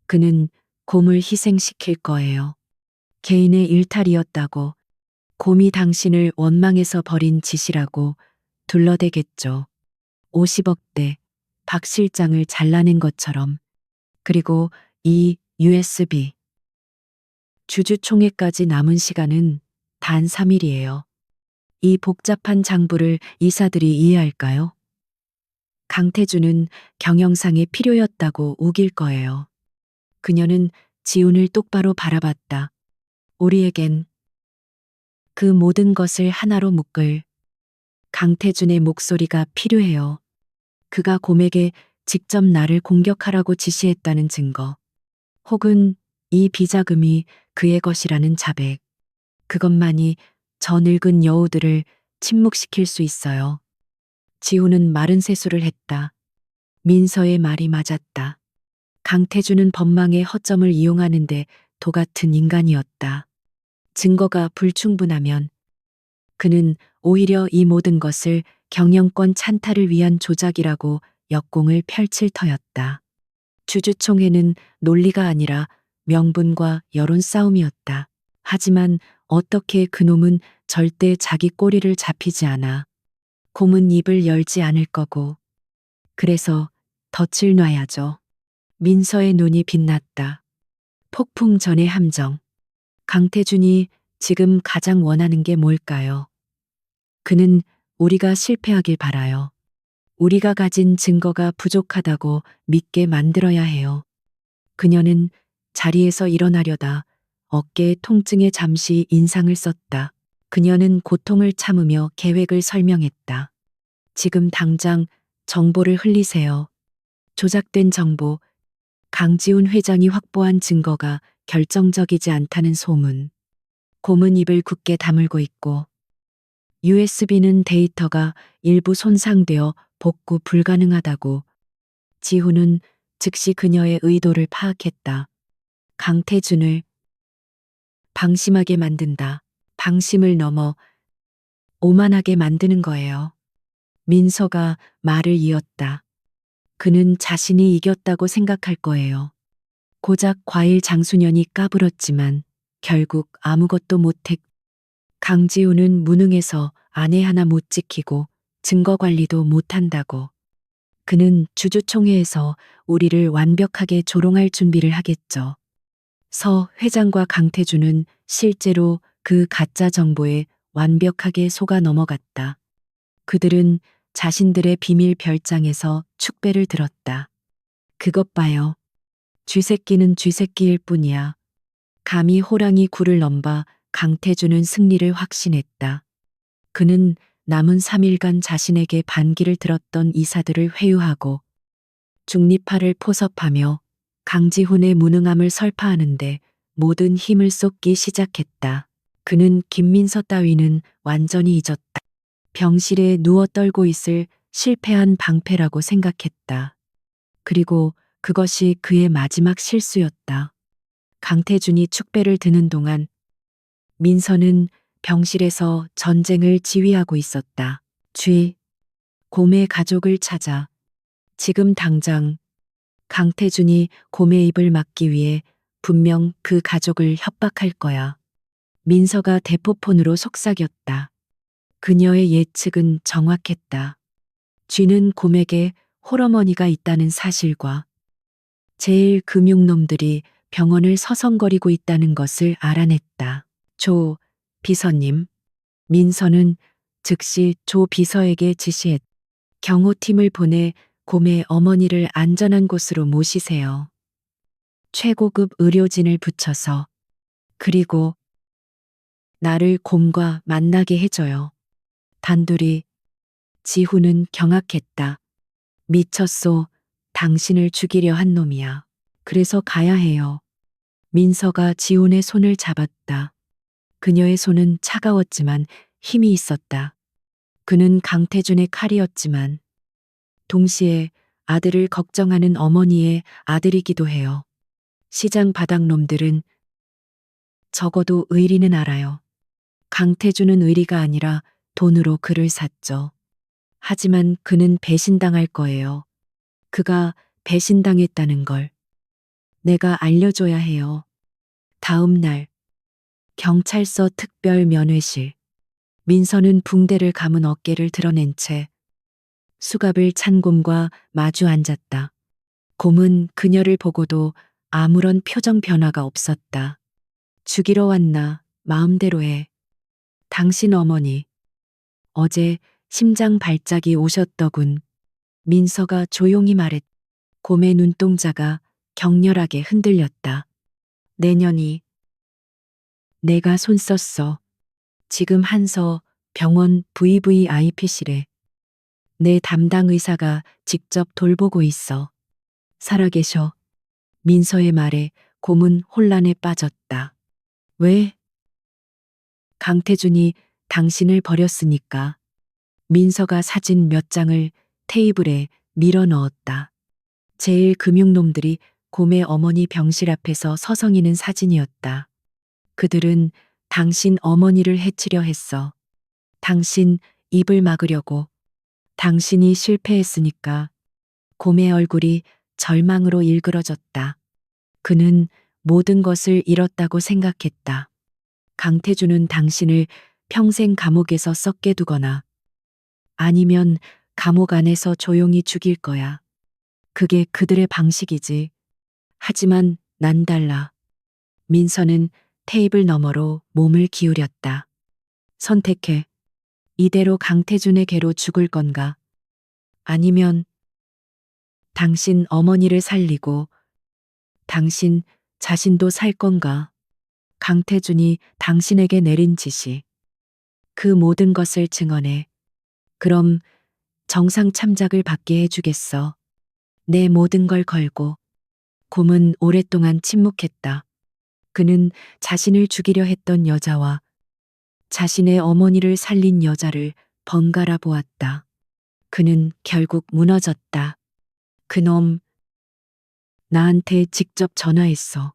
그는 곰을 희생시킬 거예요. 개인의 일탈이었다고, 곰이 당신을 원망해서 벌인 짓이라고 둘러대겠죠. 50억대, 박 실장을 잘라낸 것처럼. 그리고 이 USB. 주주총회까지 남은 시간은 단 3일이에요. 이 복잡한 장부를 이사들이 이해할까요? 강태준은 경영상에 필요였다고 우길 거예요. 그녀는 지훈을 똑바로 바라봤다. 우리에겐 그 모든 것을 하나로 묶을 강태준의 목소리가 필요해요. 그가 곰에게 직접 나를 공격하라고 지시했다는 증거. 혹은 이 비자금이 그의 것이라는 자백. 그것만이 저 늙은 여우들을 침묵시킬 수 있어요. 지훈은 마른 세수를 했다. 민서의 말이 맞았다. 강태준은 법망의 허점을 이용하는데 도 같은 인간이었다. 증거가 불충분하면 그는 오히려 이 모든 것을 경영권 찬탈을 위한 조작이라고 역공을 펼칠 터였다. 주주총회는 논리가 아니라 명분과 여론 싸움이었다. 하지만 어떻게 그놈은 절대 자기 꼬리를 잡히지 않아. 곰은 입을 열지 않을 거고. 그래서 덫을 놔야죠. 민서의 눈이 빛났다. 폭풍 전의 함정. 강태준이 지금 가장 원하는 게 뭘까요? 그는 우리가 실패하길 바라요. 우리가 가진 증거가 부족하다고 믿게 만들어야 해요. 그녀는 자리에서 일어나려다 어깨의 통증에 잠시 인상을 썼다. 그녀는 고통을 참으며 계획을 설명했다. 지금 당장 정보를 흘리세요. 조작된 정보, 강지훈 회장이 확보한 증거가 결정적이지 않다는 소문. 곰은 입을 굳게 다물고 있고 USB는 데이터가 일부 손상되어 복구 불가능하다고. 지훈은 즉시 그녀의 의도를 파악했다. 강태준을 방심하게 만든다. 방심을 넘어 오만하게 만드는 거예요. 민서가 말을 이었다. 그는 자신이 이겼다고 생각할 거예요. 고작 과일 장수년이 까불었지만 결국 아무것도 못했. 강지훈은 무능해서 아내 하나 못 지키고 증거 관리도 못한다고. 그는 주주총회에서 우리를 완벽하게 조롱할 준비를 하겠죠. 서 회장과 강태준은 실제로 그 가짜 정보에 완벽하게 속아 넘어갔다. 그들은 자신들의 비밀 별장에서 축배를 들었다. 그것 봐요. 쥐새끼는 쥐새끼일 뿐이야. 감히 호랑이 굴을 넘봐 강태준은 승리를 확신했다. 그는 남은 3일간 자신에게 반기를 들었던 이사들을 회유하고 중립파를 포섭하며 강지훈의 무능함을 설파하는데 모든 힘을 쏟기 시작했다. 그는 김민서 따위는 완전히 잊었다. 병실에 누워 떨고 있을 실패한 방패라고 생각했다. 그리고 그것이 그의 마지막 실수였다. 강태준이 축배를 드는 동안 민서는 병실에서 전쟁을 지휘하고 있었다. 곰의 가족을 찾아. 지금 당장. 강태준이 곰의 입을 막기 위해 분명 그 가족을 협박할 거야. 민서가 대포폰으로 속삭였다. 그녀의 예측은 정확했다. 쥐는 곰에게 홀어머니가 있다는 사실과 제일 금융놈들이 병원을 서성거리고 있다는 것을 알아냈다. 조 비서님. 민서는 즉시 조 비서에게 지시했다. 경호팀을 보내 곰의 어머니를 안전한 곳으로 모시세요. 최고급 의료진을 붙여서. 그리고 나를 곰과 만나게 해줘요. 단둘이. 지훈은 경악했다. 미쳤소. 당신을 죽이려 한 놈이야. 그래서 가야 해요. 민서가 지훈의 손을 잡았다. 그녀의 손은 차가웠지만 힘이 있었다. 그는 강태준의 칼이었지만 동시에 아들을 걱정하는 어머니의 아들이기도 해요. 시장 바닥놈들은 적어도 의리는 알아요. 강태준은 의리가 아니라 돈으로 그를 샀죠. 하지만 그는 배신당할 거예요. 그가 배신당했다는 걸 내가 알려줘야 해요. 다음 날 경찰서 특별 면회실. 민서는 붕대를 감은 어깨를 드러낸 채 수갑을 찬 곰과 마주 앉았다. 곰은 그녀를 보고도 아무런 표정 변화가 없었다. 죽이러 왔나, 마음대로 해. 당신 어머니. 어제 심장 발작이 오셨더군. 민서가 조용히 말했. 곰의 눈동자가 격렬하게 흔들렸다. 내년이. 내가 손 썼어. 지금 한서 병원 VVIP실에. 내 담당 의사가 직접 돌보고 있어. 살아계셔. 민서의 말에 곰은 혼란에 빠졌다. 왜? 강태준이 당신을 버렸으니까. 민서가 사진 몇 장을 테이블에 밀어 넣었다. 제일 금융놈들이 곰의 어머니 병실 앞에서 서성이는 사진이었다. 그들은 당신 어머니를 해치려 했어. 당신 입을 막으려고. 당신이 실패했으니까. 곰의 얼굴이 절망으로 일그러졌다. 그는 모든 것을 잃었다고 생각했다. 강태준은 당신을 평생 감옥에서 썩게 두거나 아니면 감옥 안에서 조용히 죽일 거야. 그게 그들의 방식이지. 하지만 난 달라. 민서는 테이블 너머로 몸을 기울였다. 선택해. 이대로 강태준에게로 죽을 건가? 아니면 당신 어머니를 살리고 당신 자신도 살 건가? 강태준이 당신에게 내린 지시. 그 모든 것을 증언해. 그럼 정상 참작을 받게 해주겠어. 내 모든 걸 걸고. 곰은 오랫동안 침묵했다. 그는 자신을 죽이려 했던 여자와 자신의 어머니를 살린 여자를 번갈아 보았다. 그는 결국 무너졌다. 그놈, 나한테 직접 전화했어.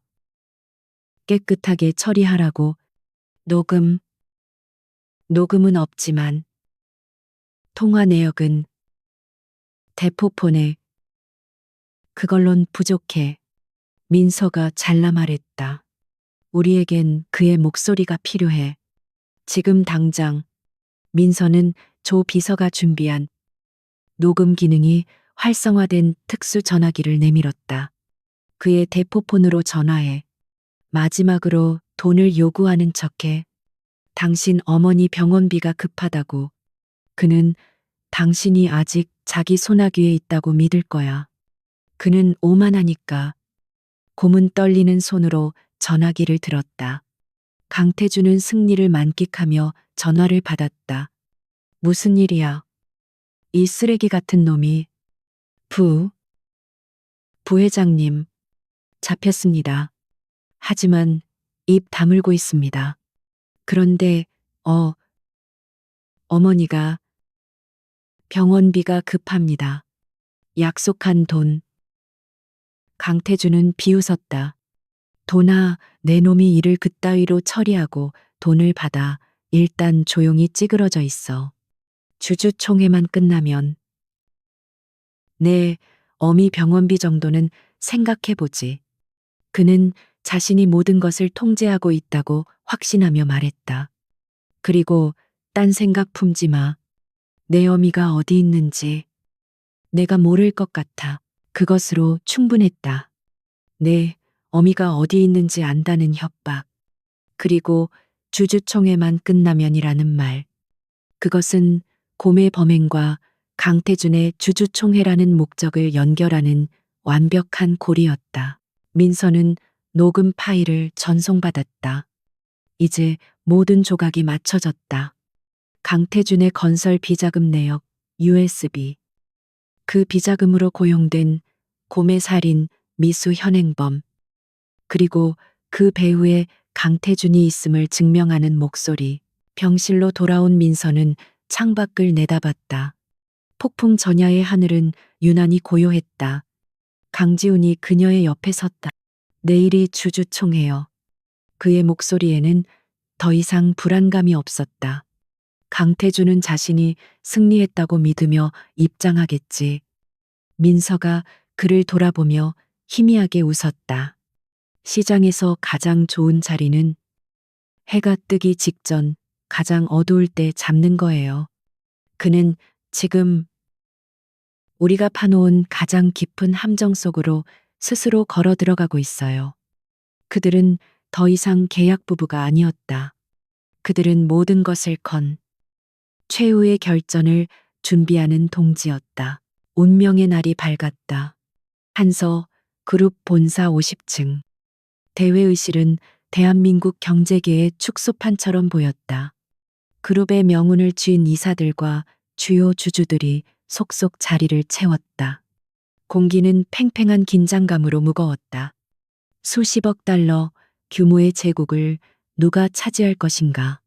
깨끗하게 처리하라고. 녹음. 녹음은 없지만 통화 내역은 대포폰에. 그걸론 부족해. 민서가 잘라 말했다. 우리에겐 그의 목소리가 필요해. 지금 당장. 민서는 조 비서가 준비한 녹음 기능이 활성화된 특수 전화기를 내밀었다. 그의 대포폰으로 전화해. 마지막으로 돈을 요구하는 척해. 당신 어머니 병원비가 급하다고. 그는 당신이 아직 자기 소나귀에 있다고 믿을 거야. 그는 오만하니까. 곰은 떨리는 손으로 전화기를 들었다. 강태준은 승리를 만끽하며 전화를 받았다. 무슨 일이야? 이 쓰레기 같은 놈이. 부회장님, 잡혔습니다. 하지만 입 다물고 있습니다. 그런데, 어머니가 병원비가 급합니다. 약속한 돈. 강태준은 비웃었다. 도나 내 놈이 일을 그따위로 처리하고 돈을 받아 일단 조용히 찌그러져 있어. 주주총회만 끝나면 내 어미 병원비 정도는 생각해보지. 그는 자신이 모든 것을 통제하고 있다고 확신하며 말했다. 그리고 딴 생각 품지 마. 내 어미가 어디 있는지 내가 모를 것 같아. 그것으로 충분했다. 내 어미가 어디 있는지 안다는 협박. 그리고 주주총회만 끝나면이라는 말. 그것은 곰의 범행과 강태준의 주주총회라는 목적을 연결하는 완벽한 고리였다. 민서는 녹음 파일을 전송받았다. 이제 모든 조각이 맞춰졌다. 강태준의 건설 비자금 내역, USB. 그 비자금으로 고용된 곰의 살인, 미수 현행범. 그리고 그 배후에 강태준이 있음을 증명하는 목소리. 병실로 돌아온 민서는 창밖을 내다봤다. 폭풍 전야의 하늘은 유난히 고요했다. 강지훈이 그녀의 옆에 섰다. 내일이 주주총회요. 그의 목소리에는 더 이상 불안감이 없었다. 강태준은 자신이 승리했다고 믿으며 입장하겠지. 민서가 그를 돌아보며 희미하게 웃었다. 시장에서 가장 좋은 자리는 해가 뜨기 직전 가장 어두울 때 잡는 거예요. 그는 지금 우리가 파놓은 가장 깊은 함정 속으로 스스로 걸어 들어가고 있어요. 그들은 더 이상 계약 부부가 아니었다. 그들은 모든 것을 건 최후의 결전을 준비하는 동지였다. 운명의 날이 밝았다. 한서 그룹 본사 50층. 대회의실은 대한민국 경제계의 축소판처럼 보였다. 그룹의 명운을 쥔 이사들과 주요 주주들이 속속 자리를 채웠다. 공기는 팽팽한 긴장감으로 무거웠다. 수십억 달러 규모의 제국을 누가 차지할 것인가.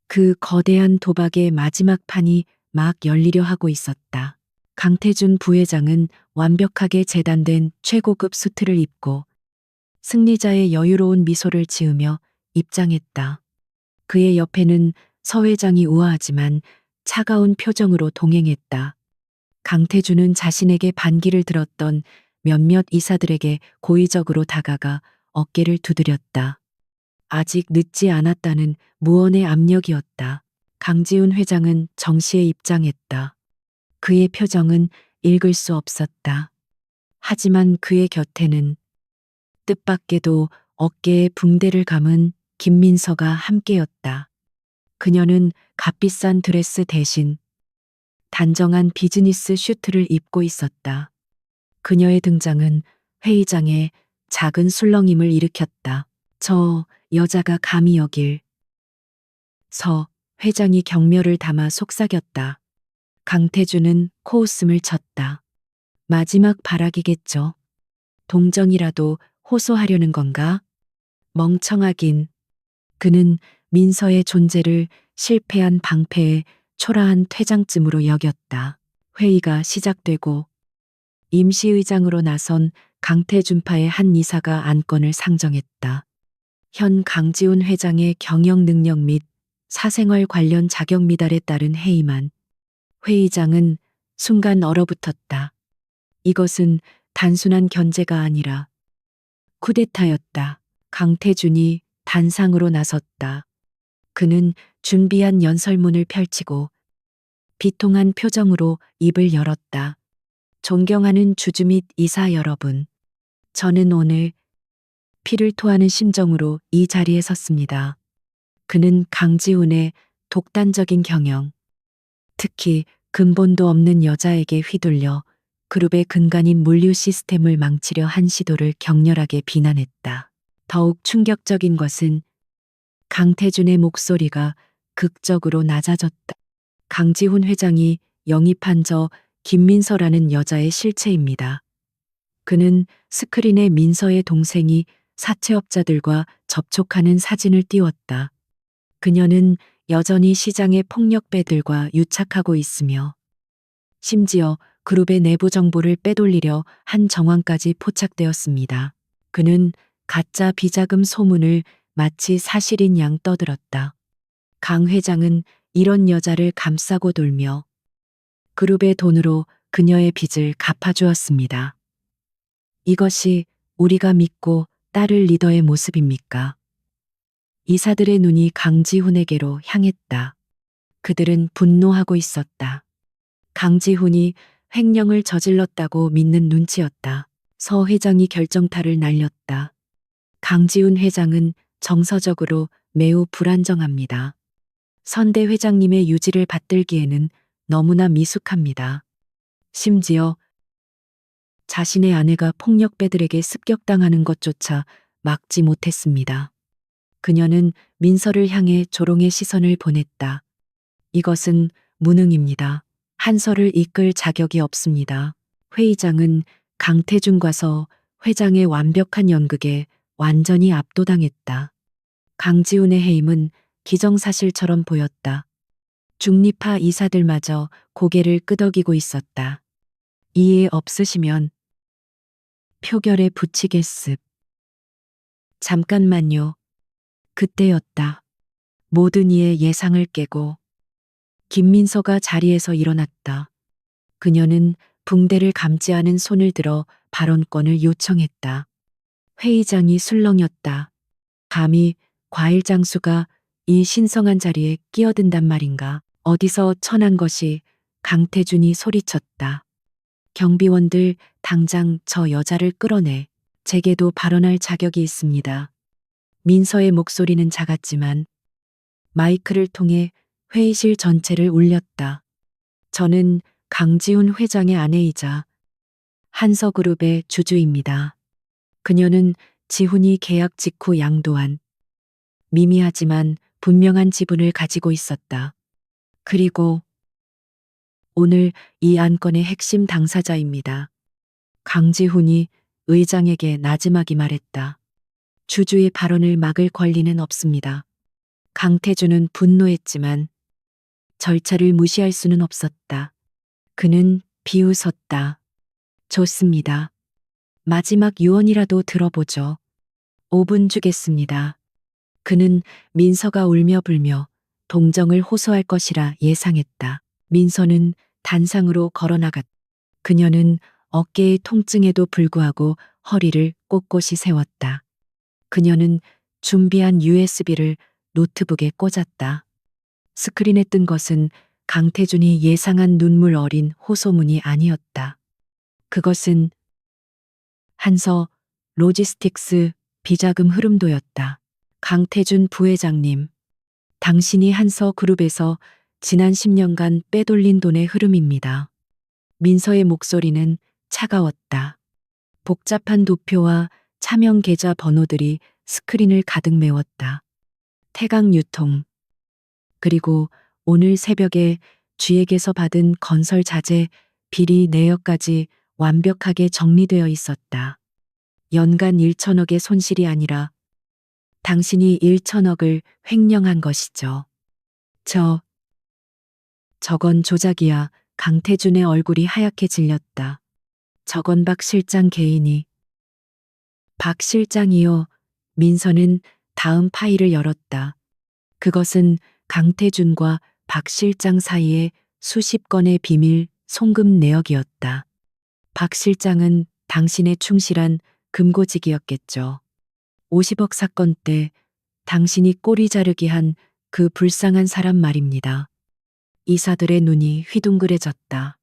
그 거대한 도박의 마지막 판이 막 열리려 하고 있었다. 강태준 부회장은 완벽하게 재단된 최고급 수트를 입고 승리자의 여유로운 미소를 지으며 입장했다. 그의 옆에는 서 회장이 우아하지만 차가운 표정으로 동행했다. 강태준은 자신에게 반기를 들었던 몇몇 이사들에게 고의적으로 다가가 어깨를 두드렸다. 아직 늦지 않았다는 무언의 압력이었다. 강지훈 회장은 정시에 입장했다. 그의 표정은 읽을 수 없었다. 하지만 그의 곁에는 뜻밖에도 어깨에 붕대를 감은 김민서가 함께였다. 그녀는 값비싼 드레스 대신 단정한 비즈니스 슈트를 입고 있었다. 그녀의 등장은 회의장에 작은 술렁임을 일으켰다. 저 여자가 감히 여길. 서 회장이 경멸을 담아 속삭였다. 강태준은 코웃음을 쳤다. 마지막 발악이겠죠. 동정이라도 호소하려는 건가? 멍청하긴. 그는 민서의 존재를 실패한 방패의 초라한 퇴장쯤으로 여겼다. 회의가 시작되고 임시의장으로 나선 강태준파의 한 이사가 안건을 상정했다. 현 강지훈 회장의 경영 능력 및 사생활 관련 자격 미달에 따른 해임안. 회의장은 순간 얼어붙었다. 이것은 단순한 견제가 아니라 쿠데타였다. 강태준이 단상으로 나섰다. 그는 준비한 연설문을 펼치고 비통한 표정으로 입을 열었다. 존경하는 주주 및 이사 여러분, 저는 오늘 피를 토하는 심정으로 이 자리에 섰습니다. 그는 강지훈의 독단적인 경영, 특히 근본도 없는 여자에게 휘둘려 그룹의 근간인 물류 시스템을 망치려 한 시도를 격렬하게 비난했다. 더욱 충격적인 것은 강태준의 목소리가 극적으로 낮아졌다. 강지훈 회장이 영입한 저 김민서라는 여자의 실체입니다. 그는 스크린에 민서의 동생이 사채업자들과 접촉하는 사진을 띄웠다. 그녀는 여전히 시장의 폭력배들과 유착하고 있으며 심지어 그룹의 내부 정보를 빼돌리려 한 정황까지 포착되었습니다. 그는 가짜 비자금 소문을 마치 사실인 양 떠들었다. 강 회장은 이런 여자를 감싸고 돌며 그룹의 돈으로 그녀의 빚을 갚아주었습니다. 이것이 우리가 믿고 따를 리더의 모습입니까? 이사들의 눈이 강지훈에게로 향했다. 그들은 분노하고 있었다. 강지훈이 횡령을 저질렀다고 믿는 눈치였다. 서 회장이 결정타를 날렸다. 강지훈 회장은 정서적으로 매우 불안정합니다. 선대 회장님의 유지를 받들기에는 너무나 미숙합니다. 심지어 자신의 아내가 폭력배들에게 습격당하는 것조차 막지 못했습니다. 그녀는 민서를 향해 조롱의 시선을 보냈다. 이것은 무능입니다. 한서를 이끌 자격이 없습니다. 회의장은 강태준과 서 회장의 완벽한 연극에 완전히 압도당했다. 강지훈의 해임은 기정사실처럼 보였다. 중립파 이사들마저 고개를 끄덕이고 있었다. 이해 없으시면 표결에 붙이겠습. 잠깐만요. 그때였다. 모든 이의 예상을 깨고 김민서가 자리에서 일어났다. 그녀는 붕대를 감지 않은 손을 들어 발언권을 요청했다. 회의장이 술렁였다. 감히 과일 장수가 이 신성한 자리에 끼어든단 말인가. 어디서 천한 것이. 강태준이 소리쳤다. 경비원들 당장 저 여자를 끌어내. 제게도 발언할 자격이 있습니다. 민서의 목소리는 작았지만 마이크를 통해 회의실 전체를 울렸다. 저는 강지훈 회장의 아내이자 한서그룹의 주주입니다. 그녀는 지훈이 계약 직후 양도한 미미하지만 분명한 지분을 가지고 있었다. 그리고 오늘 이 안건의 핵심 당사자입니다. 강지훈이 의장에게 나지막이 말했다. 주주의 발언을 막을 권리는 없습니다. 강태준은 분노했지만 절차를 무시할 수는 없었다. 그는 비웃었다. 좋습니다. 마지막 유언이라도 들어보죠. 5분 주겠습니다. 그는 민서가 울며 불며 동정을 호소할 것이라 예상했다. 민서는 단상으로 걸어나갔다. 그녀는 어깨의 통증에도 불구하고 허리를 꼿꼿이 세웠다. 그녀는 준비한 USB를 노트북에 꽂았다. 스크린에 뜬 것은 강태준이 예상한 눈물 어린 호소문이 아니었다. 그것은 한서 로지스틱스 비자금 흐름도였다. 강태준 부회장님, 당신이 한서 그룹에서 지난 10년간 빼돌린 돈의 흐름입니다. 민서의 목소리는 차가웠다. 복잡한 도표와 차명 계좌 번호들이 스크린을 가득 메웠다. 태강 유통. 그리고 오늘 새벽에 쥐에게서 받은 건설 자재 비리 내역까지 완벽하게 정리되어 있었다. 연간 1천억의 손실이 아니라 당신이 1천억을 횡령한 것이죠. 저건 조작이야. 강태준의 얼굴이 하얗게 질렸다. 저건 박 실장 개인이. 박 실장이요. 민서는 다음 파일을 열었다. 그것은 강태준과 박 실장 사이에 수십 건의 비밀 송금 내역이었다. 박 실장은 당신의 충실한 금고직이었겠죠. 50억 사건 때 당신이 꼬리 자르기 한 그 불쌍한 사람 말입니다. 이사들의 눈이 휘둥그레졌다.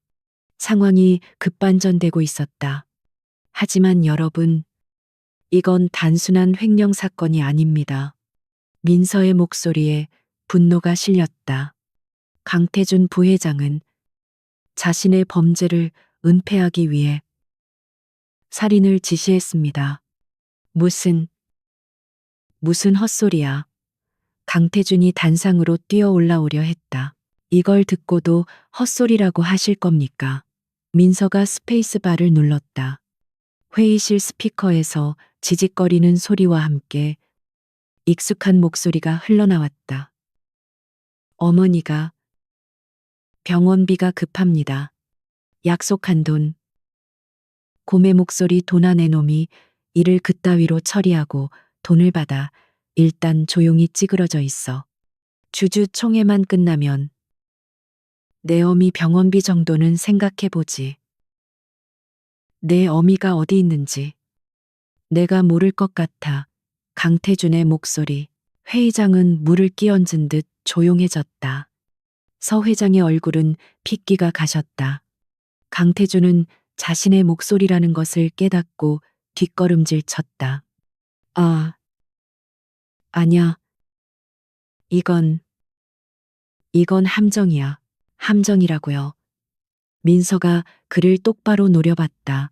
상황이 급반전되고 있었다. 하지만 여러분, 이건 단순한 횡령 사건이 아닙니다. 민서의 목소리에 분노가 실렸다. 강태준 부회장은 자신의 범죄를 은폐하기 위해 살인을 지시했습니다. 무슨 헛소리야. 강태준이 단상으로 뛰어 올라오려 했다. 이걸 듣고도 헛소리라고 하실 겁니까? 민서가 스페이스바를 눌렀다. 회의실 스피커에서 지직거리는 소리와 함께 익숙한 목소리가 흘러나왔다. 어머니가 병원비가 급합니다. 약속한 돈. 곰의 목소리 도난의 놈이 이를 그따위로 처리하고 돈을 받아 일단 조용히 찌그러져 있어. 주주총회만 끝나면 내 어미 병원비 정도는 생각해보지. 내 어미가 어디 있는지 내가 모를 것 같아. 강태준의 목소리. 회의장은 물을 끼얹은 듯 조용해졌다. 서 회장의 얼굴은 핏기가 가셨다. 강태준은 자신의 목소리라는 것을 깨닫고 뒷걸음질 쳤다. 아냐. 이건 함정이야. 함정이라고요. 민서가 그를 똑바로 노려봤다.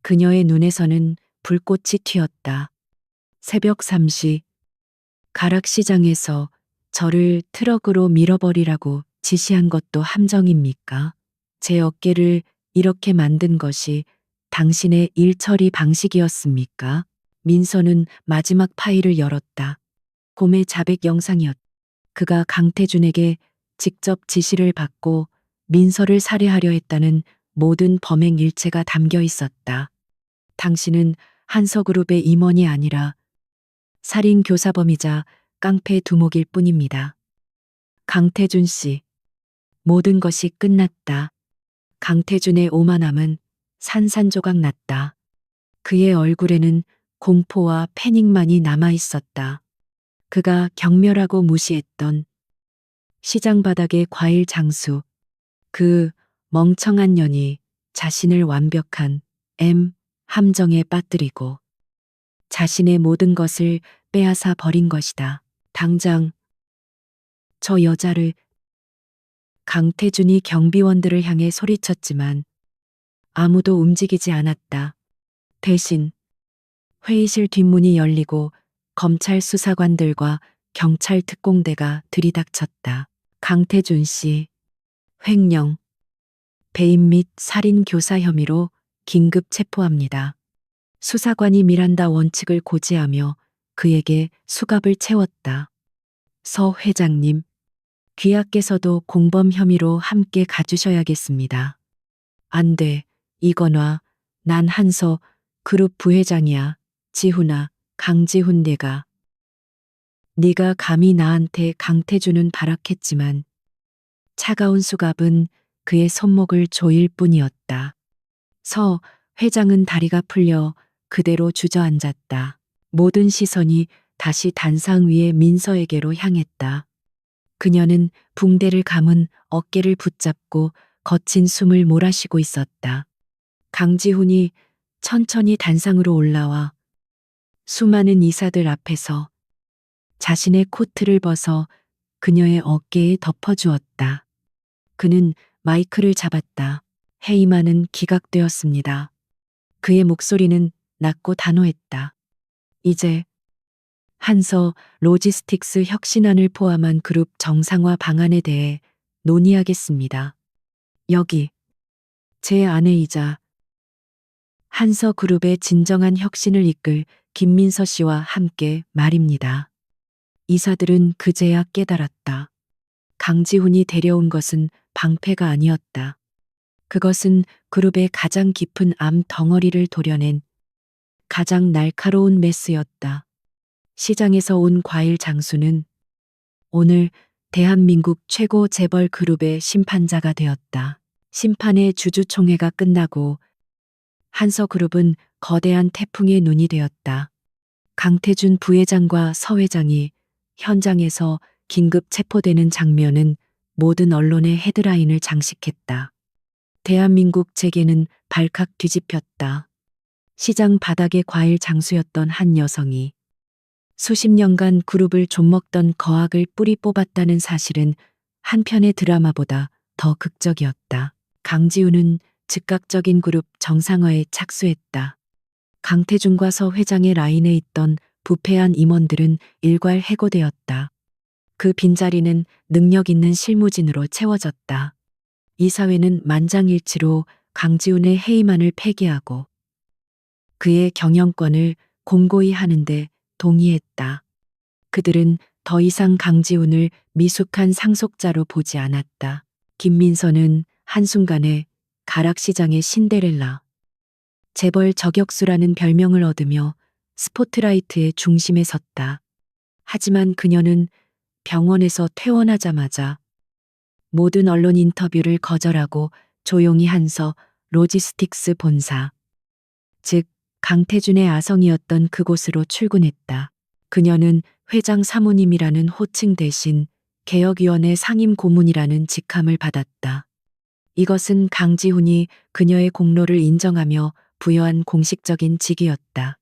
그녀의 눈에서는 불꽃이 튀었다. 새벽 3시 가락시장에서 저를 트럭으로 밀어버리라고 지시한 것도 함정입니까? 제 어깨를 이렇게 만든 것이 당신의 일 처리 방식이었습니까? 민서는 마지막 파일을 열었다. 곰의 자백 영상이었다. 그가 강태준에게 직접 지시를 받고 민서를 살해하려 했다는 모든 범행 일체가 담겨 있었다. 당신은 한서그룹의 임원이 아니라 살인 교사범이자 깡패 두목일 뿐입니다. 강태준 씨, 모든 것이 끝났다. 강태준의 오만함은 산산조각 났다. 그의 얼굴에는 공포와 패닉만이 남아 있었다. 그가 경멸하고 무시했던 시장 바닥의 과일 장수, 그 멍청한 년이 자신을 완벽한 함정에 빠뜨리고 자신의 모든 것을 빼앗아 버린 것이다. 당장 저 여자를. 강태준이 경비원들을 향해 소리쳤지만 아무도 움직이지 않았다. 대신 회의실 뒷문이 열리고 검찰 수사관들과 경찰 특공대가 들이닥쳤다. 강태준 씨, 횡령, 배임 및 살인 교사 혐의로 긴급 체포합니다. 수사관이 미란다 원칙을 고지하며 그에게 수갑을 채웠다. 서 회장님, 귀하께서도 공범 혐의로 함께 가주셔야겠습니다. 안 돼, 이건화, 난 한서 그룹 부회장이야. 지훈아, 강지훈 네가 감히 나한테 강태준은 발악했지만 차가운 수갑은 그의 손목을 조일 뿐이었다. 서 회장은 다리가 풀려 그대로 주저앉았다. 모든 시선이 다시 단상 위의 민서에게로 향했다. 그녀는 붕대를 감은 어깨를 붙잡고 거친 숨을 몰아쉬고 있었다. 강지훈이 천천히 단상으로 올라와 수많은 이사들 앞에서 자신의 코트를 벗어 그녀의 어깨에 덮어주었다. 그는 마이크를 잡았다. 해이만은 기각되었습니다. 그의 목소리는 낮고 단호했다. 이제 한서 로지스틱스 혁신안을 포함한 그룹 정상화 방안에 대해 논의하겠습니다. 여기 제 아내이자 한서그룹의 진정한 혁신을 이끌 김민서 씨와 함께 말입니다. 이사들은 그제야 깨달았다. 강지훈이 데려온 것은 방패가 아니었다. 그것은 그룹의 가장 깊은 암 덩어리를 도려낸 가장 날카로운 메스였다. 시장에서 온 과일 장수는 오늘 대한민국 최고 재벌 그룹의 심판자가 되었다. 심판의 주주총회가 끝나고 한서그룹은 거대한 태풍의 눈이 되었다. 강태준 부회장과 서 회장이 현장에서 긴급 체포되는 장면은 모든 언론의 헤드라인을 장식했다. 대한민국 재계는 발칵 뒤집혔다. 시장 바닥의 과일 장수였던 한 여성이 수십 년간 그룹을 좀먹던 거악을 뿌리 뽑았다는 사실은 한편의 드라마보다 더 극적이었다. 강지훈은 즉각적인 그룹 정상화에 착수했다. 강태준과 서 회장의 라인에 있던 부패한 임원들은 일괄 해고되었다. 그 빈자리는 능력 있는 실무진으로 채워졌다. 이사회는 만장일치로 강지훈의 해임안을 폐기하고 그의 경영권을 공고히 하는데 동의했다. 그들은 더 이상 강지훈을 미숙한 상속자로 보지 않았다. 김민서는 한순간에 가락시장의 신데렐라, 재벌 저격수라는 별명을 얻으며 스포트라이트의 중심에 섰다. 하지만 그녀는 병원에서 퇴원하자마자 모든 언론 인터뷰를 거절하고 조용히 한서 로지스틱스 본사, 즉 강태준의 아성이었던 그곳으로 출근했다. 그녀는 회장 사모님이라는 호칭 대신 개혁위원회 상임 고문이라는 직함을 받았다. 이것은 강지훈이 그녀의 공로를 인정하며 부여한 공식적인 직위였다.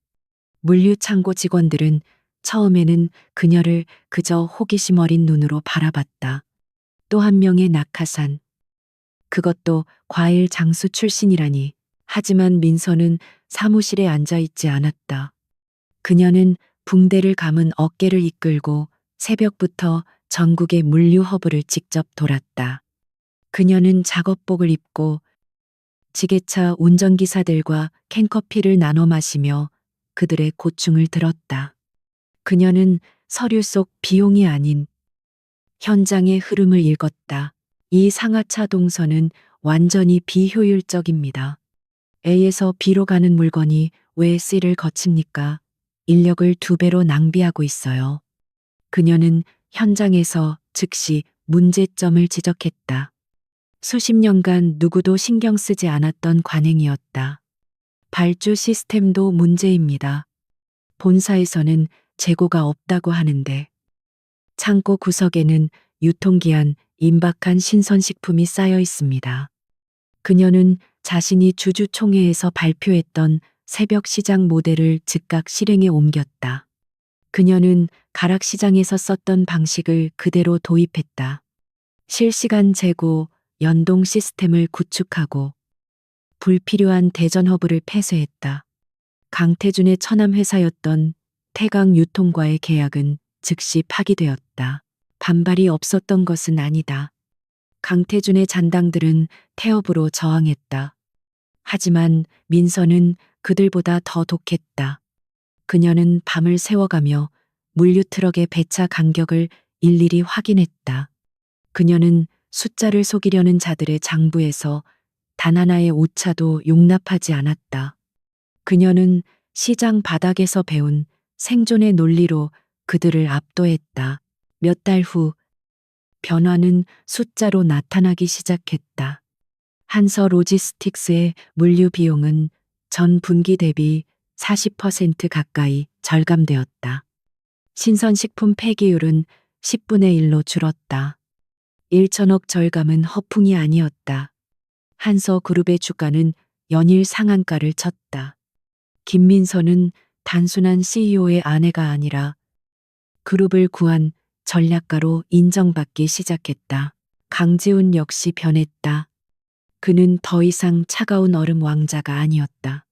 물류창고 직원들은 처음에는 그녀를 그저 호기심 어린 눈으로 바라봤다. 또 한 명의 낙하산. 그것도 과일 장수 출신이라니. 하지만 민서는 사무실에 앉아 있지 않았다. 그녀는 붕대를 감은 어깨를 이끌고 새벽부터 전국의 물류 허브를 직접 돌았다. 그녀는 작업복을 입고 지게차 운전기사들과 캔커피를 나눠 마시며 그들의 고충을 들었다. 그녀는 서류 속 비용이 아닌 현장의 흐름을 읽었다. 이 상하차 동선은 완전히 비효율적입니다. A에서 B로 가는 물건이 왜 C를 거칩니까? 인력을 2배로 낭비하고 있어요. 그녀는 현장에서 즉시 문제점을 지적했다. 수십 년간 누구도 신경 쓰지 않았던 관행이었다. 발주 시스템도 문제입니다. 본사에서는 재고가 없다고 하는데 창고 구석에는 유통기한 임박한 신선식품이 쌓여 있습니다. 그녀는 자신이 주주총회에서 발표했던 새벽 시장 모델을 즉각 실행에 옮겼다. 그녀는 가락시장에서 썼던 방식을 그대로 도입했다. 실시간 재고, 연동 시스템을 구축하고 불필요한 대전 허브를 폐쇄했다. 강태준의 처남 회사였던 태강 유통과의 계약은 즉시 파기되었다. 반발이 없었던 것은 아니다. 강태준의 잔당들은 태업으로 저항했다. 하지만 민서는 그들보다 더 독했다. 그녀는 밤을 새워가며 물류트럭의 배차 간격을 일일이 확인했다. 그녀는 숫자를 속이려는 자들의 장부에서 단 하나의 오차도 용납하지 않았다. 그녀는 시장 바닥에서 배운 생존의 논리로 그들을 압도했다. 몇 달 후 변화는 숫자로 나타나기 시작했다. 한서 로지스틱스의 물류 비용은 전 분기 대비 40% 가까이 절감되었다. 신선식품 폐기율은 10분의 1로 줄었다. 1천억 절감은 허풍이 아니었다. 한서 그룹의 주가는 연일 상한가를 쳤다. 김민서는 단순한 CEO의 아내가 아니라 그룹을 구한 전략가로 인정받기 시작했다. 강지훈 역시 변했다. 그는 더 이상 차가운 얼음 왕자가 아니었다.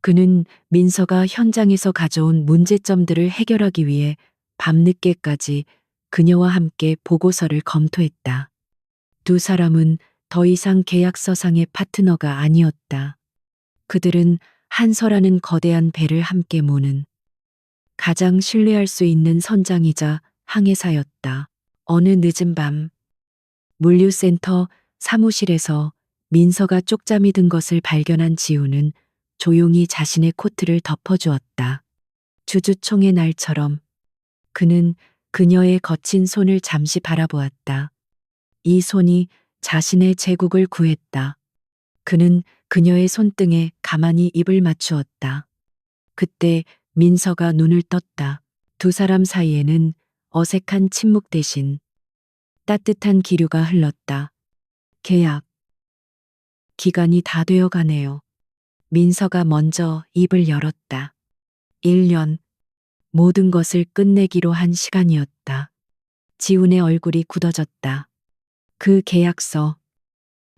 그는 민서가 현장에서 가져온 문제점들을 해결하기 위해 밤늦게까지 그녀와 함께 보고서를 검토했다. 두 사람은 더 이상 계약서상의 파트너가 아니었다. 그들은 한서라는 거대한 배를 함께 모는 가장 신뢰할 수 있는 선장이자 항해사였다. 어느 늦은 밤, 물류센터 사무실에서 민서가 쪽잠이 든 것을 발견한 지우는 조용히 자신의 코트를 덮어주었다. 주주총의 날처럼 그는 그녀의 거친 손을 잠시 바라보았다. 이 손이 자신의 제국을 구했다. 그는 그녀의 손등에 가만히 입을 맞추었다. 그때 민서가 눈을 떴다. 두 사람 사이에는 어색한 침묵 대신 따뜻한 기류가 흘렀다. 계약. 기간이 다 되어 가네요. 민서가 먼저 입을 열었다. 1년. 모든 것을 끝내기로 한 시간이었다. 지훈의 얼굴이 굳어졌다. 그 계약서.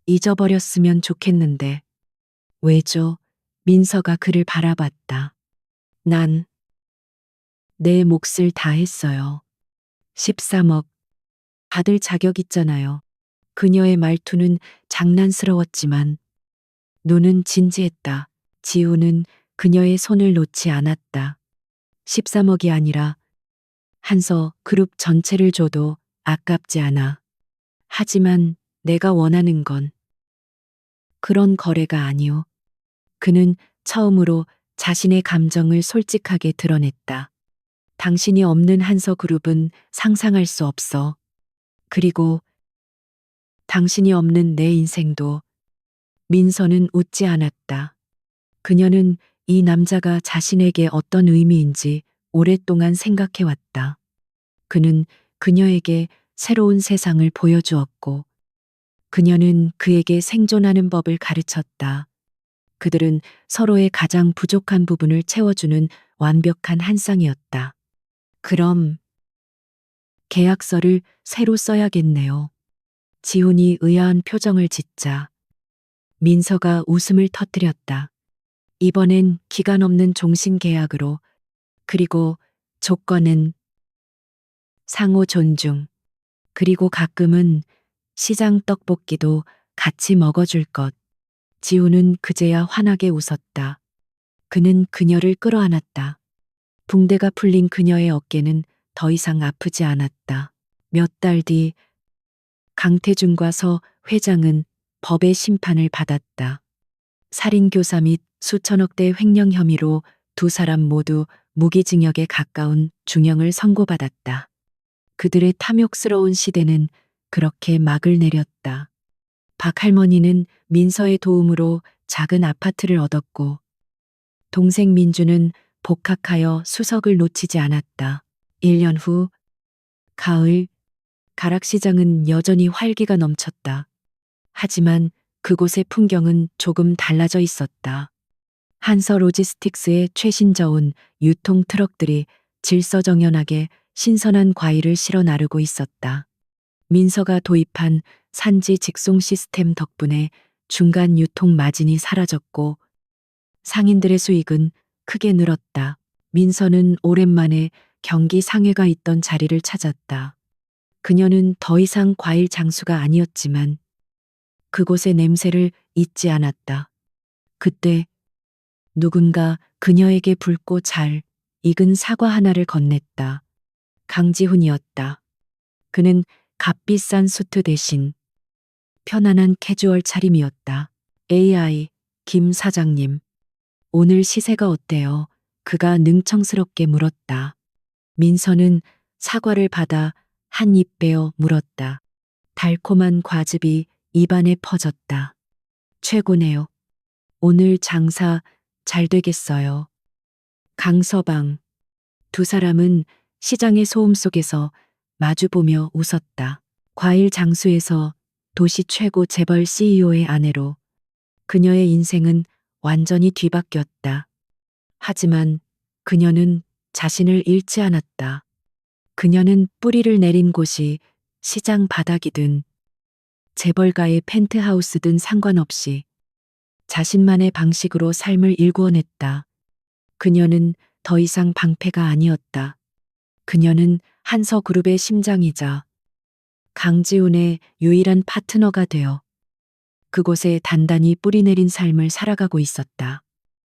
잊어버렸으면 좋겠는데. 왜죠? 민서가 그를 바라봤다. 난 내 몫을 다 했어요. 13억. 받을 자격 있잖아요. 그녀의 말투는 장난스러웠지만 눈은 진지했다. 지우는 그녀의 손을 놓지 않았다. 13억이 아니라 한서 그룹 전체를 줘도 아깝지 않아. 하지만 내가 원하는 건 그런 거래가 아니오. 그는 처음으로 자신의 감정을 솔직하게 드러냈다. 당신이 없는 한서 그룹은 상상할 수 없어. 그리고 당신이 없는 내 인생도. 민서는 웃지 않았다. 그녀는 이 남자가 자신에게 어떤 의미인지 오랫동안 생각해왔다. 그는 그녀에게 새로운 세상을 보여주었고, 그녀는 그에게 생존하는 법을 가르쳤다. 그들은 서로의 가장 부족한 부분을 채워주는 완벽한 한 쌍이었다. 그럼 계약서를 새로 써야겠네요. 지훈이 의아한 표정을 짓자 민서가 웃음을 터뜨렸다. 이번엔 기간 없는 종신 계약으로. 그리고 조건은 상호 존중. 그리고 가끔은 시장 떡볶이도 같이 먹어줄 것. 지우는 그제야 환하게 웃었다. 그는 그녀를 끌어안았다. 붕대가 풀린 그녀의 어깨는 더 이상 아프지 않았다. 몇 달 뒤 강태준과 서 회장은 법의 심판을 받았다. 살인교사 및 수천억대 횡령 혐의로 두 사람 모두 무기징역에 가까운 중형을 선고받았다. 그들의 탐욕스러운 시대는 그렇게 막을 내렸다. 박 할머니는 민서의 도움으로 작은 아파트를 얻었고, 동생 민주는 복학하여 수석을 놓치지 않았다. 1년 후, 가을, 가락시장은 여전히 활기가 넘쳤다. 하지만 그곳의 풍경은 조금 달라져 있었다. 한서 로지스틱스의 최신 저온 유통 트럭들이 질서정연하게 신선한 과일을 실어 나르고 있었다. 민서가 도입한 산지 직송 시스템 덕분에 중간 유통 마진이 사라졌고 상인들의 수익은 크게 늘었다. 민서는 오랜만에 경기 상회가 있던 자리를 찾았다. 그녀는 더 이상 과일 장수가 아니었지만 그곳의 냄새를 잊지 않았다. 그때 누군가 그녀에게 붉고 잘 익은 사과 하나를 건넸다. 강지훈이었다. 그는 값비싼 수트 대신 편안한 캐주얼 차림이었다. AI, 김 사장님. 오늘 시세가 어때요? 그가 능청스럽게 물었다. 민서는 사과를 받아 한 입 베어 물었다. 달콤한 과즙이 입안에 퍼졌다. 최고네요. 오늘 장사 잘 되겠어요. 강서방. 두 사람은 시장의 소음 속에서 마주보며 웃었다. 과일 장수에서 도시 최고 재벌 CEO의 아내로 그녀의 인생은 완전히 뒤바뀌었다. 하지만 그녀는 자신을 잃지 않았다. 그녀는 뿌리를 내린 곳이 시장 바닥이든 재벌가의 펜트하우스든 상관없이 자신만의 방식으로 삶을 일구어냈다. 그녀는 더 이상 방패가 아니었다. 그녀는 한서그룹의 심장이자 강지훈의 유일한 파트너가 되어 그곳에 단단히 뿌리내린 삶을 살아가고 있었다.